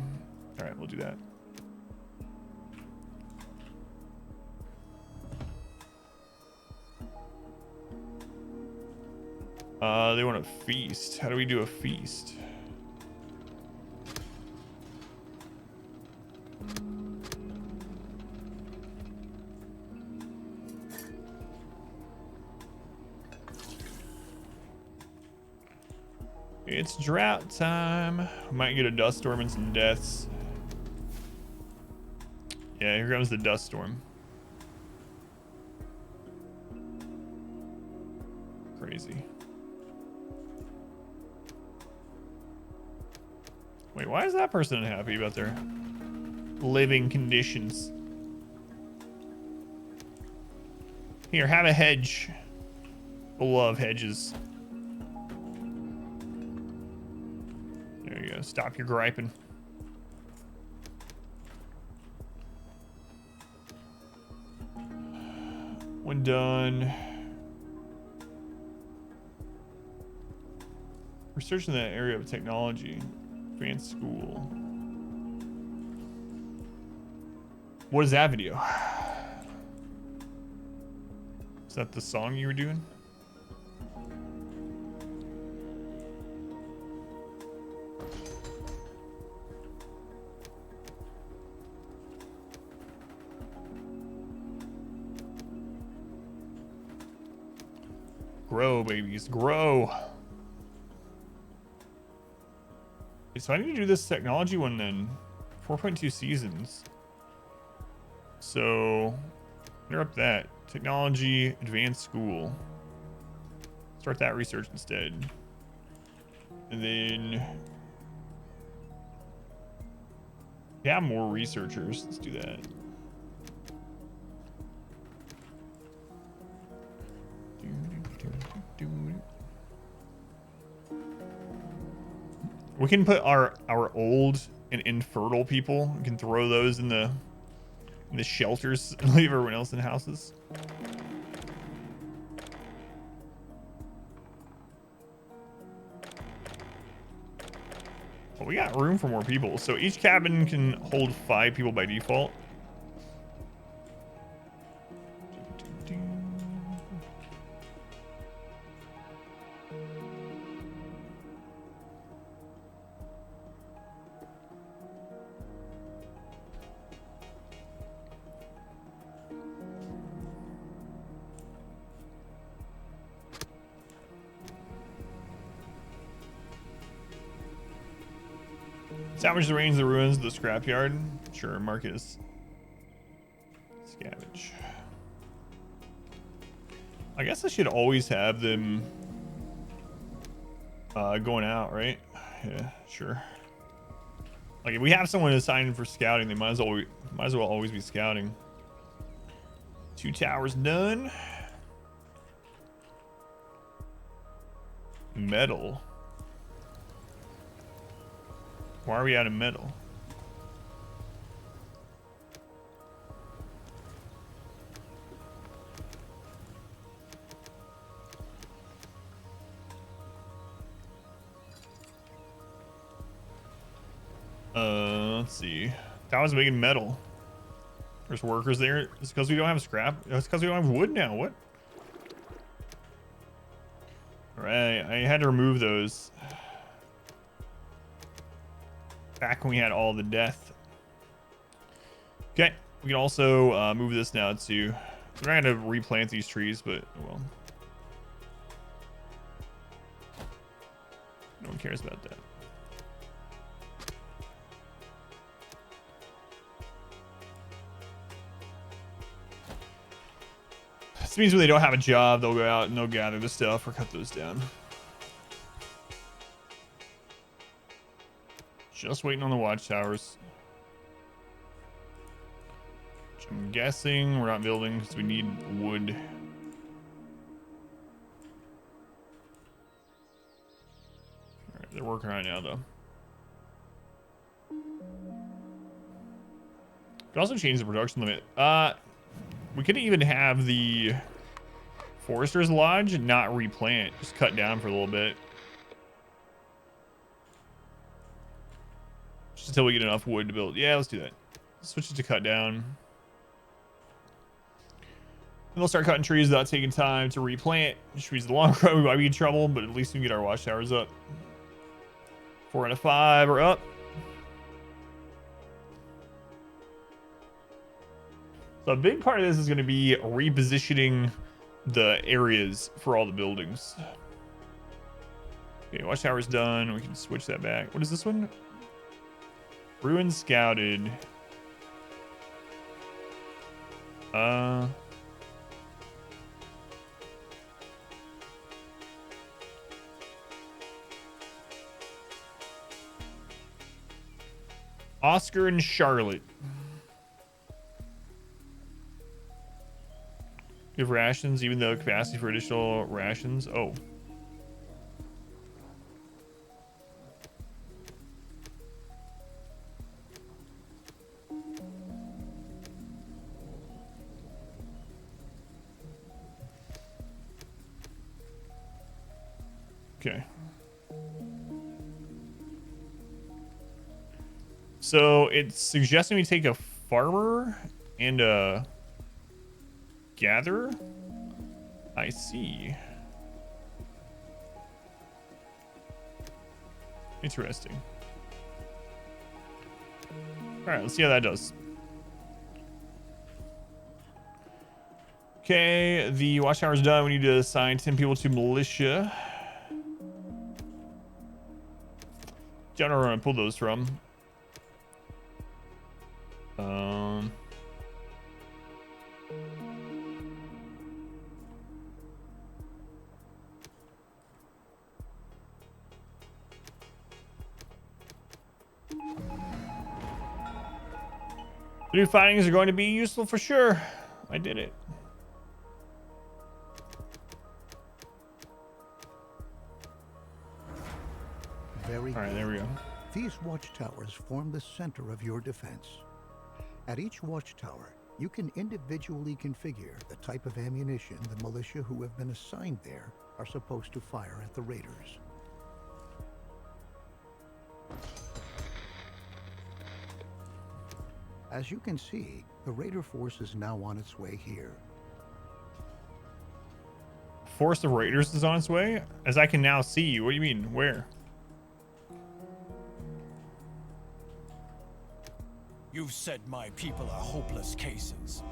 All right, we'll do that. They want a feast. How do we do a feast? It's drought time. Might get a dust storm and some deaths. Yeah, here comes the dust storm. Crazy. Wait, why is that person unhappy about their living conditions? Here, have a hedge. I love hedges. There you go. Stop your griping. When done. Research in that area of technology. Advanced school. What is that video? Is that the song you were doing? Grow, babies, grow. So I need to do this technology one then. 4.2 seasons. So interrupt that. Technology, advanced school. Start that research instead. And then yeah, more researchers. Let's do that. We can put our old and infertile people. We can throw those in the shelters and leave everyone else in houses. Well, we got room for more people. So each cabin can hold 5 people by default. Salvage the range of the ruins of the scrapyard. Sure, Marcus. Scavenge. I guess I should always have them going out, right? Yeah, sure. Like if we have someone assigned for scouting, they might as well always be scouting. 2 towers done. Metal. Why are we out of metal? Let's see. That was making metal. There's workers there. It's because we don't have scrap. It's because we don't have wood now. What? All right, I had to remove those back when we had all the death. Okay, we can also move this now to. We're not gonna replant these trees, but well, no one cares about that. This means when they don't have a job, they'll go out and they'll gather the stuff or cut those down. Just waiting on the watchtowers. Which I'm guessing we're not building because we need wood. Alright, they're working right now though. Could also change the production limit. We could even have the Forester's Lodge not replant, just cut down for a little bit. Just until we get enough wood to build. Yeah, let's do that. Switch it to cut down. And they'll start cutting trees without taking time to replant. Which means the long run we might be in trouble, but at least we can get our watchtowers up. 4 out of 5 are up. So a big part of this is going to be repositioning the areas for all the buildings. Okay, watchtower's done. We can switch that back. What is this one? Ruin scouted. Oscar and Charlotte. Give rations, even though capacity for additional rations. Oh. Okay. So it's suggesting we take a farmer and a gatherer. I see. Interesting. All right, let's see how that does. Okay, the watchtower's done. We need to assign 10 people to militia. Don't know where I pulled those from. New findings are going to be useful for sure. I did it. Very All right, there we go. These watchtowers form the center of your defense. At each watchtower, you can individually configure the type of ammunition the militia who have been assigned there are supposed to fire at the raiders. As you can see, the raider force is now on its way here. Force of raiders is on its way? As I can now see. What do you mean? Where? You've said my people are hopeless cases.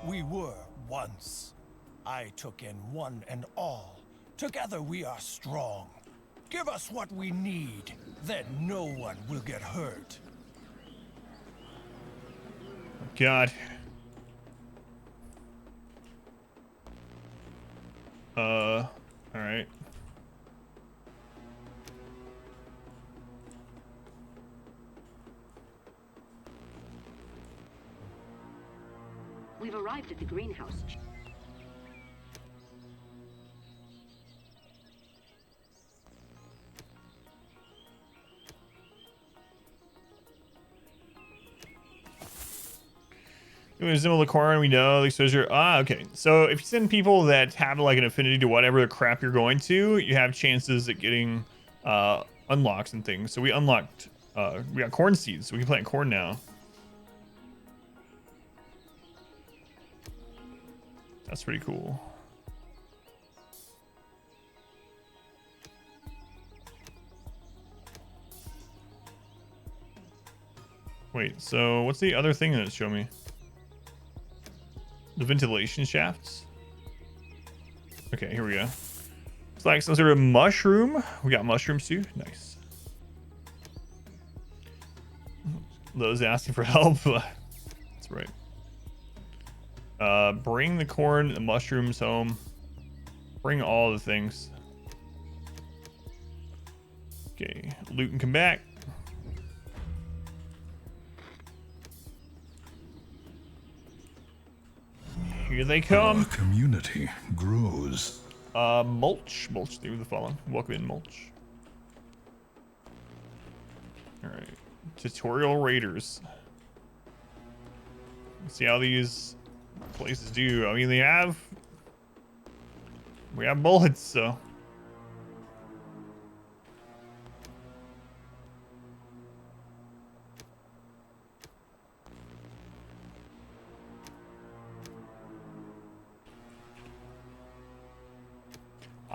We were once. I took in one and all. Together we are strong. Give us what we need, then no one will get hurt. God. All right. We've arrived at the greenhouse. Resemble the corn, we know the exposure. Okay. So if you send people that have like an affinity to whatever the crap you're going to, you have chances at getting unlocks and things. So we unlocked We got corn seeds. We can plant corn now. That's pretty cool. Wait, so what's the other thing that it's showing me? The ventilation shafts. Okay, here we go. It's like some sort of mushroom. We got mushrooms too. Nice. Those asking for help. That's right. Bring the corn, the mushrooms home. Bring all the things. Okay, loot and come back. Here they come. Our community grows. Mulch through the following. Welcome in, mulch. All right, tutorial raiders. Let's see how these places do. I mean, we have bullets, so.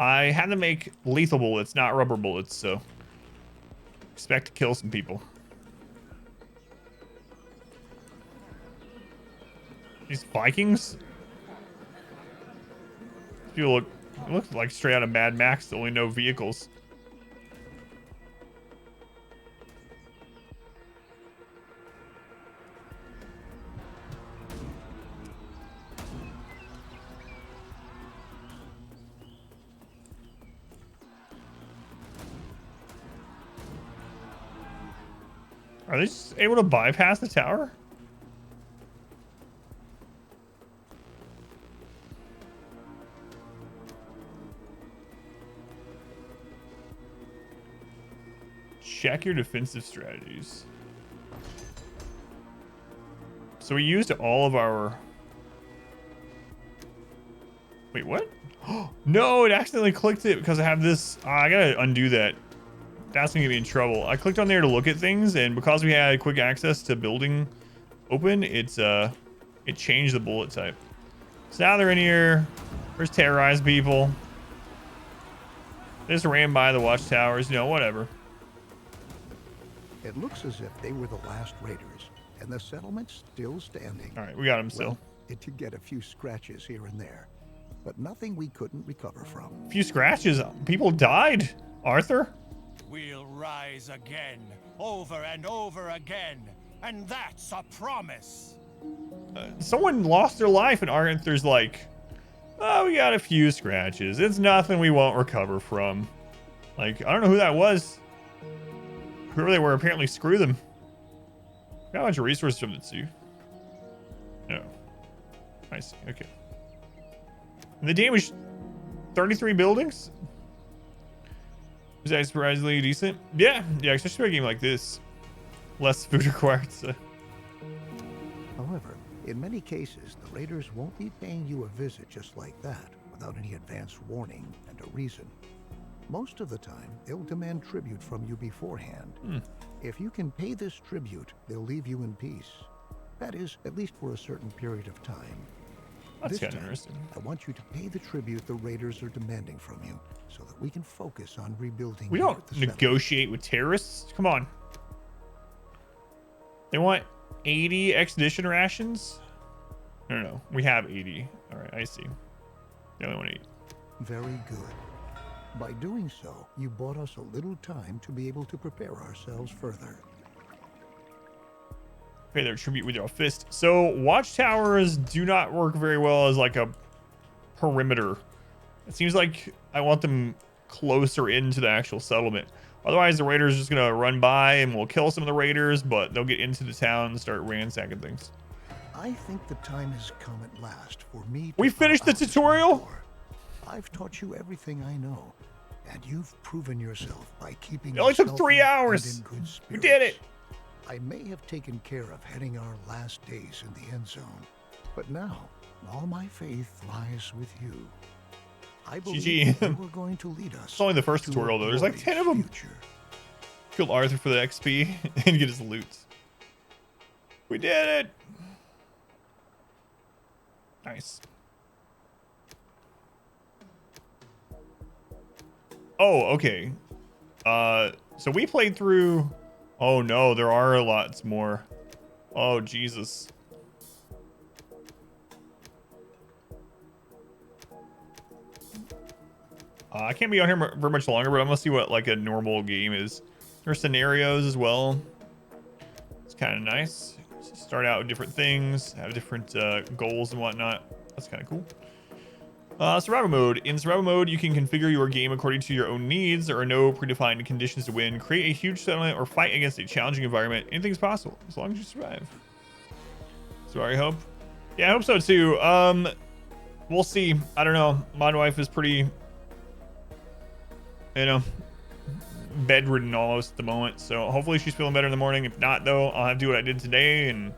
I had to make lethal bullets, not rubber bullets, so expect to kill some people. These Vikings? People look like straight out of Mad Max, only no vehicles. Are they just able to bypass the tower? Check your defensive strategies. So we used all of our... Wait, what? No, it accidentally clicked it because I have this... I gotta undo that. That's gonna get me in trouble. I clicked on there to look at things, and because we had quick access to building open, it changed the bullet type. So now they're in here. There's terrorized people. They just ran by the watchtowers, you know, whatever. It looks as if they were the last raiders, and the settlement's still standing. All right, we got them still. Well, it did get a few scratches here and there, but nothing we couldn't recover from. A few scratches. People died, Arthur. We'll rise again, over and over again, and that's a promise. Someone lost their life, and Arthur's like, oh, we got a few scratches. It's nothing we won't recover from. Like, I don't know who that was. Whoever they were, apparently screw them. Got a bunch of resources from the zoo. No. I see. Okay. And the damage 33 buildings? Was that surprisingly decent? Yeah, especially for a game like this. Less food required, so. However, in many cases, the raiders won't be paying you a visit just like that, without any advance warning and a reason. Most of the time, they'll demand tribute from you beforehand. If you can pay this tribute, they'll leave you in peace. That is, at least for a certain period of time. That's This kind of time, interesting. I want you to pay the tribute the raiders are demanding from you, so that we can focus on rebuilding. We here don't at the settlement. negotiate with terrorists. Come on. They want 80 expedition rations? No. We have 80. All right, I see. They only want 8. Very good. By doing so, you bought us a little time to be able to prepare ourselves further. Pay their tribute with your fist. So watchtowers do not work very well as like a perimeter. It seems like I want them closer into the actual settlement. Otherwise, the raiders are just gonna run by and we'll kill some of the raiders, but they'll get into the town and start ransacking things. I think the time has come at last for me to... We finished the tutorial? I've taught you everything I know, and you've proven yourself by keeping... It only took yourself 3 in hours. and in good spirits. We did it. I may have taken care of heading our last days in the end zone, but now all my faith lies with you. I believe GG. you are going to lead us. It's only the first to a tutorial, though. There's like 10 of them. future. Killed Arthur for the XP and get his loot. We did it. Nice. Oh, okay. So we played through. Oh no, there are lots more. Oh Jesus. I can't be on here for much longer, but I'm gonna see what like a normal game is. There's scenarios as well. It's kind of nice. Start out with different things, have different goals and whatnot. That's kind of cool. Survival mode. In survival mode, you can configure your game according to your own needs. There are no predefined conditions to win. Create a huge settlement or fight against a challenging environment. Anything's possible as long as you survive. So I hope. Yeah, I hope so too. We'll see. I don't know. My wife is pretty, you know, bedridden almost at the moment. So hopefully she's feeling better in the morning. If not, though, I'll have to do what I did today, and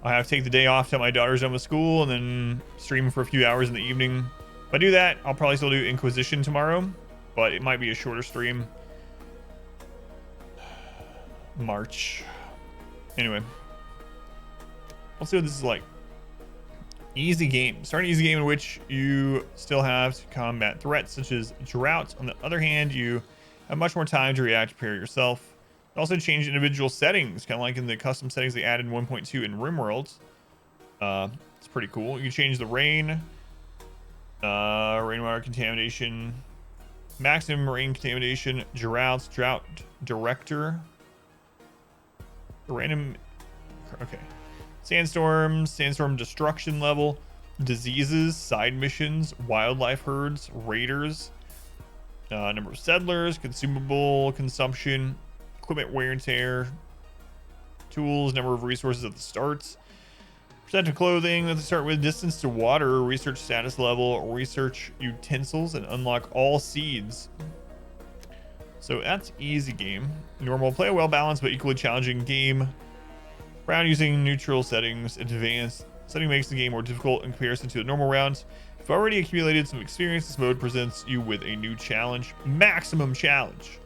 I'll have to take the day off till my daughter's done with school, and then stream for a few hours in the evening. If I do that, I'll probably still do Inquisition tomorrow, but it might be a shorter stream. March. Anyway, let's see what this is like. Easy game. Start an easy game in which you still have to combat threats such as droughts. On the other hand, you have much more time to react and prepare yourself. Also change individual settings, kind of like in the custom settings they added in 1.2 in RimWorld. It's pretty cool. You can change the rain, rainwater contamination, maximum rain contamination, droughts, drought director, random, okay, sandstorms, sandstorm destruction level, diseases, side missions, wildlife herds, raiders, number of settlers, consumable consumption, equipment wear and tear, tools, number of resources at the starts, percent of clothing at the start with, distance to water, research status level, research utensils, and unlock all seeds. So that's easy game. Normal, play a well balanced but equally challenging game. Round using neutral settings. Advanced setting makes the game more difficult in comparison to the normal rounds. If you've already accumulated some experience, this mode presents you with a new challenge. Maximum challenge.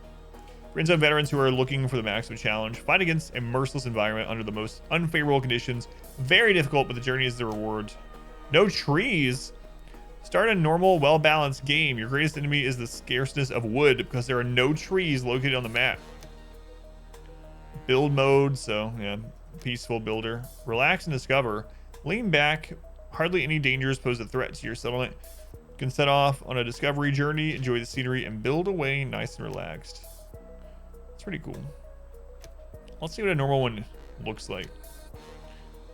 Brings out veterans who are looking for the maximum challenge. Fight against a merciless environment under the most unfavorable conditions. Very difficult, but the journey is the reward. No trees. Start a normal, well-balanced game. Your greatest enemy is the scarceness of wood because there are no trees located on the map. Build mode, so yeah, peaceful builder. Relax and discover. Lean back. Hardly any dangers pose a threat to your settlement. You can set off on a discovery journey, enjoy the scenery, and build away nice and relaxed. It's pretty cool. Let's see what a normal one looks like.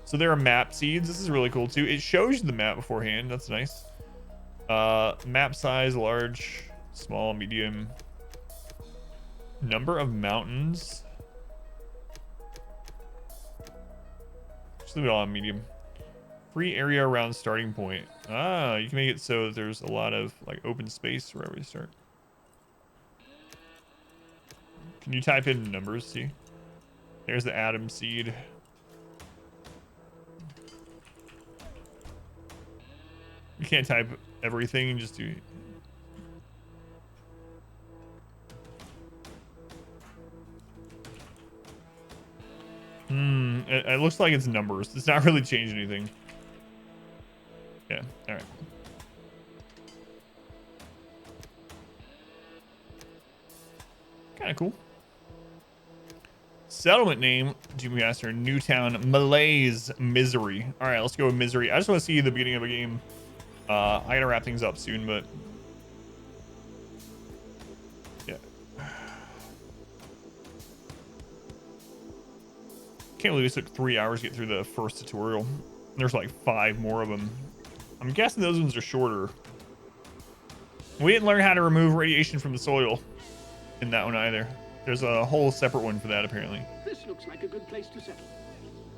So there are map seeds. This is really cool too. It shows you the map beforehand. That's nice. Map size, large, small, medium. Number of mountains. Just leave it all on medium. Free area around starting point. Ah, you can make it so there's a lot of like open space wherever you start. Can you type in numbers? See, there's the atom seed. You can't type everything and just do. It looks like it's numbers. It's not really changing anything. Yeah, all right. Kind of cool. Settlement name, Master, Newtown, Malaise, Misery. All right, let's go with Misery. I just want to see the beginning of a game. I gotta wrap things up soon, but yeah. Can't believe it took 3 hours to get through the first tutorial. There's like 5 more of them. I'm guessing those ones are shorter. We didn't learn how to remove radiation from the soil in that one either. There's a whole separate one for that apparently. This looks like a good place to settle.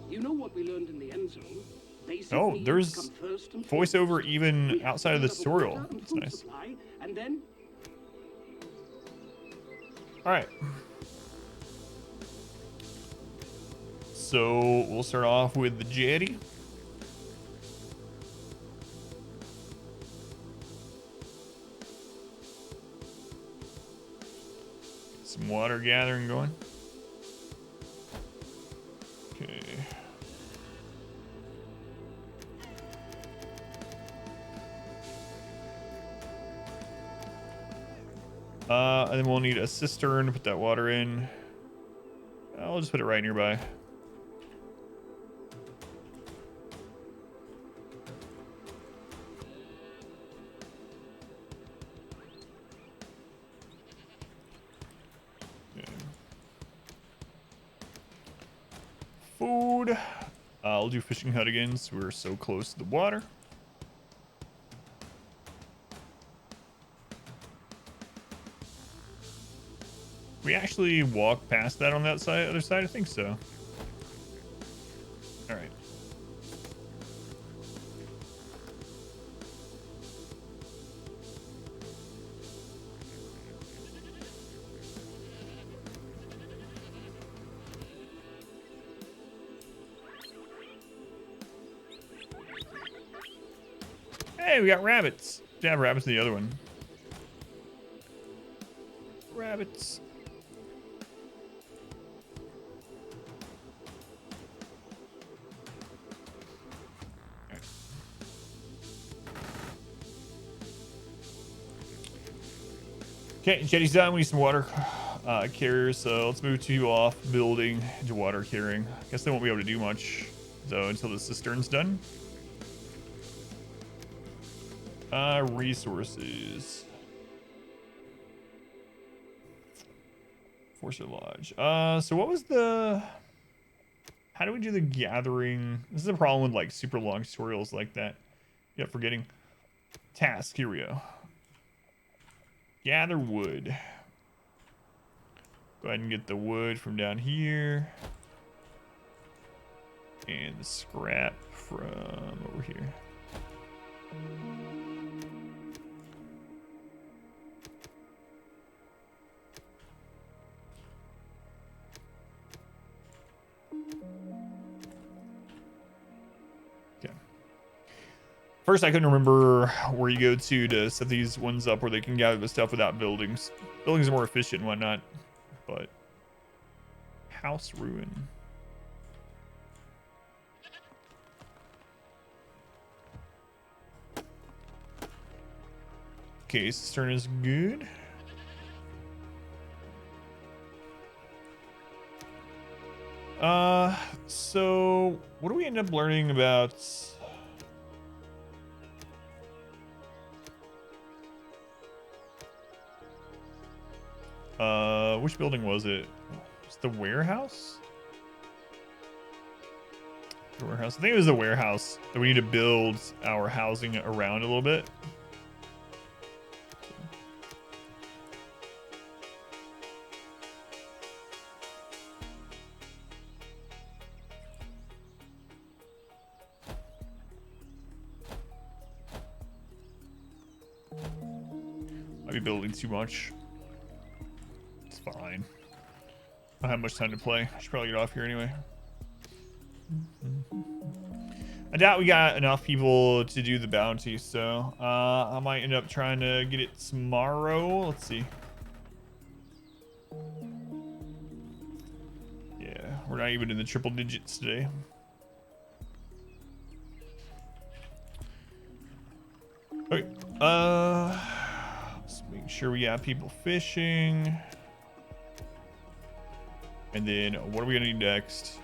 You know what we learned in the end zone? Basic Oh, needs there's come first and voiceover foremost. even We have outside to of the build up a tutorial. water and That's food nice. supply, and then All right. So we'll start off with the jetty. some water gathering going. Okay. And then we'll need a cistern to put that water in. I'll just put it right nearby. Okay. Food. I'll do Fishing Hud again, so we're so close to the water. We actually walk past that on that side, other side? I think so. All right. Hey, we got rabbits. Yeah, rabbits in the other one. Rabbits. Okay, jetty's done. We need some water carriers, so let's move to off building into water carrying. I guess they won't be able to do much though until the cistern's done. Resources. Forcer Lodge. So what was the... How do we do the gathering? This is a problem with like super long tutorials like that. Yep, forgetting. Task, here we go. Gather wood. Go ahead and get the wood from down here. And the scrap from over here. Okay. First, I couldn't remember where you go to set these ones up where they can gather the stuff without buildings. Buildings are more efficient and whatnot, but house ruin. Okay, cistern is good. So what do we end up learning about? Which building was it? Was it the warehouse? The warehouse. I think it was the warehouse that we need to build our housing around a little bit. Might be building too much. It's fine. I don't have much time to play. I should probably get off here anyway. I doubt we got enough people to do the bounty, so I might end up trying to get it tomorrow. Let's see. Yeah, we're not even in the triple digits today. Okay, let's make sure we got people fishing. And then what are we gonna need next?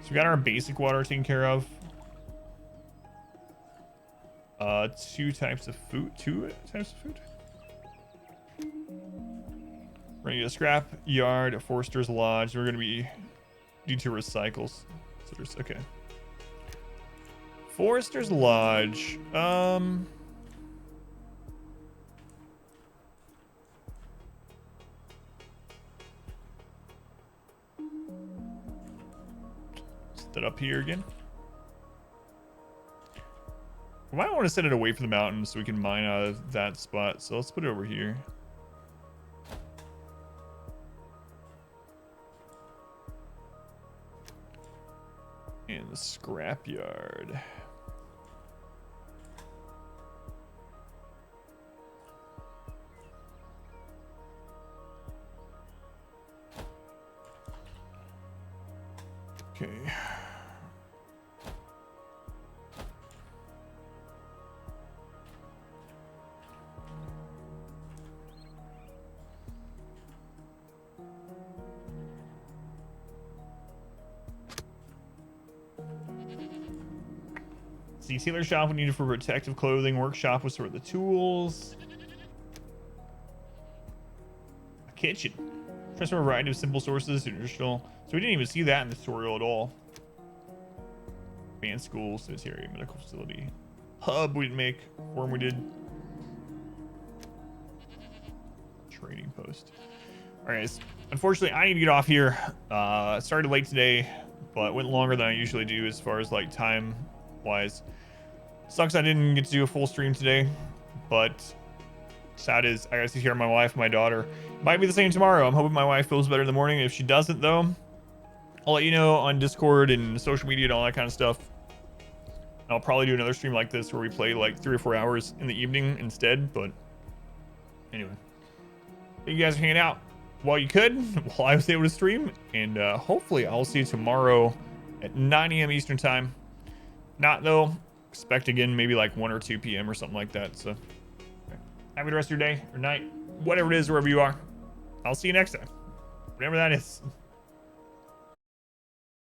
So we got our basic water taken care of. Two types of food. We're gonna get a scrap yard, a forester's lodge. We're gonna be need to recycles. So there's okay. Forester's lodge. Set up here again. We might want to set it away from the mountain so we can mine out of that spot. So let's put it over here. And the scrapyard. Okay. See, tailor shop we needed for protective clothing. Workshop was sort of the tools. A kitchen. Transfer a variety of simple sources to traditional. So we didn't even see that in the tutorial at all. Band school, cemetery, medical facility. Hub we didn't make. Forum we did. Trading post. All right, guys. Unfortunately, I need to get off here. Started late today, but went longer than I usually do as far as like time wise. Sucks I didn't get to do a full stream today, but sad is I got to take care of my wife and my daughter. Might be the same tomorrow. I'm hoping my wife feels better in the morning. If she doesn't, though, I'll let you know on Discord and social media and all that kind of stuff. I'll probably do another stream like this where we play like 3 or 4 hours in the evening instead. But anyway, you guys are hanging out while you could, while I was able to stream, and hopefully I'll see you tomorrow at 9 a.m. Eastern time. Not though. Expect again maybe like 1 or 2 p.m. or something like that. So okay. Have a good rest of your day or night, whatever it is, wherever you are. I'll see you next time, whatever that is.